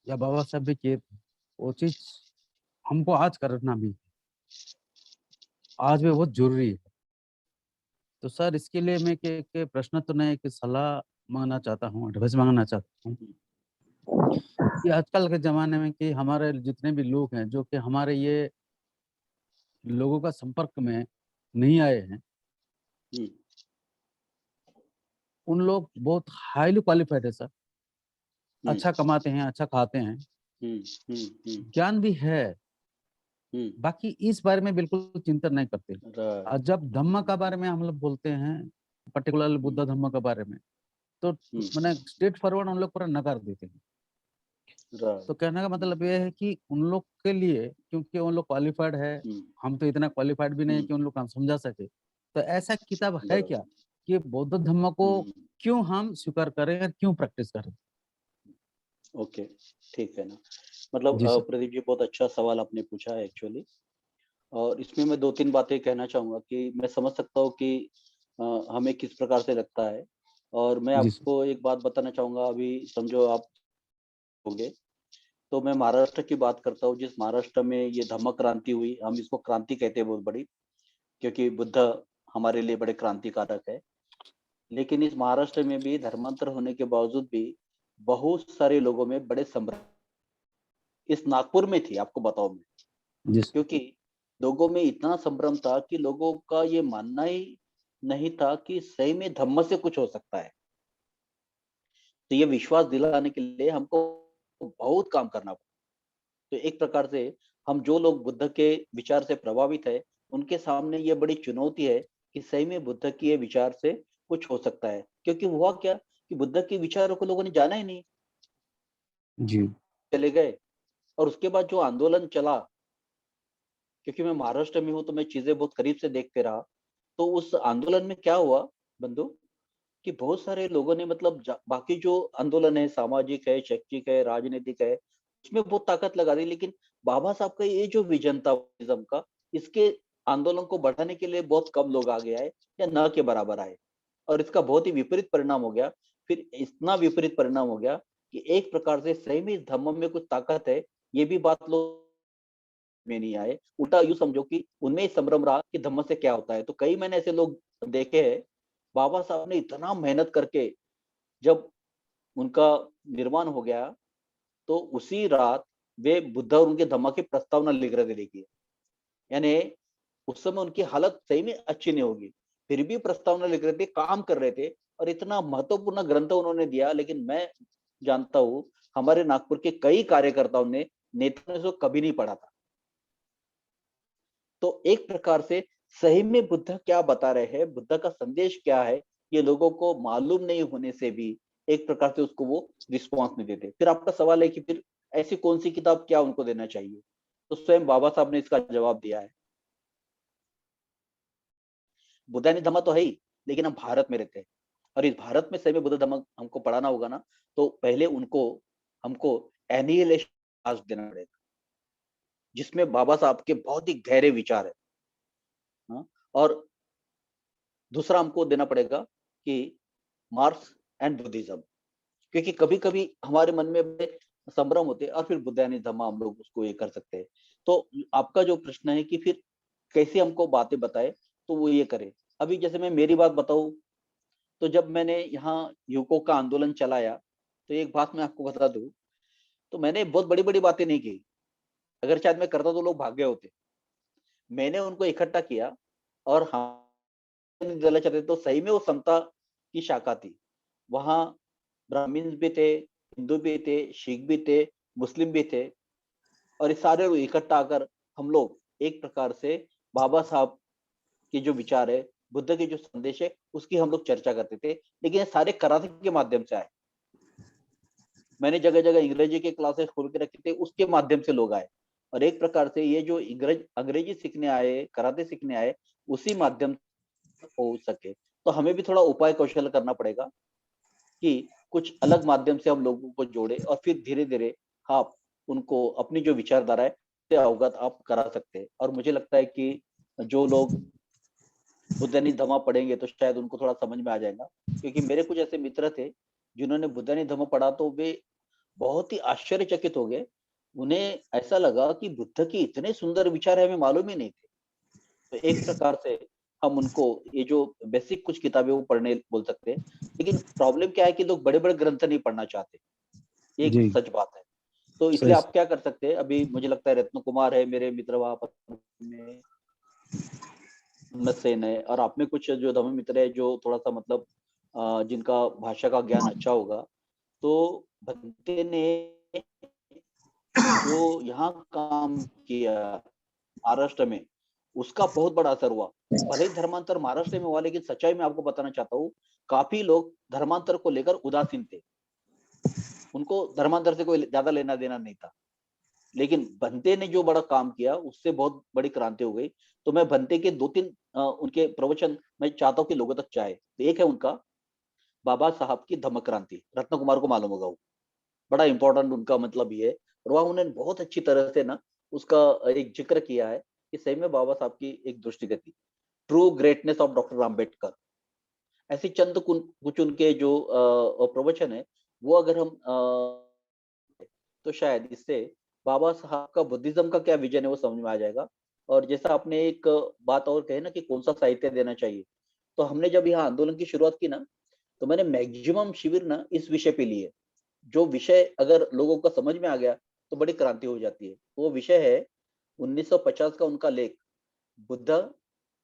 या बाबा साहब भी किए थे, वो चीज हमको आज करना भी, आज भी बहुत जरूरी है। तो सर इसके लिए मैं के प्रश्न तो नहीं, कि सलाह मांगना चाहता हूँ, एडवाइस मांगना चाहता हूँ कि आजकल के जमाने में कि हमारे जितने भी लोग हैं जो कि हमारे ये लोगों का संपर्क में नहीं आए हैं, उन लोग बहुत हाईली क्वालिफाइड है सर, अच्छा कमाते हैं, अच्छा खाते हैं, ज्ञान भी है, बाकी इस बारे में बिल्कुल चिंतन नहीं करते। और जब धम्म का बारे में हम लोग बोलते हैं, पर्टिकुलरली बुद्ध धम्म के बारे में, तो मैंने स्ट्रेट फॉरवर्ड उन लोग पूरा नकार देते हैं। तो कहने का मतलब ये है कि उन लोग के लिए, क्योंकि उन लोग क्वालिफाइड है, हम तो इतना क्वालिफाइड भी नहीं कि उन लोग को हम समझा सके, तो ऐसा किताब है क्या कि बौद्ध धम्म को क्यों हम स्वीकार करें और क्यों प्रैक्टिस करें? ओके, ठीक है ना। मतलब प्रदीप जी बहुत अच्छा सवाल आपने पूछा है एक्चुअली, और इसमें मैं 2-3 बातें कहना चाहूंगा कि मैं समझ सकता हूँ कि हमें किस प्रकार से लगता है, और मैं आपको एक बात बताना चाहूंगा। अभी समझो आप होंगे, तो मैं महाराष्ट्र की बात करता हूँ, जिस महाराष्ट्र में ये धम्म क्रांति हुई, हम इसको क्रांति कहते हैं बहुत बड़ी, क्योंकि बुद्ध हमारे लिए बड़े क्रांतिकारक है। लेकिन इस महाराष्ट्र में भी धर्मांतर होने के बावजूद भी बहुत सारे लोगों में बड़े संभ्रम, इस नागपुर में थी, आपको बताऊं मैं, क्योंकि लोगों में इतना संभ्रम था कि लोगों का ये मानना ही नहीं था कि सही में धम्म से कुछ हो सकता है। तो ये विश्वास दिलाने के लिए हमको बहुत काम करना पड़ा। तो एक प्रकार से हम जो लोग बुद्ध के विचार से प्रभावित है, उनके सामने ये बड़ी चुनौती है कि सही में बुद्ध के ये विचार से कुछ हो सकता है। क्योंकि हुआ क्या कि बुद्ध के विचारों को लोगों ने जाना ही नहीं, जी चले गए। और उसके बाद जो आंदोलन चला, क्योंकि मैं महाराष्ट्र में हूँ तो मैं चीजें बहुत करीब से देखते रहा, तो उस आंदोलन में क्या हुआ बंधु, कि बहुत सारे लोगों ने मतलब बाकी जो आंदोलन है, सामाजिक है, शैक्षिक है, राजनीतिक है, उसमें बहुत ताकत लगा दी, लेकिन बाबा साहब का ये जो विजन था बुद्धिज्म का, इसके आंदोलन को बढ़ाने के लिए बहुत कम लोग आगे आए या न के बराबर आए, और इसका बहुत ही विपरीत परिणाम हो गया। फिर इतना विपरीत परिणाम हो गया कि एक प्रकार से सही में इस धम्म में कुछ ताकत है, ये भी बात लोग में नहीं आए। उल्टा यूं समझो कि उनमें ही संभ्रम रहा कि धम्म से क्या होता है। तो कई मैंने ऐसे लोग देखे हैं, बाबा साहब ने इतना मेहनत करके जब उनका निर्माण हो गया तो उसी रात वे बुद्ध और उनके धम्म की प्रस्तावना लिख रहे थे। देखिए, यानी उस समय उनकी हालत सही में अच्छी नहीं होगी, फिर भी प्रस्तावना लिख रहे थे, काम कर रहे थे और इतना महत्वपूर्ण ग्रंथ उन्होंने दिया। लेकिन मैं जानता हूँ हमारे नागपुर के कई कार्यकर्ताओं ने, नेताओं ने इसको कभी नहीं पढ़ा था। तो एक प्रकार से सही में बुद्ध क्या बता रहे हैं, बुद्ध का संदेश क्या है, ये लोगों को मालूम नहीं होने से भी एक प्रकार से उसको वो रिस्पॉन्स नहीं देते। फिर आपका सवाल है कि फिर ऐसी कौन सी किताब क्या उनको देना चाहिए, तो स्वयं बाबा साहब ने इसका जवाब दिया है। बुद्धानी धम्म तो है ही, लेकिन हम भारत में रहते हैं और इस भारत में सही में बुद्ध धम्म हमको पढ़ाना होगा ना, तो पहले उनको हमको एनिहिलेशन देना पड़ेगा, जिसमें बाबा साहब के बहुत ही गहरे विचार है। हाँ? और दूसरा हमको देना पड़ेगा कि मार्क्स एंड बुद्धिज्म, क्योंकि कभी कभी हमारे मन में बड़े संभ्रम होते हैं और फिर बुद्धानी धम्म हम लोग उसको ये कर सकते हैं। तो आपका जो प्रश्न है कि फिर कैसे हमको बातें बताए, तो वो ये करे। अभी जैसे मैं मेरी बात बताऊं, तो जब मैंने यहाँ युवकों का आंदोलन चलाया, तो एक बात मैं आपको बता दूं, तो मैंने बहुत बड़ी बड़ी बातें नहीं की। अगर शायद मैं करता तो लोग भाग गए होते। मैंने उनको इकट्ठा किया और हम देना चाहते तो सही में वो समता की शाखा थी। वहाँ ब्राह्मण भी थे, हिंदू भी थे, सिख भी थे, मुस्लिम भी थे और इस सारे लोग इकट्ठा आकर हम लोग एक प्रकार से बाबा साहब के जो विचार है, बुद्ध के जो संदेश है, उसकी हम लोग चर्चा करते थे। लेकिन ये सारे कराटे के माध्यम से आए। मैंने जगह जगह अंग्रेजी के क्लासेस खोल के रखे थे, उसके माध्यम से लोग आए और एक प्रकार से ये जो अंग्रेजी सीखने आए, कराटे सीखने आए, उसी माध्यम हो सके। तो हमें भी थोड़ा उपाय कौशल करना पड़ेगा कि कुछ अलग माध्यम से हम लोगों को जोड़े और फिर धीरे धीरे आप उनको अपनी जो विचारधारा है से अवगत आप करा सकते हैं। और मुझे लगता है कि जो लोग बुद्धानी धम्म पढ़ेंगे तो शायद उनको थोड़ा समझ में आ जाएगा, क्योंकि मेरे कुछ ऐसे मित्र थे जिन्होंने बुद्धानी धम्म पढ़ा तो वे बहुत ही आश्चर्यचकित हो गए। उन्हें ऐसा लगा कि बुद्ध के इतने सुंदर विचार है, हमें मालूम ही नहीं थे। तो एक प्रकार से हम उनको ये जो बेसिक कुछ किताबें वो पढ़ने बोल सकते हैं। लेकिन प्रॉब्लम क्या है कि लोग बड़े बड़े ग्रंथ नहीं पढ़ना चाहते, एक जी सच बात है। तो इसलिए सही आप क्या कर सकते हैं, अभी मुझे लगता है रत्न कुमार है मेरे मित्र वहां पर में, सेन है, और आप में कुछ जो धर्म मित्र है जो थोड़ा सा मतलब जिनका भाषा का ज्ञान अच्छा होगा, तो भंते ने जो यहाँ काम किया महाराष्ट्र में, उसका बहुत बड़ा असर हुआ। भले ही धर्मांतर महाराष्ट्र में हुआ, लेकिन सच्चाई में आपको बताना चाहता हूँ, काफी लोग धर्मांतर को लेकर उदासीन थे। उनको धर्मांतर से कोई ज्यादा लेना देना नहीं था। लेकिन भंते ने जो बड़ा काम किया, उससे बहुत बड़ी क्रांति हो गई। तो मैं भंते के 2-3 उनके प्रवचन मैं चाहता हूँ कि लोगों तक जाए। तो एक है उनका बाबा साहब की धम्म क्रांति, रत्न कुमार को मालूम होगा वो, बड़ा इंपॉर्टेंट उनका मतलब ये है। और वहाँ उन्होंने बहुत अच्छी तरह से ना उसका एक जिक्र किया है कि सही में बाबा साहब की एक दृष्टिगति, true greatness of doctor Ambedkar. ऐसे चंद कुछ उनके जो प्रवचन है, वो अगर हम तो शायद इससे बाबा साहब का बुद्धिज्म का क्या विजन है वो समझ में आ जाएगा। और जैसा आपने एक बात और कही ना कि कौन सा साहित्य देना चाहिए, तो हमने जब यहाँ आंदोलन की शुरुआत की ना, तो मैंने मैक्सिमम शिविर ना इस विषय पे लिए। जो विषय अगर लोगों को समझ में आ गया तो बड़ी क्रांति हो जाती है। वो विषय है 1950 का उनका लेख, Buddha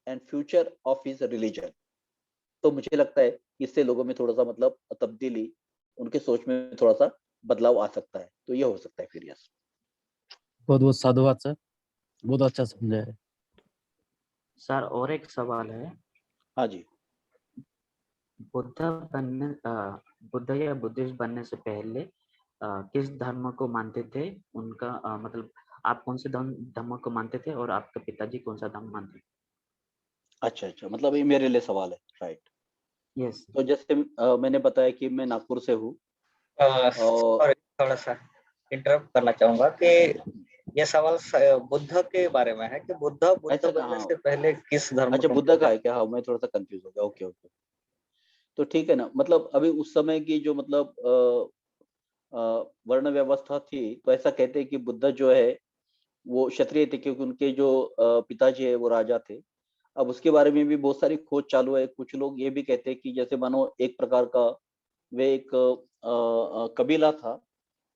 and future of his religion. तो मुझे लगता है इससे लोगों में थोड़ा सा मतलब तब्दीली, उनके सोच में थोड़ा सा बदलाव आ सकता है। तो ये हो सकता है फिर। यस, बहुत बहुत साधुवाद सर, बहुत अच्छा समझा है। सर और एक सवाल है, हाँ जी। बुद्ध या बुद्धिस्ट बनने से पहले किस धर्म को मानते थे? उनका मतलब आप कौन से धर्म को मानते थे और आपके पिताजी कौन सा धर्म मानते थे? अच्छा अच्छा, मतलब ये मेरे लिए सवाल है, राइट। यस। तो जैसे मैंने बताया कि मैं नागपुर से हूँ और सॉरी, थोड़ा सा इंटरप्ट करना चाहूंगा कि ये सवाल बुद्ध के बारे में है कि बुद्ध अच्छा बनने हाँ, से पहले किस धर्म अच्छा को बुद्ध मानते का थे? है क्या? हाँ, मैं थोड़ा सा कंफ्यूज हो गया। ओके ओके, तो ठीक है ना। मतलब अभी उस समय की जो मतलब वर्ण व्यवस्था थी, तो ऐसा कहते हैं कि बुद्ध जो है वो क्षत्रिय थे, क्योंकि उनके जो पिताजी है वो राजा थे। अब उसके बारे में भी बहुत सारी खोज चालू है। कुछ लोग ये भी कहते हैं कि जैसे मानो एक प्रकार का वे एक कबीला था,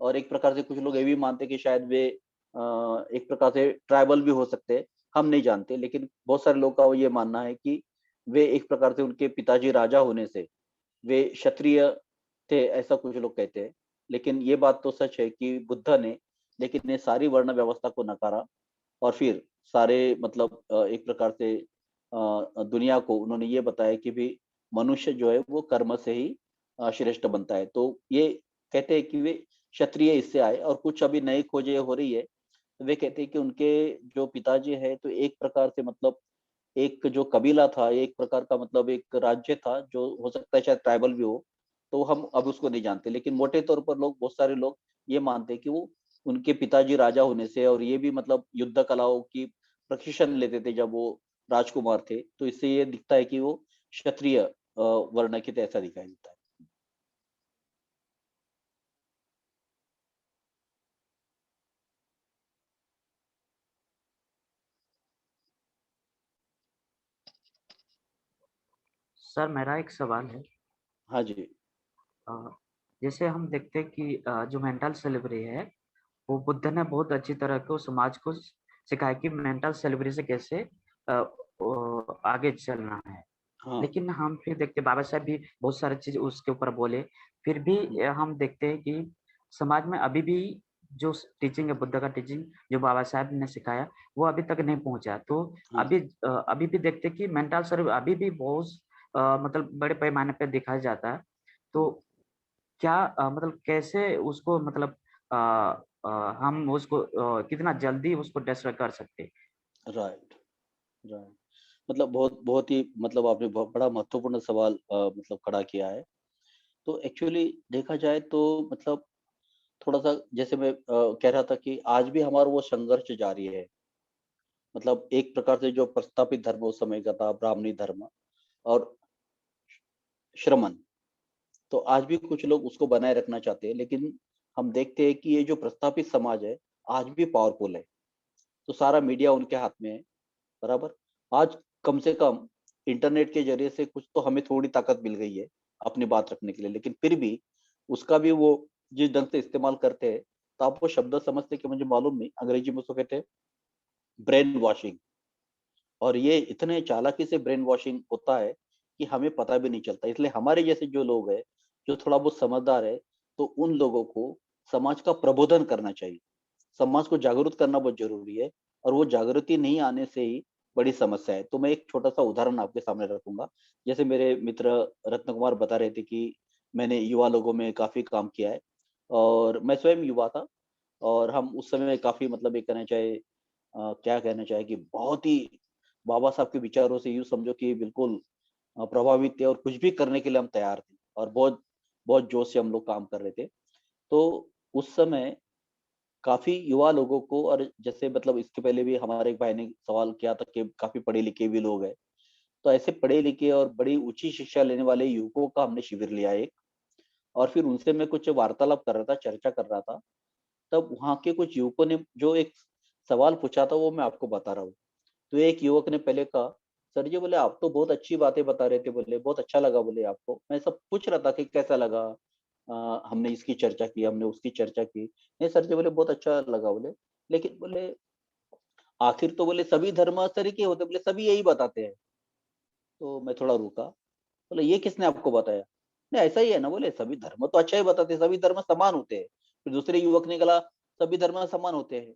और एक प्रकार से कुछ लोग ये भी मानते कि शायद वे एक प्रकार से ट्राइबल भी हो सकते हैं, हम नहीं जानते। लेकिन बहुत सारे लोगों का ये मानना है कि वे एक प्रकार से उनके पिताजी राजा होने से वे क्षत्रिय थे, ऐसा कुछ लोग कहते हैं। लेकिन ये बात तो सच है कि बुद्ध ने लेकिन ये सारी वर्ण व्यवस्था को नकारा, और फिर सारे मतलब एक प्रकार से दुनिया को उन्होंने ये बताया कि भी मनुष्य जो है वो कर्म से ही श्रेष्ठ बनता है। तो ये कहते हैं कि वे क्षत्रिय इससे आए, और कुछ अभी नई खोजें हो रही है। तो वे कहते हैं कि उनके जो पिताजी है तो एक प्रकार से मतलब एक जो कबीला था, एक प्रकार का मतलब एक राज्य था, जो हो सकता है शायद ट्राइबल भी हो, तो हम अब उसको नहीं जानते। लेकिन मोटे तौर पर लोग, बहुत सारे लोग ये मानते हैं कि वो उनके पिताजी राजा होने से, और ये भी मतलब युद्ध कलाओं की प्रशिक्षण लेते थे जब वो राजकुमार थे, तो इससे ये दिखता है कि वो क्षत्रिय वर्ण के थे, ऐसा दिखाई देता है। सर मेरा एक सवाल है। हाँ जी। अ, जैसे हम देखते हैं कि जो मेंटल स्लेवरी है वो बुद्ध ने बहुत अच्छी तरह को समाज को सिखाया कि मेंटल स्लेवरी से कैसे आगे चलना है। हाँ। लेकिन हम फिर देखते बाबा साहब भी बहुत सारी चीज उसके ऊपर बोले, फिर भी हम देखते हैं कि समाज में अभी भी जो टीचिंग है बुद्ध का टीचिंग जो बाबा साहब ने सिखाया वो अभी तक नहीं पहुंचा। तो हाँ। अभी भी देखते हैं कि मेंटल सर्व अभी भी बहुत मतलब बड़े पैमाने पे दिखाया जाता है। तो क्या मतलब कैसे उसको मतलब अ, अ, हम उसको कितना जल्दी उसको डिस्ट्रॉय कर सकते हैं? Right, right. मतलब बहुत बहुत ही मतलब आपने बहुत बड़ा महत्वपूर्ण सवाल मतलब खड़ा किया है। तो एक्चुअली देखा जाए तो मतलब थोड़ा-सा जैसे मैं कह रहा था कि आज भी हमारा वो संघर्ष जारी है। मतलब एक प्रकार से जो प्रस्थापित धर्म उस समय का था, ब्राह्मणी धर्म और श्रमण, तो आज भी कुछ लोग उसको बनाए रखना चाहते हैं। लेकिन हम देखते हैं कि ये जो प्रस्थापित समाज है, आज भी पावरफुल है। तो सारा मीडिया उनके हाथ में है, बराबर? आज कम से कम इंटरनेट के ज़रिए से कुछ तो हमें थोड़ी ताकत मिल गई है, अपनी बात रखने के लिए। लेकिन फिर भी उसका भी वो जिस ढंग से इस्तेमाल करते हैं, तो आप वो शब्द समझते हैं कि मुझे मालूम नहीं, अंग्रेजी में उसको कहते हैं ब्रेन वॉशिंग। और ये इतने चालाकी से ब्रेन वॉशिंग होता है कि हमें पता भी नहीं चलता। इसलिए हमारे जैसे जो लोग हैं, जो थोड़ा बहुत समझदार है, तो उन लोगों को समाज का प्रबोधन करना चाहिए। समाज को जागरूक करना बहुत ज़रूरी है, और वो जागृति नहीं आने से ही बड़ी समस्या है। तो मैं एक छोटा-सा उदाहरण आपके सामने रखूँगा। जैसे मेरे मित्र रत्न कुमार बता रहे थे कि मैंने युवा लोगों में काफ़ी काम किया है, और मैं स्वयं युवा था, और हम उस समय काफ़ी मतलब ये कहना चाहे क्या कहना चाहे कि बहुत ही बाबा साहब के विचारों से यूँ समझो कि बिल्कुल प्रभावित थे, और कुछ भी करने के लिए हम तैयार थे, और बहुत बहुत जोश से हम लोग काम कर रहे थे। तो उस समय काफ़ी युवा लोगों को, और जैसे मतलब इसके पहले भी हमारे एक भाई ने सवाल किया था कि काफ़ी पढ़े-लिखे भी लोग हैं। तो ऐसे पढ़े-लिखे और बड़ी ऊँची शिक्षा लेने वाले युवकों का हमने शिविर लिया एक, और फिर उनसे मैं कुछ वार्तालाप कर रहा था, चर्चा कर रहा था। तब वहाँ के कुछ युवकों ने जो एक सवाल पूछा था, वो मैं आपको बता रहा हूँ। तो एक युवक ने पहले कहा, "सर जी," बोले, "आप तो बहुत अच्छी बातें बता रहे थे," बोले, "बहुत अच्छा लगा," बोले, "आपको।" मैं सब पूछ रहा था कि कैसा लगा? हमने इसकी चर्चा की, हमने उसकी चर्चा की। नहीं सर जी, बोले, "बहुत अच्छा लगा," बोले, "लेकिन," बोले, "आखिर तो," बोले, "सभी धर्म सर ही के होते," बोले, "सभी यही बताते हैं।" तो मैं थोड़ा रुका, बोले, "ये किसने आपको बताया?" नहीं, ऐसा ही है ना, बोले, "सभी धर्म तो अच्छा ही बताते हैं, सभी धर्म समान होते हैं।" फिर दूसरे युवक ने कहा, "सभी धर्म समान होते हैं।"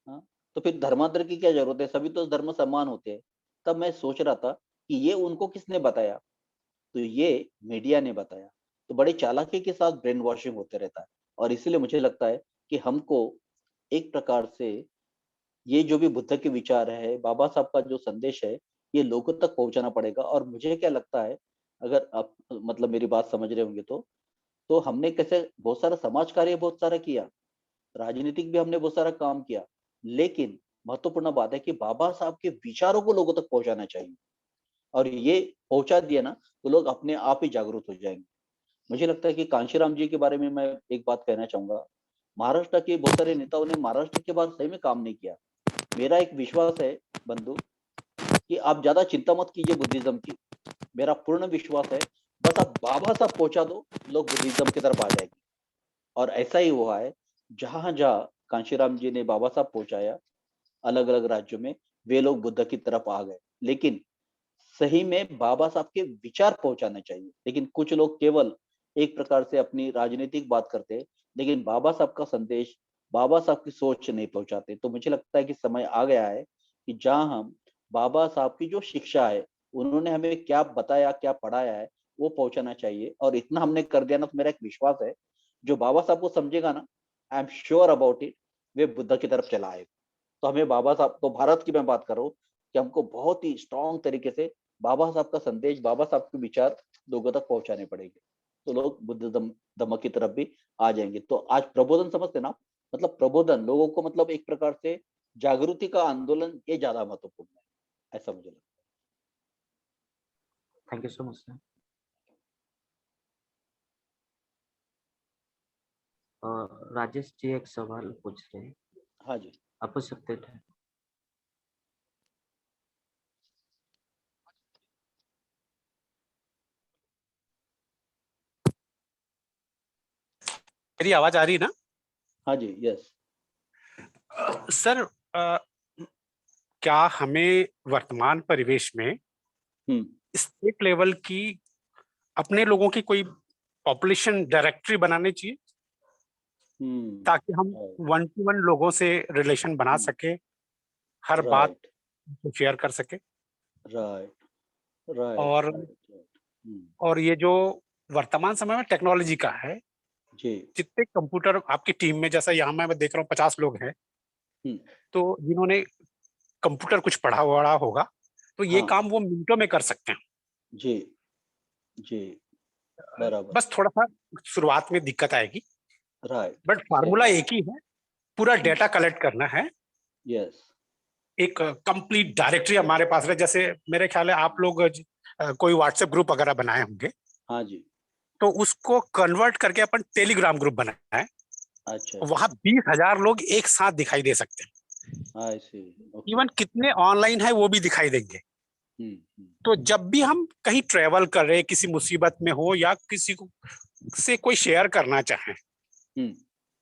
हाँ, तो फिर धर्मांतर की क्या ज़रूरत है? सभी तो धर्म समान होते हैं। तब मैं सोच रहा था कि ये उनको किसने बताया? तो ये मीडिया ने बताया। तो बड़ी चालाकी के साथ ब्रेन वॉशिंग होते रहता है, और इसीलिए मुझे लगता है कि हमको एक प्रकार से ये जो भी बुद्ध के विचार है, बाबा साहब का जो संदेश है, ये लोगों तक पहुँचाना पड़ेगा। और मुझे क्या लगता है, अगर आप मतलब मेरी बात समझ रहे होंगे तो हमने कैसे बहुत सारा समाज कार्य बहुत सारा किया, राजनीतिक भी हमने बहुत सारा काम किया, लेकिन महत्वपूर्ण बात है कि बाबा साहब के विचारों को लोगों तक पहुँचाना चाहिए, और ये पहुँचा दिया ना, तो लोग अपने आप ही जागरूक हो जाएँगे। मुझे लगता है कि कांशीराम जी के बारे में मैं एक बात कहना चाहूँगा। महाराष्ट्र के बहुत सारे नेताओं ने महाराष्ट्र के बाहर सही में काम नहीं किया। मेरा एक विश्वास है बंधु, कि आप ज़्यादा चिंता मत कीजिए बुद्धिज़्म की। मेरा पूर्ण विश्वास है, बस आप बाबा साहब पहुंचा दो, लोग बुद्धिज्म की तरफ आ जाएंगे। और ऐसा ही हुआ है, जहां जहां कांशीराम जी ने बाबा साहब पहुंचाया अलग अलग राज्यों में, वे लोग बुद्ध की तरफ आ गए। लेकिन सही में बाबा साहब के विचार पहुंचाने चाहिए, लेकिन कुछ लोग केवल एक प्रकार से अपनी राजनीतिक बात करते हैं, लेकिन बाबा साहब का संदेश, बाबा साहब की सोच नहीं पहुंचाते। तो मुझे लगता है कि समय आ गया है कि जहां हम बाबा साहब की जो शिक्षा है, उन्होंने हमें क्या बताया, क्या पढ़ाया है, वो पहुंचाना चाहिए। और इतना हमने कर दिया ना, तो मेरा एक विश्वास है, जो बाबा साहब को समझेगा ना, I am sure about it, वे बुद्ध की तरफ चला आएगा। तो हमें बाबा साहब, तो भारत की मैं बात कर रहा हूँ, कि हमको बहुत ही स्ट्रॉन्ग तरीके से बाबा साहब का संदेश, बाबा साहब के विचार लोगों तक पहुंचाने पड़ेंगे, तो लोग बुद्ध धम्म की तरफ भी आ जाएंगे। तो आज प्रबोधन समझते ना, मतलब प्रबोधन लोगों को, मतलब एक प्रकार से जागृति का आंदोलन, ये ज्यादा महत्वपूर्ण है, ऐसा मुझे लगता thank you so much sir. Rajesh ji एक सवाल पूछ रहे हैं। है। हाँ जी। आप पूछ सकते थे। मेरी आवाज आ रही है ना? हाँ जी, यस। सर, क्या हमें वर्तमान परिवेश में स्टेट लेवल की अपने लोगों की कोई पॉपुलेशन डायरेक्टरी बनानी चाहिए, ताकि हम वन टू वन लोगों से रिलेशन बना सके, हर बात शेयर कर सके? राइट, और राइट। और ये जो वर्तमान समय में टेक्नोलॉजी का है, जी। जितने कंप्यूटर आपकी टीम में, जैसा यहाँ मैं देख रहा हूँ 50 लोग हैं, तो जिन्होंने कंप्यूटर कुछ पढ़ा वढ़ा होगा, तो ये हाँ। काम वो मिनटों में कर सकते हैं। जी, जी, बराबर। बस थोड़ा सा शुरुआत में दिक्कत आएगी, राइट, बट फार्मूला एक ही है, पूरा डेटा कलेक्ट करना है। यस। एक कंप्लीट डायरेक्टरी हमारे पास है, जैसे मेरे ख्याल है आप लोग कोई व्हाट्सएप ग्रुप वगैरह बनाए होंगे, हाँ जी। तो उसको कन्वर्ट करके अपन टेलीग्राम ग्रुप बनाए, अच्छा, वहां 20,000 लोग एक साथ दिखाई दे सकते हैं। आई सी। ओके। इवन कितने ऑनलाइन है वो भी दिखाई देंगे। तो जब भी हम कहीं ट्रेवल कर रहे, किसी मुसीबत में हो या किसी को से कोई शेयर करना चाहें,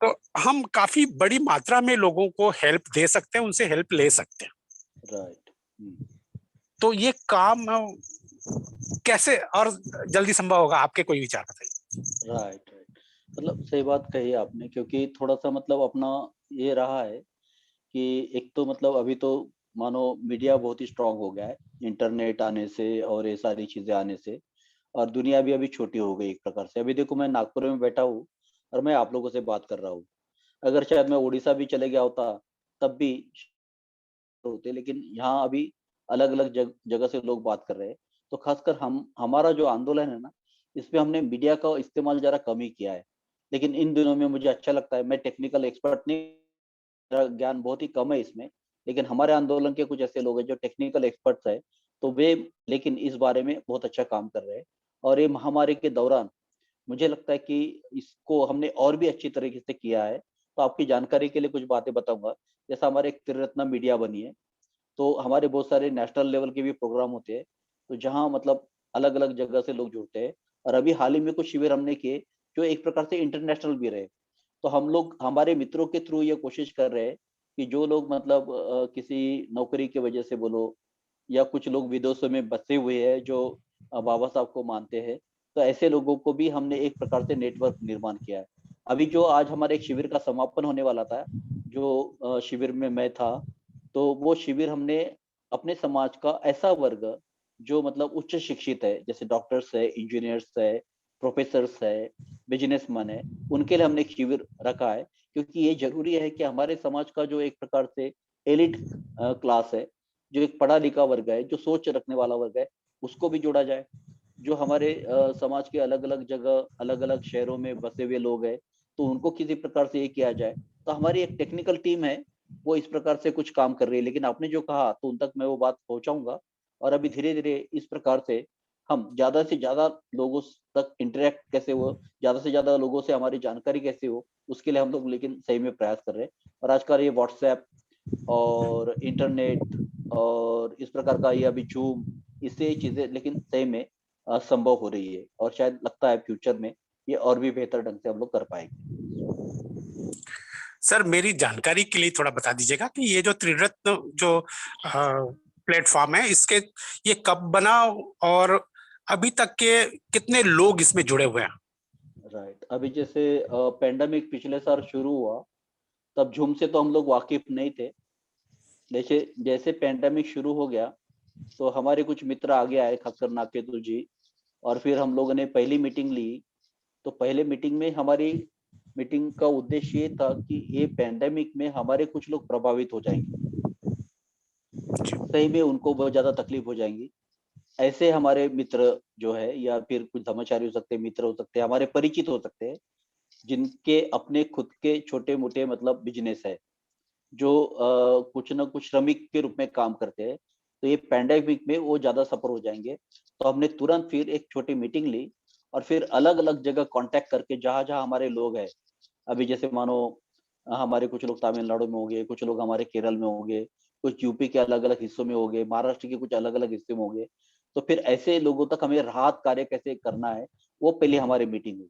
तो हम काफी बड़ी मात्रा में लोगों को हेल्प दे सकते हैं, उनसे हेल्प ले सकते हैं। राइट। तो ये काम कैसे और जल्दी संभव होगा, आपके कोई विचार बताइए। राइट, मतलब सही बात कही आपने, क्योंकि थोड़ा सा मतलब अपना ये रहा है कि एक तो मतलब अभी तो मानो मीडिया बहुत ही स्ट्रांग हो गया है, इंटरनेट आने से और ये सारी चीजें आने से, और दुनिया भी अभी छोटी हो गई एक प्रकार से। अभी देखो, मैं नागपुर में बैठा हूँ और मैं आप लोगों से बात कर रहा हूँ। अगर शायद मैं उड़ीसा भी चले गया होता, तब भी होते, लेकिन यहाँ अभी अलग अलग जगह से लोग बात कर रहे हैं। तो खासकर हमारा जो आंदोलन है ना, इसमें हमने मीडिया का इस्तेमाल जरा कम ही किया है। लेकिन इन दिनों में मुझे अच्छा लगता है, मैं टेक्निकल एक्सपर्ट नहीं, मेरा ज्ञान बहुत ही कम है इसमें, लेकिन हमारे आंदोलन के कुछ ऐसे लोग हैं जो टेक्निकल एक्सपर्ट्स है, तो वे लेकिन इस बारे में बहुत अच्छा काम कर रहे हैं। और ये महामारी के दौरान मुझे लगता है कि इसको हमने और भी अच्छी तरीके से किया है। तो आपकी जानकारी के लिए कुछ बातें बताऊंगा। जैसा हमारे एक त्रिरत्न मीडिया बनी है, तो हमारे बहुत सारे नेशनल लेवल के भी प्रोग्राम होते हैं, तो जहाँ मतलब अलग अलग जगह से लोग जुड़ते हैं। और अभी हाल ही में कुछ शिविर हमने किए जो एक प्रकार से इंटरनेशनल भी रहे। तो हम लोग हमारे मित्रों के थ्रू ये कोशिश कर रहे हैं कि जो लोग मतलब किसी नौकरी की वजह से बोलो, या कुछ लोग विदेशों में बसे हुए हैं जो बाबा साहब को मानते हैं, तो ऐसे लोगों को भी हमने एक प्रकार से नेटवर्क निर्माण किया है। अभी जो आज हमारे एक शिविर का समापन होने वाला था, जो शिविर में मैं था, तो वो शिविर हमने अपने समाज का ऐसा वर्ग जो मतलब उच्च शिक्षित है, जैसे डॉक्टर्स है, इंजीनियर्स है, प्रोफेसर्स है, बिजनेसमैन है, उनके लिए हमने एक शिविर रखा है। क्योंकि ये जरूरी है कि हमारे समाज का जो एक प्रकार से एलिट क्लास है, जो एक पढ़ा लिखा वर्ग है, जो सोच रखने वाला वर्ग है, उसको भी जोड़ा जाए। जो हमारे समाज के अलग अलग जगह, अलग अलग शहरों में बसे हुए लोग हैं, तो उनको किसी प्रकार से ये किया जाए। तो हमारी एक टेक्निकल टीम है, वो इस प्रकार से कुछ काम कर रही है। लेकिन आपने जो कहा, तो उन तक मैं वो बात पहुंचाऊंगा। और अभी धीरे धीरे इस प्रकार से हम ज्यादा से ज्यादा लोगों तक इंटरेक्ट कैसे हो, ज्यादा से ज्यादा लोगों से हमारी जानकारी कैसे हो, उसके लिए हम लोग लेकिन सही में प्रयास कर रहे हैं। और आजकल ये व्हाट्सएप और इंटरनेट और इस प्रकार का ये अभी जूम, इससे ये चीजें लेकिन सही में संभव हो रही है, और शायद लगता है फ्यूचर में ये और भी बेहतर ढंग से हम लोग कर पाएंगे। सर मेरी जानकारी के लिए थोड़ा बता दीजिएगा कि ये जो त्रिरत्न जो प्लेटफॉर्म है, इसके ये कब बना और अभी तक के कितने लोग इसमें जुड़े हुए हैं? राइट, अभी जैसे पेंडेमिक पिछले साल शुरू हुआ, तब झूम से तो हम लोग वाकिफ नहीं थे। जैसे जैसे पेंडेमिक शुरू हो गया तो हमारे कुछ मित्र आगे आए, खासकर नाकेतु जी, और फिर हम लोगों ने पहली मीटिंग ली। तो पहले मीटिंग में हमारी मीटिंग का उद्देश्य ये था कि ये पेंडेमिक में हमारे कुछ लोग प्रभावित हो जाएंगे, सही में उनको बहुत ज्यादा तकलीफ हो जाएंगी। ऐसे हमारे मित्र जो है, या फिर कुछ धर्मचारी हो सकते हैं, मित्र हो सकते हैं, हमारे परिचित हो सकते हैं, जिनके अपने खुद के छोटे मोटे मतलब बिजनेस है, जो कुछ ना कुछ श्रमिक के रूप में काम करते हैं, तो ये पेंडेमिक में वो ज्यादा सफर हो जाएंगे। तो हमने तुरंत फिर एक छोटी मीटिंग ली और फिर अलग अलग जगह कांटेक्ट करके जहां जहां हमारे लोग हैं, अभी जैसे मानो हमारे कुछ लोग तमिलनाडु में होंगे, कुछ लोग हमारे केरल में होंगे, कुछ यूपी के अलग अलग हिस्सों में होंगे, महाराष्ट्र के कुछ अलग अलग हिस्से में होंगे, तो फिर ऐसे लोगों तक हमें राहत कार्य कैसे करना है, वो पहले हमारी मीटिंग हुई।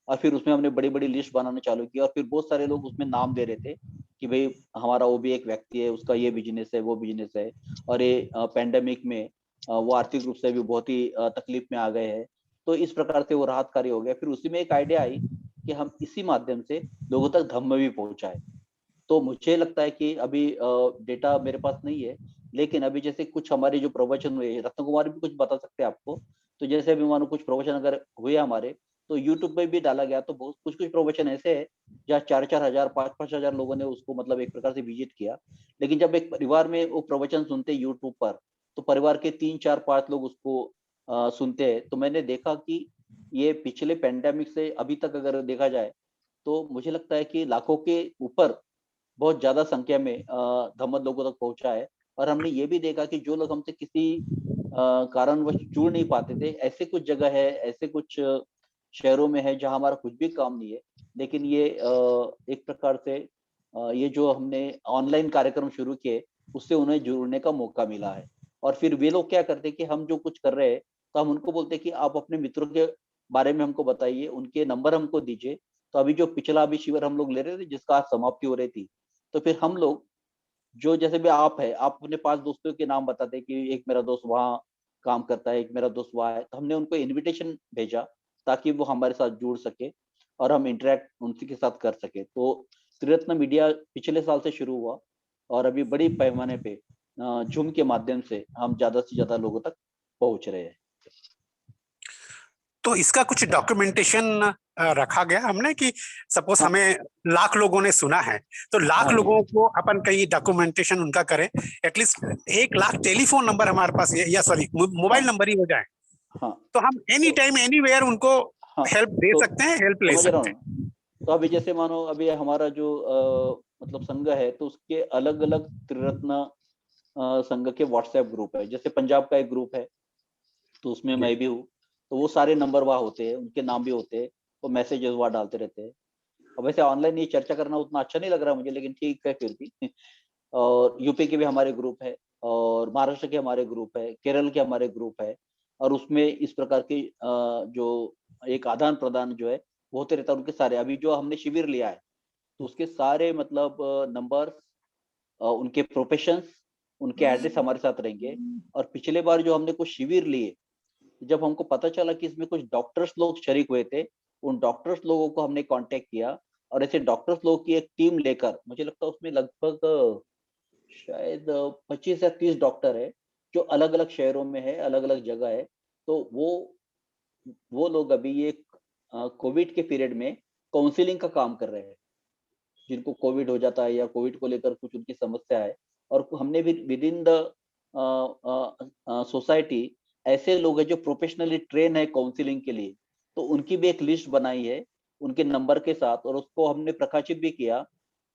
और फिर उसमें हमने बड़ी बड़ी लिस्ट बनाना चालू की, और फिर बहुत सारे लोग उसमें नाम दे रहे थे कि भाई हमारा वो भी एक व्यक्ति है, उसका ये बिजनेस है, वो बिजनेस है, और ये पेंडेमिक में वो आर्थिक रूप से भी बहुत ही तकलीफ में आ गए हैं। तो इस प्रकार से वो राहत कार्य हो गया। फिर उसी में एक आइडिया आई कि हम इसी माध्यम से लोगों तक धम्म भी पहुंचाए। तो मुझे लगता है कि अभी डेटा मेरे पास नहीं है, लेकिन अभी जैसे कुछ हमारे जो प्रवचन हुए, रत्न कुमार भी कुछ बता सकते हैं आपको, तो जैसे अभी मानो कुछ प्रवचन अगर हुए हमारे, तो यूट्यूब पे भी डाला गया, तो बहुत कुछ कुछ प्रवचन ऐसे है जहाँ 4-4 हजार 5-5 हजार लोगों ने उसको मतलब एक प्रकार से विजिट किया। लेकिन जब एक परिवार में वो प्रवचन सुनते यूट्यूब पर, तो परिवार के 3-4-5 लोग उसको सुनते हैं। तो मैंने देखा कि ये पिछले पेंडेमिक से अभी तक अगर देखा जाए, तो मुझे लगता है कि लाखों के ऊपर बहुत ज्यादा संख्या में धम्म लोगों तक पहुंचा है। और हमने ये भी देखा कि जो लोग हमसे किसी कारणवश जुड़ नहीं पाते थे, ऐसे कुछ जगह है, ऐसे कुछ शहरों में है जहां हमारा कुछ भी काम नहीं है, लेकिन ये एक प्रकार से ये जो हमने ऑनलाइन कार्यक्रम शुरू किए, उससे उन्हें जुड़ने का मौका मिला है। और फिर वे लोग क्या करते हैं कि हम जो कुछ कर रहे हैं, तो हम उनको बोलते हैं कि आप अपने मित्रों के बारे में हमको बताइए, उनके नंबर हमको दीजिए। तो अभी जो पिछला अभी शिविर हम लोग ले रहे थे, जिसका आज समाप्ति हो रही थी, तो फिर हम लोग जो जैसे भी आप है, आप अपने 5 दोस्तों के नाम बताते कि एक मेरा दोस्त वहाँ काम करता है, एक मेरा दोस्त वहाँ है, तो हमने उनको इनविटेशन भेजा ताकि वो हमारे साथ जुड़ सके और हम इंटरेक्ट उनके के साथ कर सके। तो त्रिरत्न मीडिया पिछले साल से शुरू हुआ और अभी बड़ी पैमाने पे जूम के माध्यम से हम ज्यादा से ज्यादा लोगों तक पहुंच रहे हैं। तो इसका कुछ डॉक्यूमेंटेशन रखा गया हमने कि सपोज हमें लाख लोगों ने सुना है, तो लाख लोगों को अपन कहीं डॉक्यूमेंटेशन उनका करें, एटलीस्ट 1 लाख टेलीफोन नंबर हमारे पास या सॉरी मोबाइल नंबर ही हो जाए, तो हम एनी टाइम एनीवेयर उनको हेल्प दे सकते हैं, हेल्प ले सकते हैं। तो अभी जैसे मानो अभी हमारा जो मतलब संघ है, तो उसके अलग अलग त्रिरत्न संघ के व्हाट्सएप ग्रुप है। जैसे पंजाब का एक ग्रुप है, तो उसमें मैं भी हूँ, तो वो सारे नंबर वहाँ होते हैं, उनके नाम भी होते हैं, वो मैसेजेस वहाँ डालते रहते हैं। अब वैसे ऑनलाइन ये चर्चा करना उतना अच्छा नहीं लग रहा मुझे, लेकिन ठीक है फिर भी। और यूपी के भी हमारे ग्रुप है, और महाराष्ट्र के हमारे ग्रुप है, केरल के हमारे ग्रुप है, और उसमें इस प्रकार की जो एक आदान प्रदान जो है वो होते रहता है। उनके सारे अभी जो हमने शिविर लिया है, तो उसके सारे मतलब नंबर, उनके प्रोफेशंस, उनके एड्रेस हमारे साथ रहेंगे। और पिछले बार जो हमने कुछ शिविर लिए, जब हमको पता चला कि इसमें कुछ डॉक्टर्स लोग शरीक हुए थे, उन डॉक्टर्स लोगों को हमने कांटेक्ट किया, और ऐसे डॉक्टर्स लोगों की एक टीम लेकर, मुझे लगता है उसमें लगभग शायद 25 या 30 डॉक्टर है, जो अलग अलग शहरों में है, अलग अलग जगह है। तो वो लोग अभी ये कोविड के पीरियड में काउंसलिंग का काम कर रहे हैं, जिनको कोविड हो जाता है या कोविड को लेकर कुछ उनकी समस्या है। और हमने भी विद इन द सोसाइटी ऐसे लोग हैं जो प्रोफेशनली ट्रेन है काउंसलिंग के लिए, तो उनकी भी एक लिस्ट बनाई है उनके नंबर के साथ, और उसको हमने प्रकाशित भी किया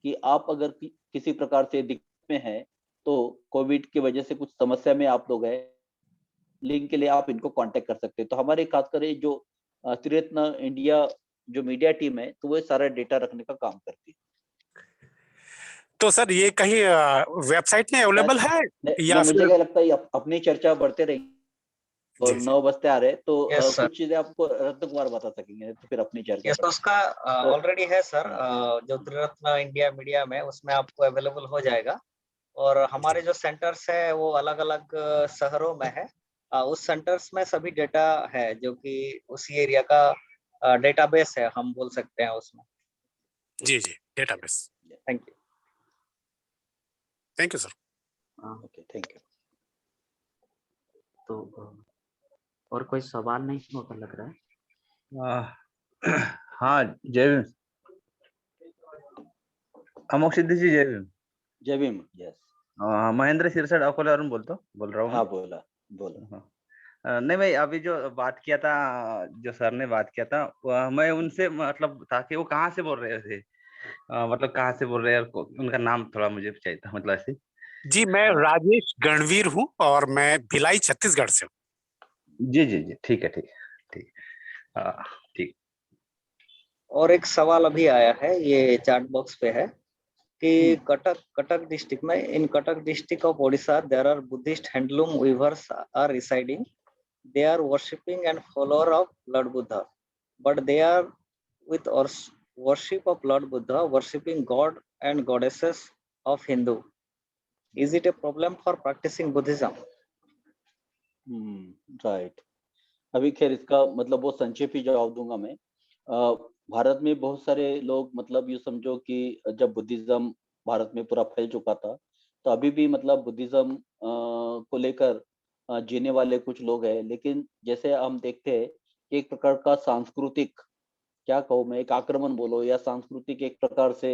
कि आप अगर किसी प्रकार से दिक्कत में है, तो कोविड की वजह से कुछ समस्या में आप लोग हैं, लिंक के लिए आप इनको कांटेक्ट कर सकते हैं। तो हमारे खासकर जो त्रिरत्न इंडिया जो मीडिया टीम है, तो वो सारा डेटा रखने का काम करती है। तो सर ये कहीं वेबसाइट में अवेलेबल है या मुझे क्या लगता है अपनी चर्चा बढ़ते रहेगी। और जी, 9 बजते आ रहे हैं, तो यस सर। कुछ चीजें आपको रत्न कुमार बता सकेंगे, तो फिर अपनी चर्चा यस, करते उसका तो ऑलरेडी है सर, जो त्रिरत्न इंडिया मीडिया में, उसमें आपको अवेलेबल हो जाएगा। और हमारे जो सेंटर्स है वो अलग अलग शहरों में है। उस सेंटर्स में सभी डेटा है जो कि उसी एरिया का डेटाबेस है, हम बोल सकते हैं उसमें। जी, database. Thank you. Thank you sir. Okay, thank you. तो और कोई सवाल नहीं होगा लग रहा है। हाँ, जय भीम। अमोक सिद्धि जी, जय भीम। जय भीम। यस, महेंद्र सिरसट अकोलावरून बोल रहा हूँ हाँ, मैं। बोलो। हाँ। नहीं भाई, अभी जो बात किया था, जो सर ने बात किया था, मैं उनसे मतलब था कि वो कहाँ से बोल रहे थे, मतलब कहाँ से बोल रहे हैं, और उनका नाम थोड़ा मुझे चाहिए था, मतलब ऐसे। जी, मैं राजेश गणवीर हूँ और मैं भिलाई छत्तीसगढ़ से हूँ। जी जी जी, ठीक है, ठीक है, ठीक। ठीक। और एक सवाल अभी आया है, ये चैट बॉक्स पे है कि कटक डिस्ट्रिक्ट में, in Cuttack district of Odisha there are Buddhist handloom weavers are residing. They are worshipping and follower of Lord Buddha, but they are with worship of Lord Buddha, worshipping God and goddesses of Hindu. Is it a problem for practicing Buddhism? Right. अभी खैर इसका मतलब वो संक्षेप ही जवाब दूंगा मैं। भारत में बहुत सारे लोग, मतलब ये समझो कि जब बुद्धिज्म भारत में पूरा फैल चुका था, तो अभी भी मतलब बुद्धिज्म को लेकर जीने वाले कुछ लोग हैं। लेकिन जैसे हम देखते हैं कि एक प्रकार का सांस्कृतिक, क्या कहूँ मैं, एक आक्रमण बोलो या सांस्कृतिक एक प्रकार से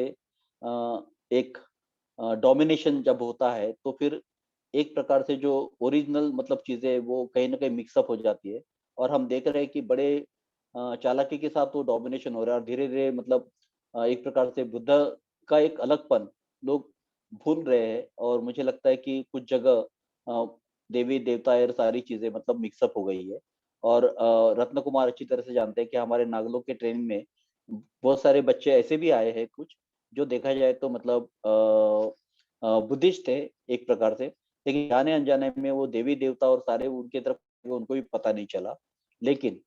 एक डोमिनेशन जब होता है, तो फिर एक प्रकार से जो ओरिजिनल मतलब चीजें वो कहीं ना कहीं मिक्सअप हो जाती है। और हम देख रहे हैं कि बड़े चालाकी के साथ वो डोमिनेशन हो रहा है, और धीरे धीरे मतलब एक प्रकार से बुद्ध का एक अलगपन लोग भूल रहे हैं। और मुझे लगता है कि कुछ जगह देवी देवता और सारी चीजें मतलब मिक्सअप हो गई है। और रत्न कुमार अच्छी तरह से जानते हैं कि हमारे नागलोक के ट्रेनिंग में बहुत सारे बच्चे ऐसे भी आए हैं कुछ, जो देखा जाए तो मतलब बुद्धिस्ट थे एक प्रकार से, लेकिन जाने अनजाने में वो देवी देवता और सारे उनके तरफ उनको भी पता नहीं चला। लेकिन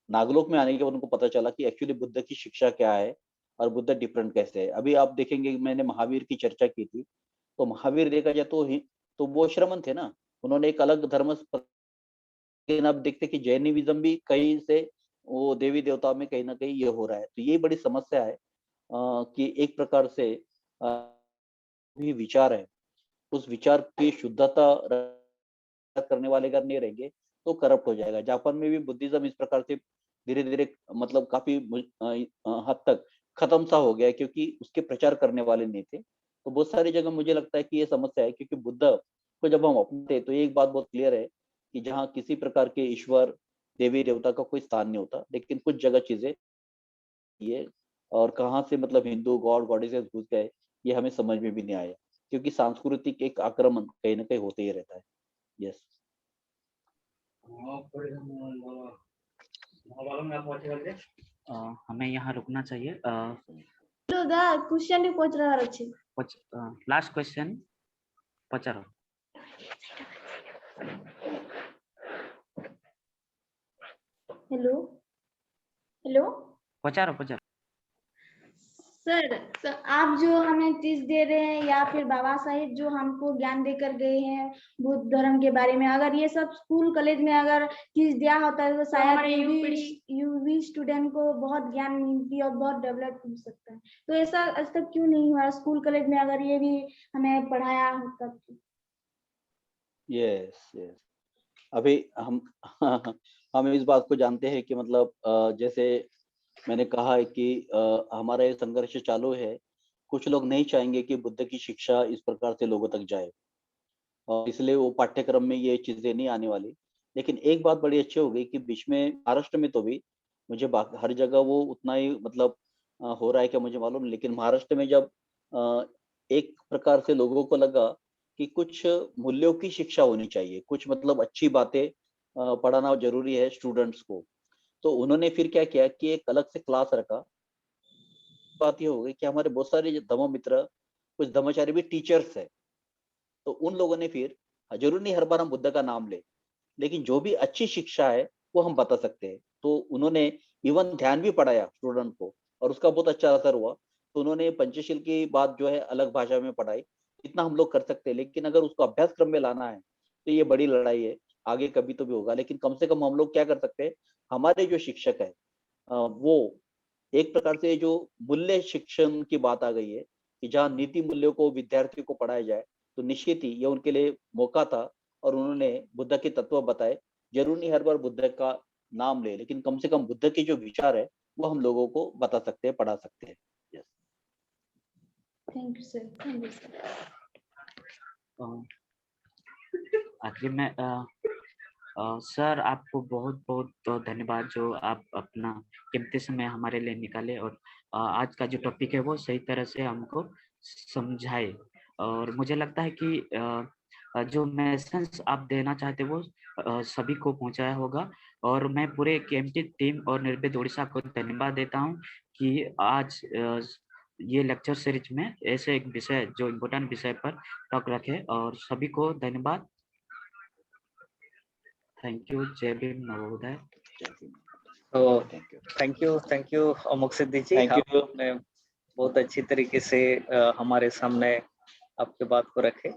नागलोक में आने के बाद उनको पता चला कि एक्चुअली बुद्ध की शिक्षा क्या है और बुद्ध डिफरेंट कैसे है। अभी आप देखेंगे, मैंने महावीर की चर्चा की थी, तो महावीर देखा जाए तो वो श्रमण थे ना, उन्होंने एक अलग धर्म। लेकिन अब देखते कि जैनिज्म भी कहीं से वो देवी देवताओं में कहीं ना कहीं ये हो रहा है। तो ये बड़ी समस्या है कि एक प्रकार से भी विचार है, उस विचार की शुद्धता करने वाले अगर नहीं रहेंगे तो करप्ट हो जाएगा। जापान में भी बुद्धिज्म इस प्रकार से धीरे धीरे मतलब काफी हद तक खत्म सा हो गया है, क्योंकि उसके प्रचार करने वाले नहीं थे। तो बहुत सारी जगह मुझे लगता है कि ये समस्या है, क्योंकि बुद्ध को जब हम अपनाते हैं तो एक बात बहुत क्लियर है कि जहाँ किसी प्रकार के ईश्वर देवी देवता का कोई स्थान नहीं होता। लेकिन कुछ जगह चीजें ये, और कहाँ से मतलब हिंदू गॉड गॉडेसेस घुस गए, ये हमें समझ में भी नहीं आया, क्योंकि सांस्कृतिक एक आक्रमण कहीं ना कहीं होते ही रहता है। यस। हमें यहाँ रुकना चाहिए। क्वेश्चन पचार अछि। लास्ट क्वेश्चन पचारो। हेलो हेलो पचारो। सर, तो आप जो हमें टीच दे रहे हैं या फिर बाबा साहिब जो हमको ज्ञान देकर गए हैं बुद्ध धर्म के बारे में, अगर ये सब स्कूल कॉलेज में अगर टीच दिया होता है तो शायद यूवी स्टूडेंट को बहुत ज्ञान मिलती और बहुत डेवलप हो सकता है। तो ऐसा आज तक क्यों नहीं हुआ स्कूल कॉलेज में, अगर ये भी हमें पढ़ाया होता तो? Yes yes. अभी हम इस बात को जानते हैं कि मतलब जैसे मैंने कहा है कि हमारा ये संघर्ष चालू है। कुछ लोग नहीं चाहेंगे कि बुद्ध की शिक्षा इस प्रकार से लोगों तक जाए, और इसलिए वो पाठ्यक्रम में ये चीजें नहीं आने वाली। लेकिन एक बात बड़ी अच्छी हो गई कि बीच में महाराष्ट्र में तो भी, मुझे हर जगह वो उतना ही मतलब हो रहा है क्या मुझे मालूम नहीं, लेकिन महाराष्ट्र में जब एक प्रकार से लोगों को लगा कि कुछ मूल्यों की शिक्षा होनी चाहिए, कुछ मतलब अच्छी बातें पढ़ाना जरूरी है स्टूडेंट्स को, तो उन्होंने फिर क्या किया कि एक अलग से क्लास रखा। बात ये हो गई कि हमारे बहुत सारे धम्म मित्र, कुछ धर्माचार्य भी टीचर्स है, तो उन लोगों ने फिर, जरूर नहीं हर बार हम बुद्ध का नाम ले, लेकिन जो भी अच्छी शिक्षा है वो हम बता सकते हैं। तो उन्होंने इवन ध्यान भी पढ़ाया स्टूडेंट को और उसका बहुत अच्छा असर हुआ। तो उन्होंने पंचशील की बात जो है अलग भाषा में पढ़ाई, इतना हम लोग कर सकते हैं। लेकिन अगर उसको अभ्यासक्रम में लाना है तो ये बड़ी लड़ाई है, आगे कभी तो भी होगा। लेकिन कम से कम हम लोग क्या कर सकते हैं, हमारे जो शिक्षक है वो एक प्रकार से जो मूल्य शिक्षण की बात आ गई है कि जहाँ नीति मूल्यों को विद्यार्थियों को पढ़ाया जाए, तो निश्चित ही ये उनके लिए मौका था और उन्होंने बुद्ध के तत्व बताए। जरूर नहीं हर बार बुद्ध का नाम ले, लेकिन कम से कम बुद्ध के जो विचार है वो हम लोगों को बता सकते हैं, पढ़ा सकते हैं। Yes, thank you sir, thank you sir. आखिर में सर आपको बहुत बहुत धन्यवाद जो आप अपना कीमती समय हमारे लिए निकाले और आज का जो टॉपिक है वो सही तरह से हमको समझाए। और मुझे लगता है कि जो मैसेज आप देना चाहते वो सभी को पहुंचाया होगा। और मैं पूरे केएमटी टीम और निर्भीड ओडिशा को धन्यवाद देता हूं कि आज ये लेक्चर सीरीज में ऐसे एक विषय जो इम्पोर्टेंट विषय पर टॉक रखे। और सभी को धन्यवाद। Thank you. जय भीम, नवोदय। तो thank you Amok Siddhi ji, thank you. आपने बहुत अच्छी तरीके से हमारे सामने आपके बात को रखे।